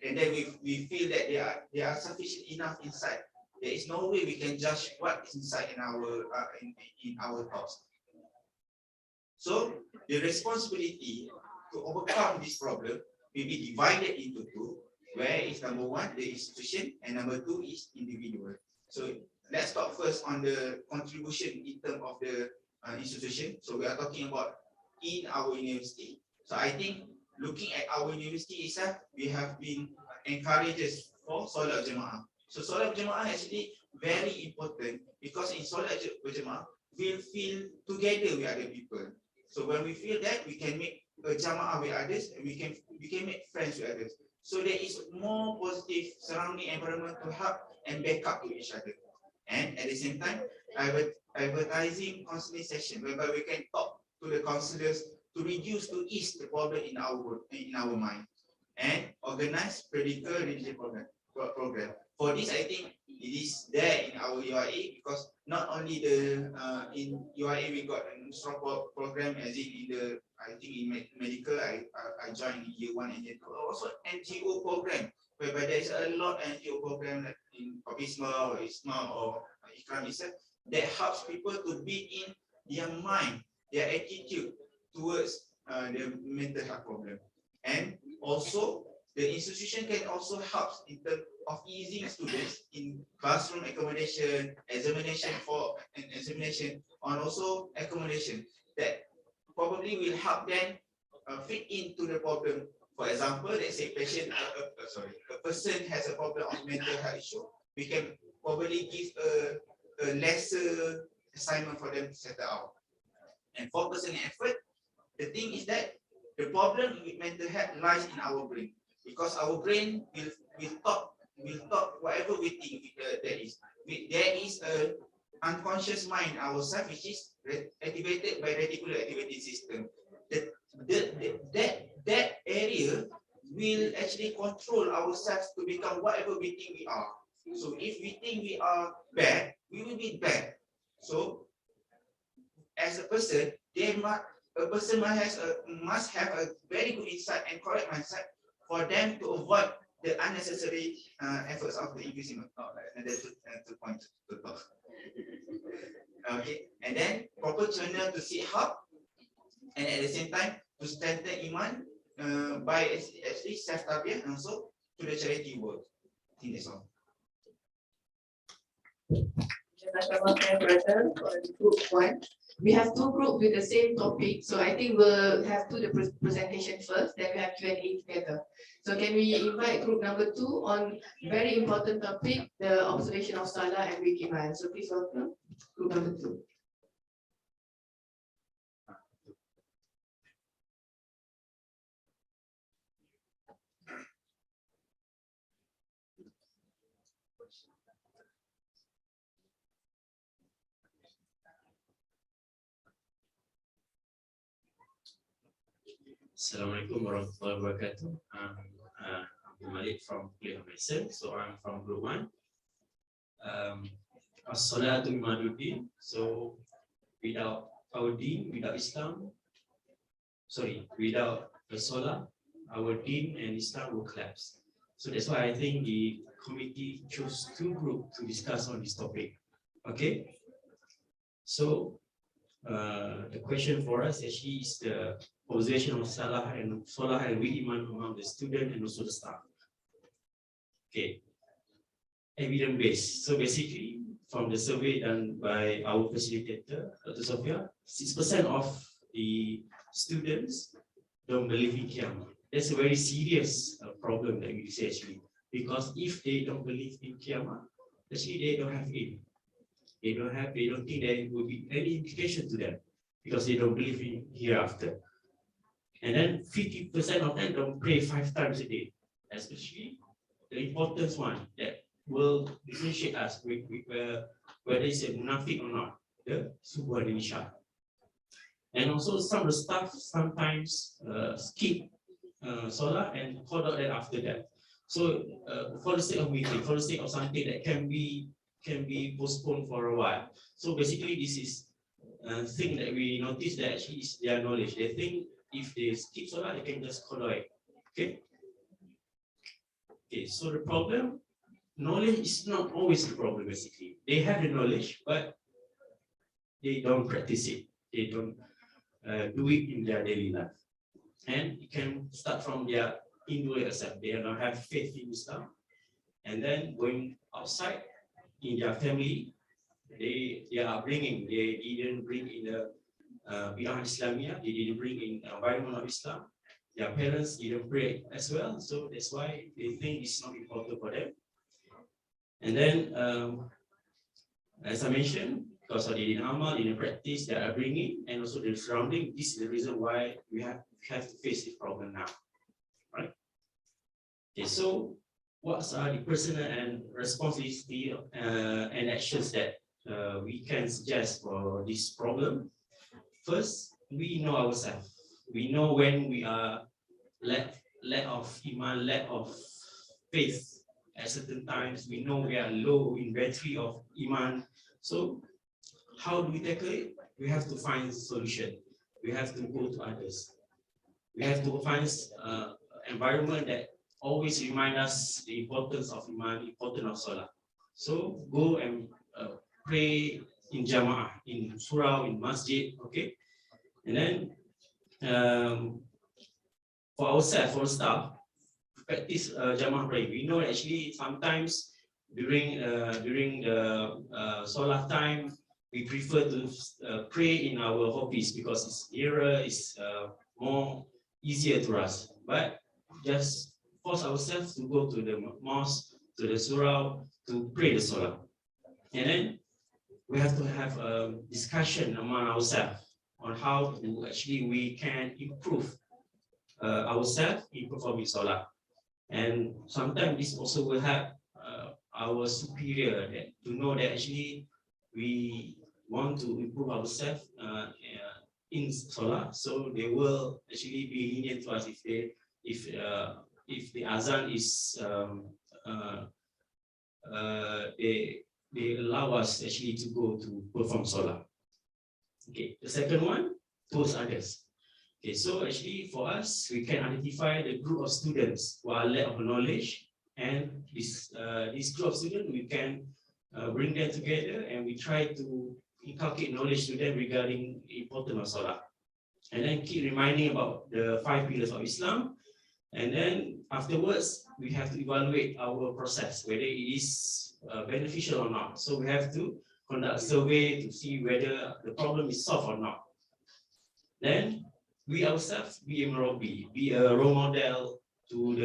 and then we feel that they are sufficient enough inside. There is no way we can judge what is inside in our thoughts. So the responsibility to overcome this problem will be divided into two, where is number one, the institution, and number two is individual. So let's talk first on the contribution in terms of the institution. So we are talking about in our university. So I think looking at our university itself, we have been encouraged for Solat Jemaah. So Solat Jemaah actually very important because in Solat Jemaah, we'll feel together with other people. So when we feel that, we can make a Jamaah with others, and we can make friends with others. So there is more positive surrounding environment to help and back up to each other. And at the same time, advertising counseling session whereby we can talk to the counselors to ease the problem in our mind, and organize practical religion program. For this, I think it is there in our UIA because not only in UIA we got a strong program as in medical. I joined in year 1 and year 2. Also NGO program whereby there is a lot of NGO program like in Papisma or ISMA or Ikram itself that helps people to build in their mind, their attitude towards the mental health problem. And also the institution can also help in terms of easing students in classroom accommodation, examination, and also accommodation that probably will help them fit into the problem. For example, let's say a person has a problem of mental health issue. We can probably give a lesser assignment for them to settle out. And 4% effort, the thing is that the problem with mental health lies in our brain, because our brain will talk whatever we think there is. There is a unconscious mind ourselves which is activated by reticular activating system. That area will actually control ourselves to become whatever we think we are. So if we think we are bad, we will be bad. So as a person, must have a very good insight and correct mindset for them to avoid the unnecessary efforts of the increasing. Another point to talk. Okay, and then proper channel to seek help, and at the same time to strengthen iman by actually self-tarbiyah and also to the charity work. I think that's all.
Group 1. We have 2 groups with the same topic, so I think we'll have the presentation first, then we have Q&A together. So can we invite group number 2 on very important topic, the observation of Salah and weak iman. So please welcome group number 2.
Assalamualaikum warahmatullahi wabarakatuh. I'm Malik from Kuliah Medicine, so I'm from group 1. As-salatu imaduddin. So without our deen, without Islam, without the salah, our deen and Islam will collapse. So that's why I think the committee chose 2 groups to discuss on this topic. Okay, so the question for us actually is the observation of salah and weak iman among the student and also the staff. Okay, evidence based. So basically,
from the survey done by our facilitator, Dr. Sophia, 6% of the students don't believe in Qiyamah. That's a very serious problem that we see actually, because if they don't believe in Qiyamah, actually they don't have aim. They don't think there will be any implication to them because they don't believe in hereafter. And then 50% of them don't pray 5 times a day, especially the important one that will differentiate us with whether it's a munafik or not, the subuh and isha. And also some of the staff sometimes skip solat and call out that after that. So for the sake of meeting, for the sake of something that can be postponed for a while. So basically this is a thing that we notice that actually is their knowledge. They think if they skip solat, they can just call out. Okay. Okay, so the problem, knowledge is not always the problem basically. They have the knowledge, but they don't practice it. They don't do it in their daily life. And it can start from their individual self. They don't have faith in Islam. And then going outside in their family, their upbringing, they didn't bring in the Bid'ah Islamiyah, they didn't bring in the environment of Islam. Their parents didn't pray as well, so that's why they think it's not important for them. And then, as I mentioned, because they didn't amal, they didn't practice their upbringing, and also the surrounding, this is the reason why we have to face this problem now, right? Okay, so what are the personal and responsibility and actions that we can suggest for this problem? First, we know ourselves. We know when we are lack of iman, lack of faith at certain times. We know we are low in battery of iman. So how do we tackle it? We have to find a solution. We have to go to others. We have to find environment that always remind us the importance of iman, importance of salah. So go and pray in jama'ah, in surah, in masjid, okay? And then for ourselves, for staff, practice jama'ah prayer. We know actually sometimes during the salah time, we prefer to pray in our office because it's nearer, it's more easier to us. But just force ourselves to go to the mosque, to the surah, to pray the salah. And then we have to have a discussion among ourselves on how to actually we can improve ourselves in performing salah. And sometimes this also will help our superior to know that actually we want to improve ourselves in salah, so they will actually be lenient to us if the azan is they allow us actually to go to perform salah. Okay, the second one, towards others. Okay, so actually for us, we can identify the group of students who are lack of knowledge, and this group of students, we can bring them together and we try to inculcate knowledge to them regarding the importance of salah. And then keep reminding about the 5 pillars of Islam. And then afterwards, we have to evaluate our process, whether it is beneficial or not. So we have to conduct a survey to see whether the problem is solved or not. Then we ourselves be a murabi, be a role model to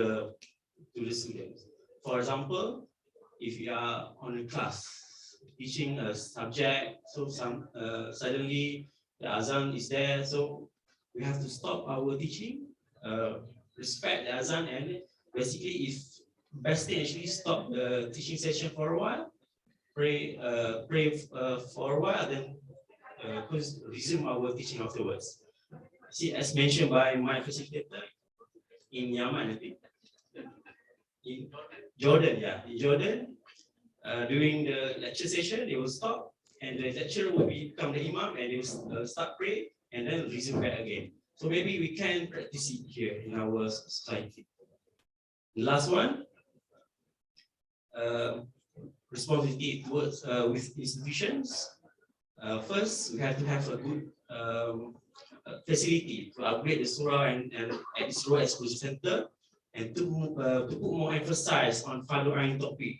the students. For example, if you are on a class teaching a subject, so suddenly the azan is there, so we have to stop our teaching, respect the azan, and basically if best thing actually stop the teaching session for a while, pray for a while, then resume our teaching afterwards. See, as mentioned by my facilitator in Yemen, I think, in Jordan, yeah, in Jordan, during the lecture session, they will stop, and the lecturer will become the imam, and they will start pray, and then resume back again. So maybe we can practice it here in our society. The last one, responsibility towards with institutions. First, we have to have a good facility to upgrade the surah and at the surah exposition center, and to put more emphasis on Fardu Ain topic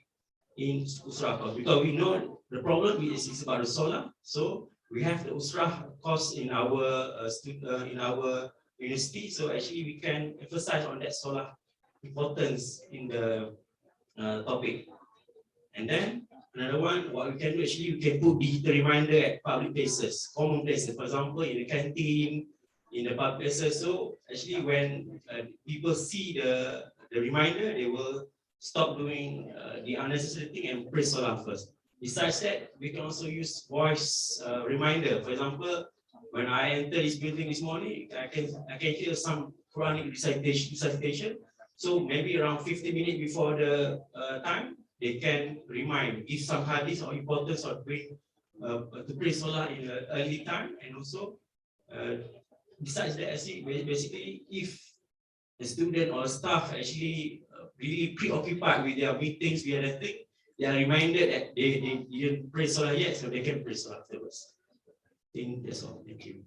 in surah, because we know the problem is about the solar. So we have the USRA course in our in our university. So actually we can emphasize on that solar importance in the topic. And then another one, what we can do actually, we can put digital reminder at public places, common places. For example, in the canteen, in the public places. So actually, when people see the reminder, they will stop doing the unnecessary thing and press solar first. Besides that, we can also use voice reminder. For example, when I enter this building this morning, I can hear some Quranic recitation. So maybe around 50 minutes before the time, they can remind, give some hadith or importance of bring to pray solar in the early time. And also, besides that, basically, if the student or staff actually really preoccupied with their meetings, with other thing, they are reminded that they didn't pray solar yet, so they can pray solar afterwards. I think that's all. Thank you.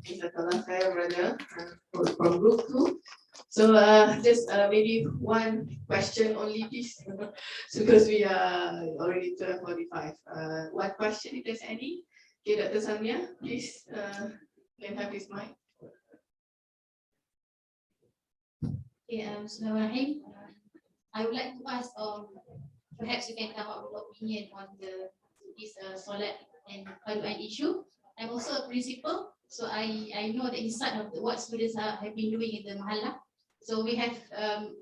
Jazakallah khair, brother, from group 2. So just maybe one question only, please, because we are already 12:45. One question, if there's any. Okay, Dr. Samia, please, can have this mic.
Okay, Bismillahirrahmanirrahim. I would like to ask, perhaps you can come up with opinion on this solat and Fardu'ain issue. I'm also a principal, so I know the insight of what students have been doing in the Mahala. So we have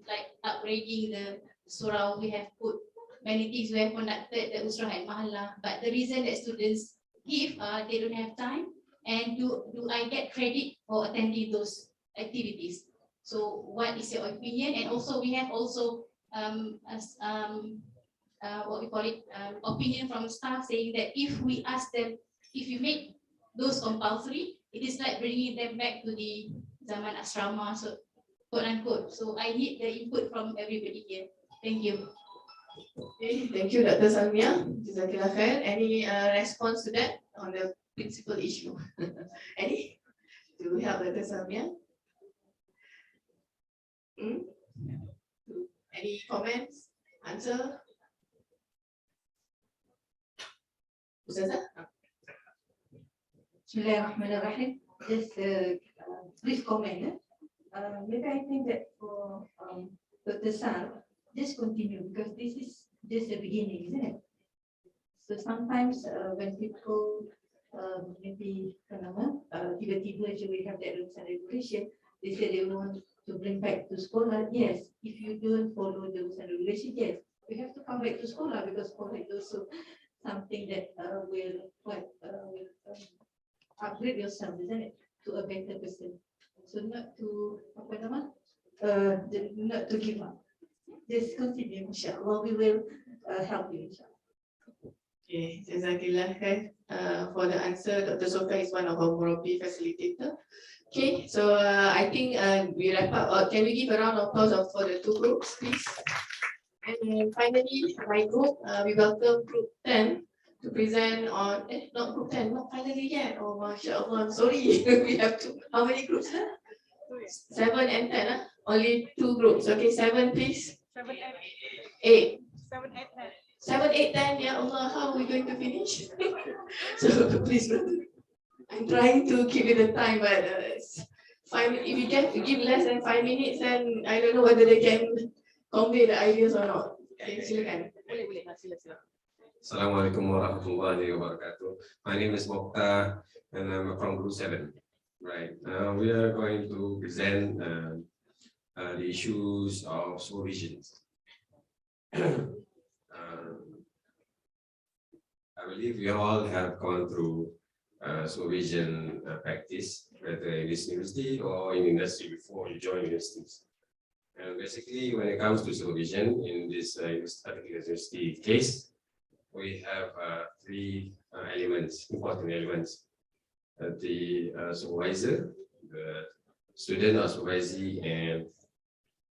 like upgrading the surah, we have put many things, we have conducted the usrah at Mahala. But the reason that students give, they don't have time. And do I get credit for attending those activities? So what is your opinion? And also we have also what we call it, opinion from staff saying that if we ask them, if you make those compulsory, it is like bringing them back to the zaman asrama, so quote unquote. So I need the input from everybody here. Thank you.
Okay, thank you, Dr. Samia. Jazakallah khair. Any response to that on the principal issue? Any? Do we have Dr. Samia? Any comments? Answer? Ustazah?
Bismillahirrahmanirrahim. Just a brief comment. Maybe I think that for Dr. Sar, just continue because this is just the beginning, isn't it? So sometimes when people maybe tiba-tiba we have that rules and regulation, they say they want to bring back to sekolah. Yes, if you don't follow the rules and regulation, yes, we have to come back to sekolah because sekolah is also something that will upgrade yourself, isn't it, to a better person. So not to not to give up. Just continue, inshallah. We will help you, inshallah.
Okay, Jazakallah khair for the answer. Dr. Soka is one of our Murabi facilitator. Okay, so I think we wrap up. Can we give a round of applause for the two groups, please? And then finally, my group, we welcome group 10 to present on, not group 10, not finally yet. Oh, mashallah, I'm sorry. We have two. How many groups? 7 and 10. Only 2 groups. Okay, 7, please.
7,
8.
7, 8, 10.
7, 8, 10. Ya Allah, how are we going to finish? So please, brother. I'm trying to keep it the time, but if you give less than 5 minutes, then I don't know whether they can convey the ideas or not. Okay, silakan. Boleh, silakan.
Assalamualaikum warahmatullahi wabarakatuh. My name is Mokhtar and I'm from Group 7. Right. We are going to present the issues of supervision. I believe we all have gone through supervision practice, whether in this university or in industry before you join universities. And basically, when it comes to supervision in this particular university case, we have 3 elements, important elements. The supervisor, the student or supervisee, and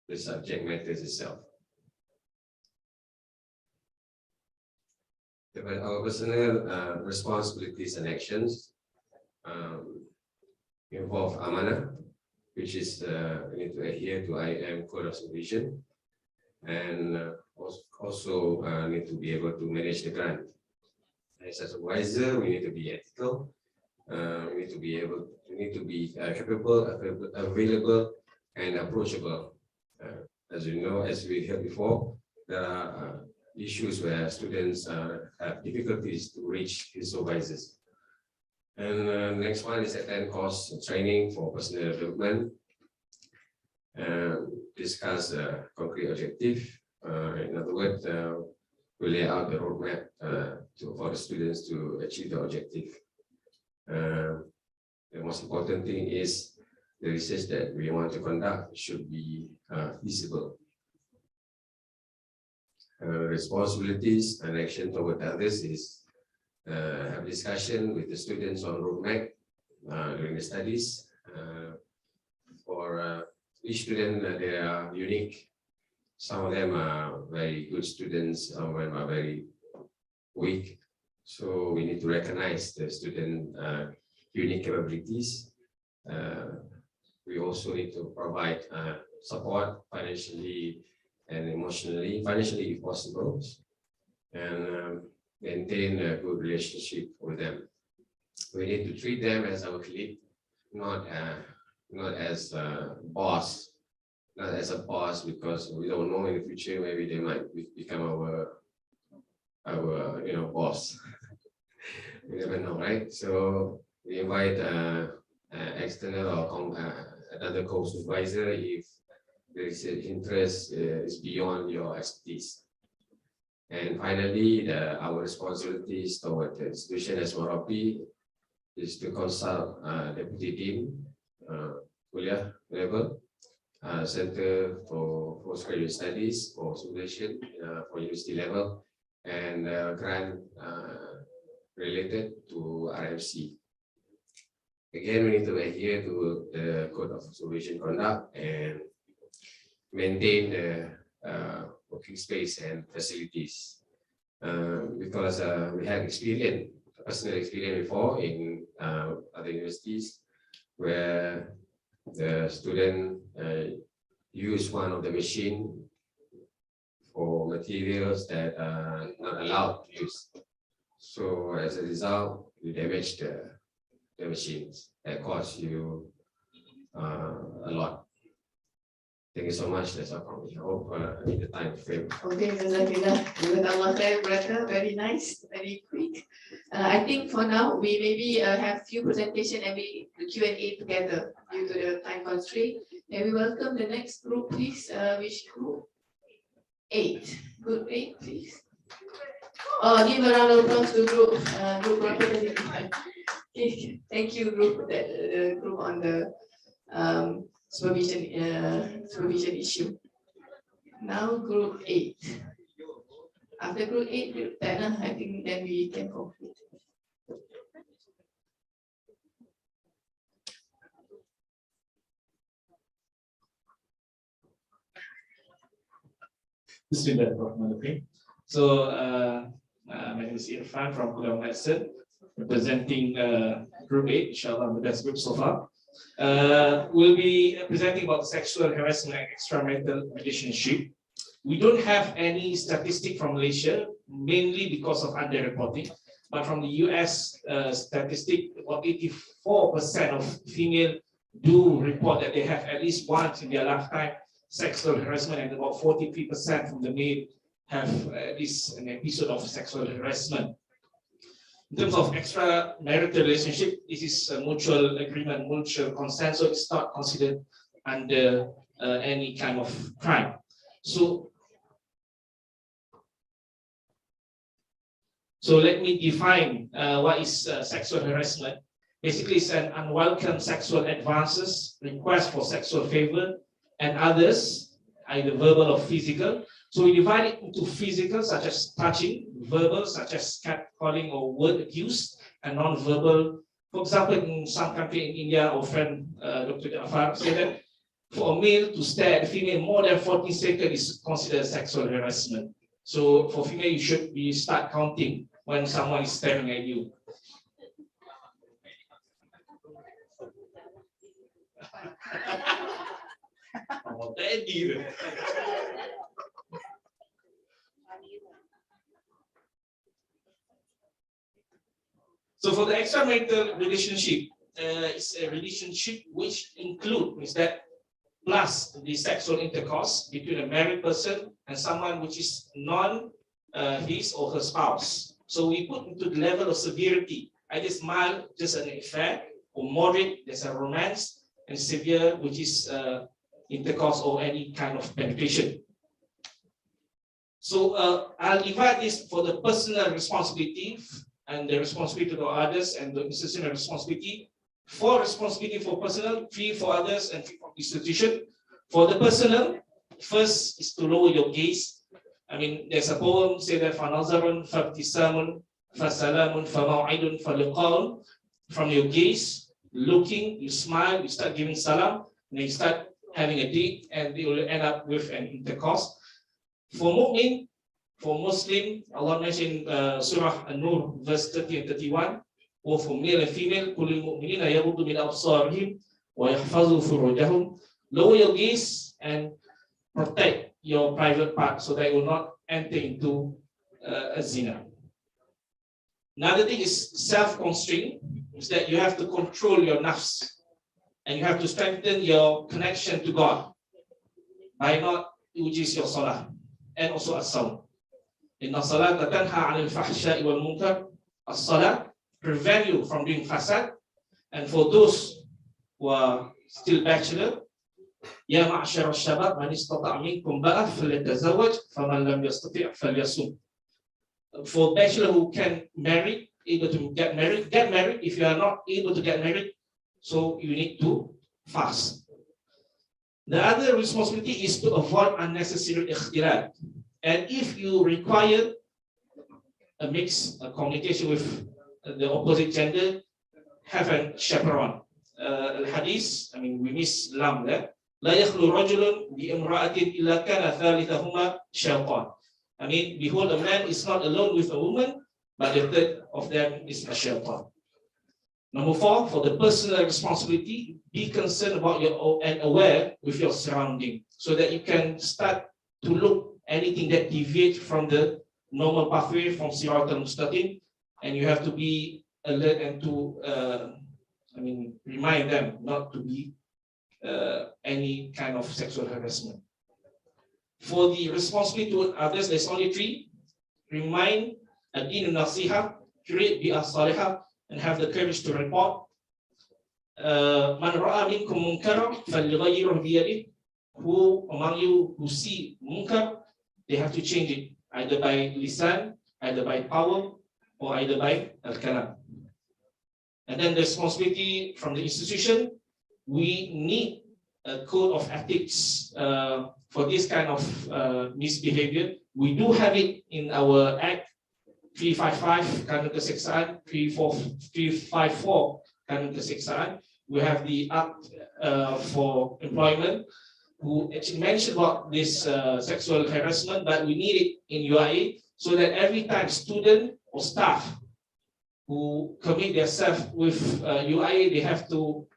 the subject matters itself. Our personal responsibilities and actions involve amanah, which is we need to adhere to IM Code of Supervision, and also need to be able to manage the grant as a supervisor, we need to be ethical. We need to be capable, available, and approachable. As you know, as we heard before, there are issues where students have difficulties to reach the supervisors. And next one is attend course training for personal development. Discuss concrete objective. In other words, we lay out the roadmap for the students to achieve the objective. The most important thing is the research that we want to conduct should be feasible. Responsibilities and action toward others is have discussion with the students on roadmap during the studies. For each student, they are unique. Some of them are very good students, some of them are very weak. So we need to recognize the student unique capabilities. We also need to provide support financially and emotionally, financially if possible, and maintain a good relationship with them. We need to treat them as our colleague, not as a boss, because we don't know in the future maybe they might become our boss. We never know, right? So we invite external or another co-supervisor if there is an interest is beyond your expertise. And finally, our responsibilities toward the institution as Merapi is to consult Deputy Dean, kuliah level, Center for Postgraduate Studies or supervision for university level, and grant related to RMC. Again, we need to adhere to the Code of Supervision Conduct and maintain the working space and facilities. Because we have personal experience before in other universities where the student use one of the machine for materials that are not allowed to use. So as a result, you damage the machines that cost you a lot. Thank you so much. That's all from me. I hope I need the time frame.
Okay, Jazakillah. Jazakallah khair, brother. Very nice, very quick. I think for now, we maybe have few presentation and we Q&A together due to the time constraint. And we welcome the next group, please. Which group? 8. Group 8, please. Oh, give a round of applause to group representative. Okay, thank you, group on the supervision issue. Now group 8. After group 8, group 10, I think then we can conclude.
Bismillahirrahmanirrahim. So my name is Irfan from Kuala Lumpur, representing group 8, inshallah, the best group so far. We'll be presenting about sexual harassment and extramarital relationship. We don't have any statistic from Malaysia, mainly because of underreporting. But from the US statistic, about 84% of female do report that they have at least once in their lifetime sexual harassment, and about 43% from the male have at least an episode of sexual harassment. In terms of extramarital relationship, this is a mutual agreement, mutual consent, so it's not considered under any kind of crime. So let me define what is sexual harassment. Basically, it's an unwelcome sexual advances, request for sexual favor, and others, either verbal or physical. So we divide it into physical, such as touching, verbal, such as catcalling or word abuse, and non-verbal. For example, in some country in India, our friend Dr. Jafar said that for a male to stare at a female more than 40 seconds is considered sexual harassment. So for female, you should start counting when someone is staring at you. Oh, daddy. So for the extramarital relationship, it's a relationship which includes that plus the sexual intercourse between a married person and someone which is non his or her spouse. So we put into the level of severity, either mild, just an affair, or moderate, there's a romance, and severe, which is intercourse or any kind of penetration. So I'll divide this for the personal responsibility and the responsibility to others and the institutional responsibility. 4 responsibility for personal, 3 for others, and 3 for institution. For the personal, first is to lower your gaze. I mean, there's a poem say that فَنَظَرٌ فَابْتِسَامٌ فَسَلَامٌ فَمَوْعِدٌ فَلِقَاءٌ. From your gaze, looking, you smile, you start giving salam, and you start having a date, and you will end up with an intercourse. For mu'min, for Muslim, Allah mentioned Surah An-Nur, verse 30 and 31, or for male and female, كُلُّ الْمُؤْمِنِينَ يَغُضُّ مِنْ أَبْصَارِهِمْ وَيَحْفَظُوا فُرُوجَهُمْ. Lower your gaze and protect your private part so that it will not enter into a zina. Another thing is self-constraint, is that you have to control your nafs and you have to strengthen your connection to God by not, which is your salah, and also as-sawm. Inna salata tanha 'anil fahsha'i wal munkar. As-salah prevent you from doing fasad. And for those who are still bachelor, Ya ma'ashar al-shabab man istata'a minkum ba'a falyatazawwaj faman lam yastati' falyasum. For bachelor who can marry, able to get married. If you are not able to get married, so you need to fast. The other responsibility is to avoid unnecessary ikhtilat. And if you require a mix, a communication with the opposite gender, have a chaperone. Al-hadith, I mean, we miss lam there. لا يخلو رجل بامرأة إلا كان ثالثهما شيطان. I mean, behold, a man is not alone with a woman, but the third of them is a shaitan. Number 4, for the personal responsibility, be concerned about your and aware with your surrounding, so that you can start to look anything that deviates from the normal pathway from Sirat al-Mustaqim, and you have to be alert and to, remind them not to be any kind of sexual harassment. For the responsibility to others, there's only 3. Remind, ad-din nasiha, create bi'ah salihah, and have the courage to report. Man ra'a minkum munkaran falyughayyirhu biyadihi. Who among you who see munkar, they have to change it, either by lisan, either by power, or either by al-kalam. And then the responsibility from the institution, we need a code of ethics for this kind of misbehavior. We do have it in our Act 355, Kanun Keseksaan, 354, Kanun Keseksaan. We have the Act for Employment, who actually mentioned about this sexual harassment, but we need it in UIA so that every time student or staff who commit themselves with UIA, they have to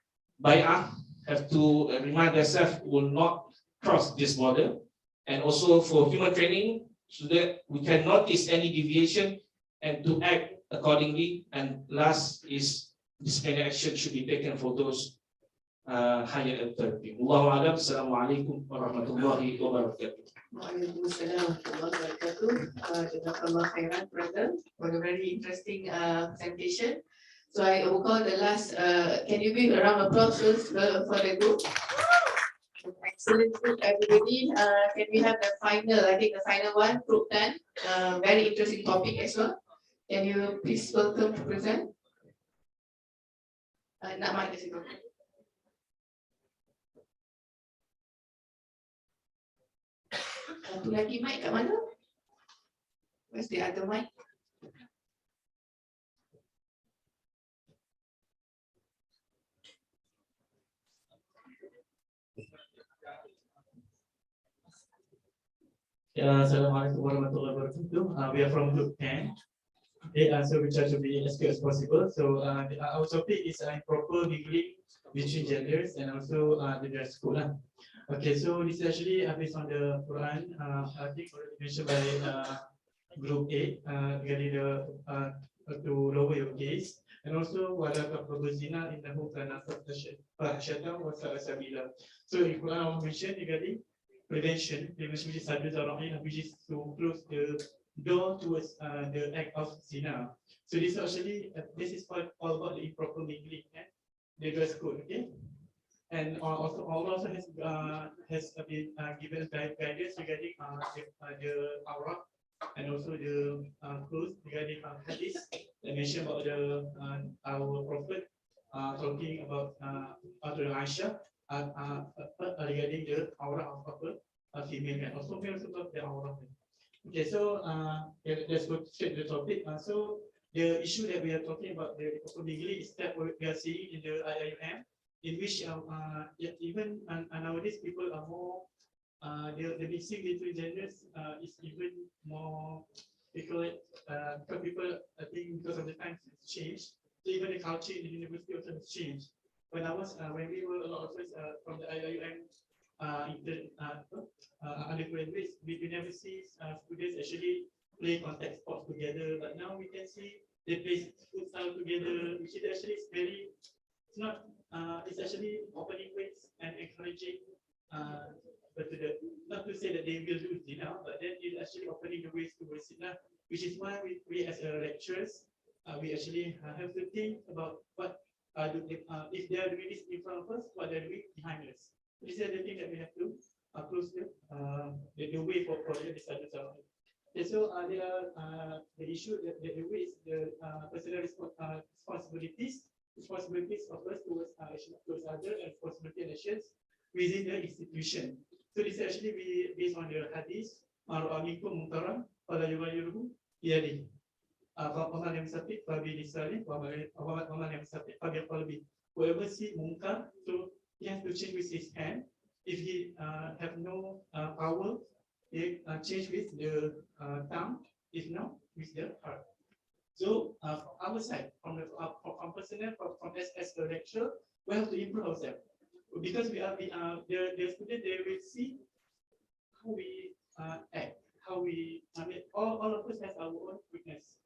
have to remind themselves will not cross this border, and also for human training so that we can notice any deviation and to act accordingly. And last is disciplinary action should be taken for those higher authority. Allahu a'lam. Assalamualaikum warahmatullahi wabarakatuh.
Waalaikumsalam warahmatullahi wabarakatuh. Jazakallah khairan, brother, for a very interesting presentation. So I will call the last, can you give a round of applause for the group? Excellent group, everybody. Can we have the final, I think the final one, group 10, very interesting topic as well. Can you please welcome to present? Nak mic di situ. Satu lagi mic kat mana? Where's the other mic?
Assalamualaikum warahmatullahi wabarakatuh. We are from group 10. Okay, so we try to be as good as possible. So our topic is improper mingling between genders and also the dress code. Okay, so this is actually based on the Quran. I think already mentioned by group 8 regarding the
to lower your gaze. And also wala taqrabuzina innahu kana fahsyatan wa sa'a sabila. So in Quran Allah mention regarding prevention, which is saddu zara'in, which is to close the door towards the act of zina. So this actually this is all about the improper mingling and the dress code, okay? And also Allah also has been given guidance regarding the awrah and also the clothes regarding hadith that mention about our Prophet talking about Aisha regarding the awrah of a female and also male about the awrah. Okay, so let's go straight to the topic. So the issue that we are talking about, the mingling, is that we are seeing in the IIUM, in which even nowadays people are more the mixing between genders is even more because people I think because of the times it's changed. So even the culture in the university also has changed. When when we were a lot of us from the IIUM undergraduates, we never see students actually play contact sports together. But now we can see they play futsal together, which is actually very it's not it's actually opening ways and encouraging but not to say that they will do zina, but then it's actually opening the ways towards zina, which is why we as lecturers we actually have to think about what if they are doing this in front of us, what they're doing behind us. These are the things that we have to close the way for the standards. And so there are the issue that the way is the personal responsibilities of us towards other and responsibility and actions within the institution. So this actually be based on the hadith, Ma'ru'amikum munkaran, fala yughayyiruhu biyadihi. Faman lam yastati' fabilisanihi wa man lam yastati' fabiqalbihi. Whoever see munkar, so he has to change with his hand. If he have no power, he change with the tongue. If not, with the heart. So from our side, from personnel, from as a lecturer, we have to improve ourselves because we are the student. They will see how we act, how we. I mean, all of us has our own weakness.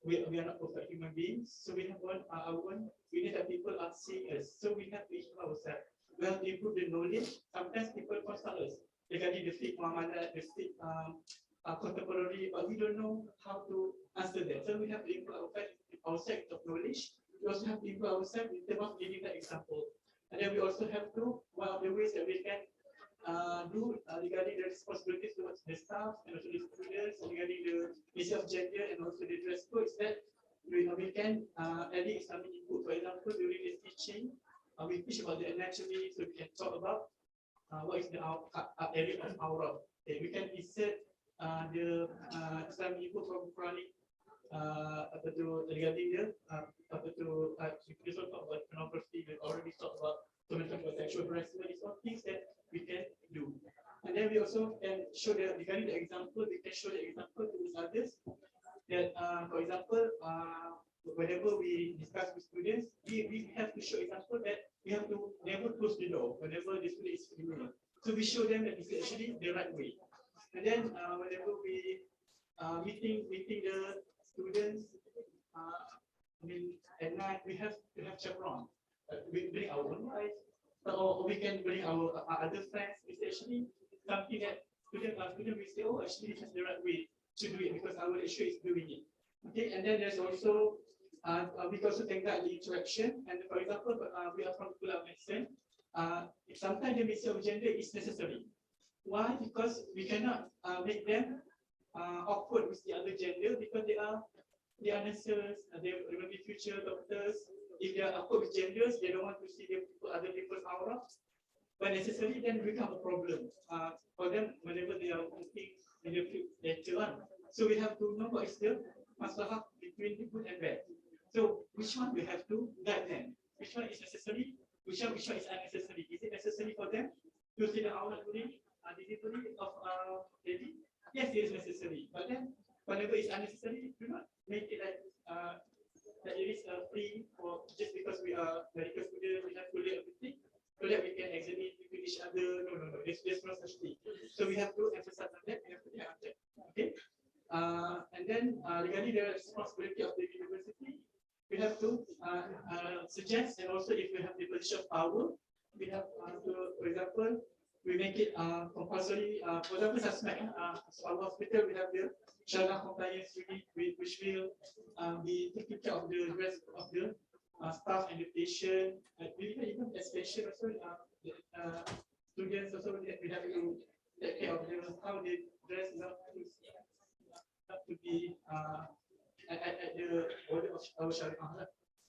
We are not perfect human beings, so we have our own. We need that people are seeing us, so we have to improve ourselves. We have to improve the knowledge. Sometimes people consult us regarding the fiqh muamalat, the fiqh contemporary, but we don't know how to answer that. So we have to improve our set of knowledge. We also have to improve ourselves in terms of giving that example. And then we also have to, one of the ways that we can do regarding the responsibilities towards the staff and also the students regarding the issue of gender and also the dress code is that we can edit Islamic input. For example, during this teaching, we teach about the anatomy, so we can talk about what is the area of aura. Okay, we can insert the Islamic input from Quranic regarding the we also talk about pornography. We already talked about sexual harassment. These are things that we can do. And then we also can show regarding the example. We can show the example to others. That for example, whenever we discuss with students, we have to show example that we have to never close the door whenever the student is female. So we show them that it's actually the right way. And then whenever we meeting the students, I mean at night we have to have chaperone. We bring our own wife, or we can bring our other friends. It's actually something that student will say, oh, actually this is the right way to do it because our lecturer is doing it. Okay, and then there's also we also take that the interaction. And for example, we are from School of Medicine. Sometimes the mixture of gender is necessary. Why? Because we cannot make them awkward with the other gender because they are nurses, they will be future doctors. If they are awkward with genders, they don't want to see other people's aura. But necessarily then become a problem for them whenever they are working in the field later on. So we have to know what is the masalah between the good and bad. So which one we have to guide them? Which one is necessary? Which one is unnecessary? Is it necessary for them to see the aura during delivery of baby? Yes, it is necessary. But then whenever it's unnecessary, do not make it like that it is free for just because we are medical students, we have to learn everything so that we can examine with each other. No. There's no such thing. So we have to emphasize on that. We have to on that. Okay. And then regarding the responsibility of the university, we have to suggest, and also if we have the position of power, we have to, for example, we make it compulsory. For example, suspect. So our hospital, we have the Sharia compliance unit, which will be taking care of the rest of the staff and the patient. We even as patient also, students also, we have to take care of them, how they dress, not to be at the order of our Sharia,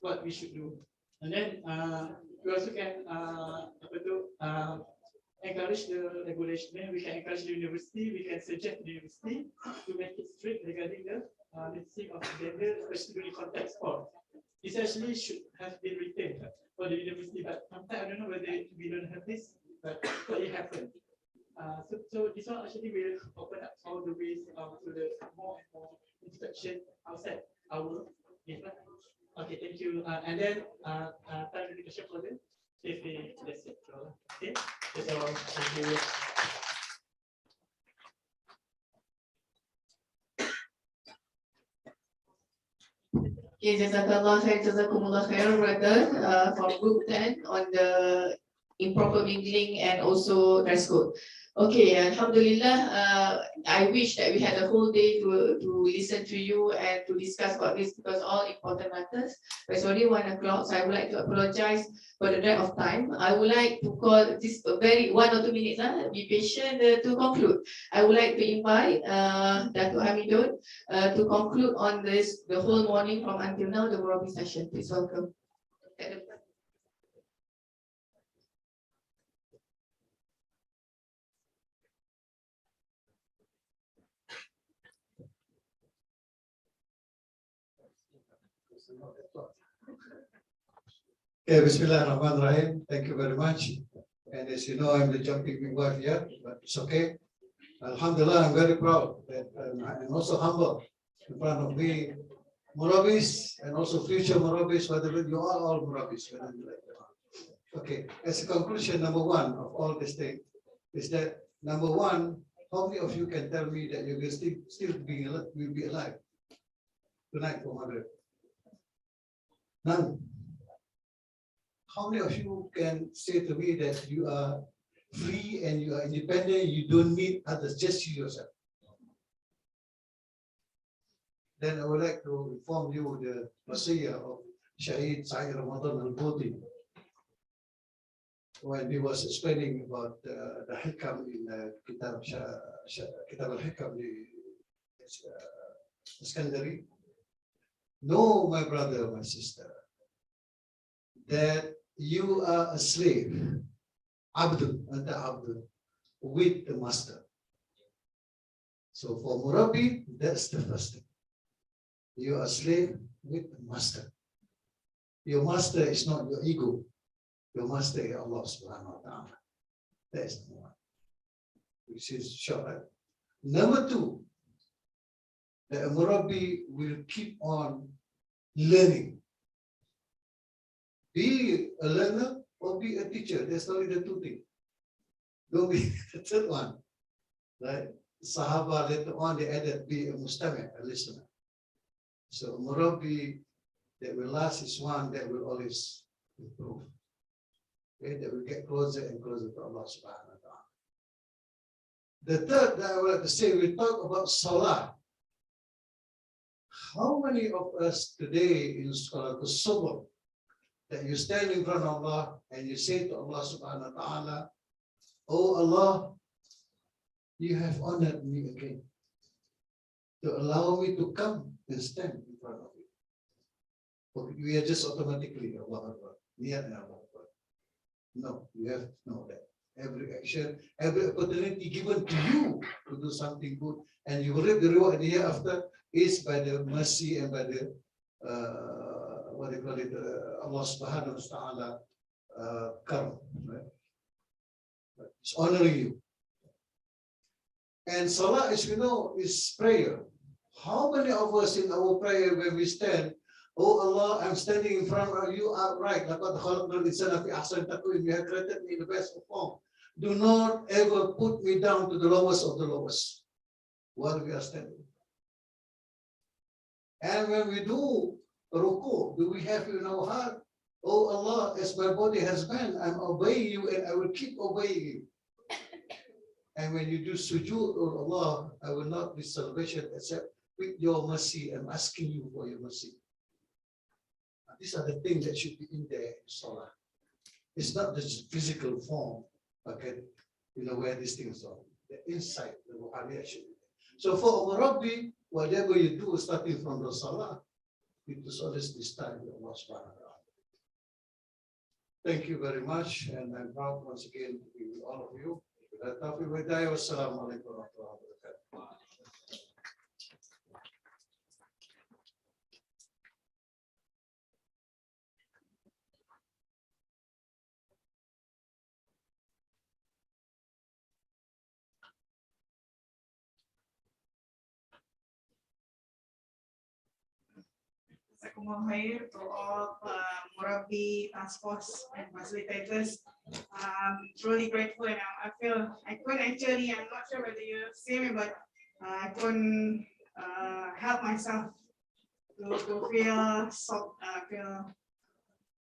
what we should do. And then we also can encourage the regulation. Then we can encourage the university, we can suggest the university to make it strict regarding the listing of gender, especially in context sport. This actually should have been retained for the university, but sometimes I don't know whether we don't have this, but it happened. So this one actually will open up all the ways to the more and more inspection outside our business. Okay, thank you. And then time the question for them. If that's it. Okay, that's all. Thank you.
Okay, Jazakallah khair, Jazakumullah khair, brother, from group 10 on the improper mingling and also dress code. Okay, Alhamdulillah, I wish that we had a whole day to listen to you and to discuss about this because all important matters. But it's already 1 o'clock, so I would like to apologize for the drag of time. I would like to call this very 1 or 2 minutes, be patient to conclude. I would like to invite Dato' Hamidun to conclude on this, the whole morning from until now, the Murabi session. Please welcome.
Okay, Bismillahirrahmanirrahim. Thank you very much. And as you know, I'm the jumping midwife here, but it's okay. Alhamdulillah, I'm very proud that I'm also humble in front of me, Murabis, and also future Murabis, whether you are all Murabis. Okay, as a conclusion, number one of all this thing is that number one, how many of you can tell me that you will still will be alive tonight for Maghrib? None. How many of you can say to me that you are free and you are independent, you don't need others, just you yourself? Then I would like to inform you the wasiyah of Shaheed Saeed Ramadan al-Boti when he was explaining about the hikam in Kitab al-Hikam, Iskandari. Know, my brother, my sister, that you are a slave, abdul, with the master. So for Murabi, that's the first thing. You are a slave with the master. Your master is not your ego. Your master is Allah subhanahu wa ta'ala. That's the one. Which is short, right? Number two, that a Murabi will keep on learning. Be a learner or be a teacher. There's only the two things. Don't be the third one. Right? Sahaba later on they added be a mustami', a listener. So Murabi that will last is one that will always improve. Okay? That will get closer and closer to Allah subhanahu wa ta'ala. The third that I would like to say, we talk about salah. How many of us today in Salatul Subh that you stand in front of Allah and you say to Allah subhanahu wa ta'ala, oh Allah, you have honored me again to allow me to come and stand in front of you. Okay, we are just automatically Allah Akbar, niyat Allah Akbar. No, you have to know that every action, every opportunity given to you to do something good, and you will reap the reward the year after is by the mercy and by the what they call it, Allah subhanahu wa ta'ala karam, right? It's honoring you. And salah, as we know, is prayer. How many of us in our prayer when we stand, oh Allah, I'm standing in front of you upright. You have created me in the best of form. Do not ever put me down to the lowest of the lowest while we are standing. And when we do ruku, do we have in our heart? Oh Allah, as my body has man, I'm obeying you and I will keep obeying you. And when you do sujood, oh Allah, I will not be salvation except with your mercy. I'm asking you for your mercy. These are the things that should be in there in Salah. It's not the physical form, okay, where these things are. The inside, the ruhaniyat should be there. So for Rabbi, whatever you do starting from the Salah, it is always this time with Allah subhanahu wa ta'ala. Thank you very much, and I'm proud once again to be with all of you. Wassalamu alaikum warahmatullahi wabarakatuh.
Jazakumullah khair to all Murabi, task force, and facilitators. Truly grateful, and I feel I couldn't actually, I'm not sure whether you see me, but I couldn't help myself to feel so, feel,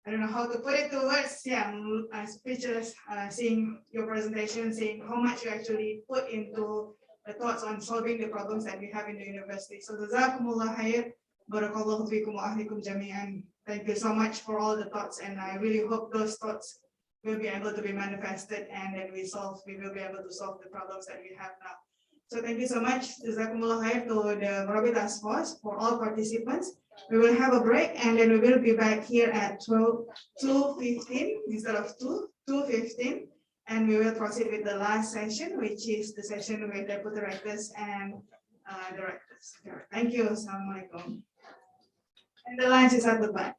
I don't know how to put it to words. Yeah, I'm speechless seeing your presentation, seeing how much you actually put into the thoughts on solving the problems that we have in the university. So Jazakumullah khair. Barakallahu fikum wa ahlikum jami'an. Thank you so much for all the thoughts, and I really hope those thoughts will be able to be manifested, and then we will be able to solve the problems that we have now. So thank you so much. Jazakumullah khair to the Murabi Task Force, for all participants. We will have a break, and then we will be back here at 2:15 instead of 2:15, and we will proceed with the last session, which is the session with deputy directors and directors. Thank you. Assalamualaikum. And the lunch is at the back.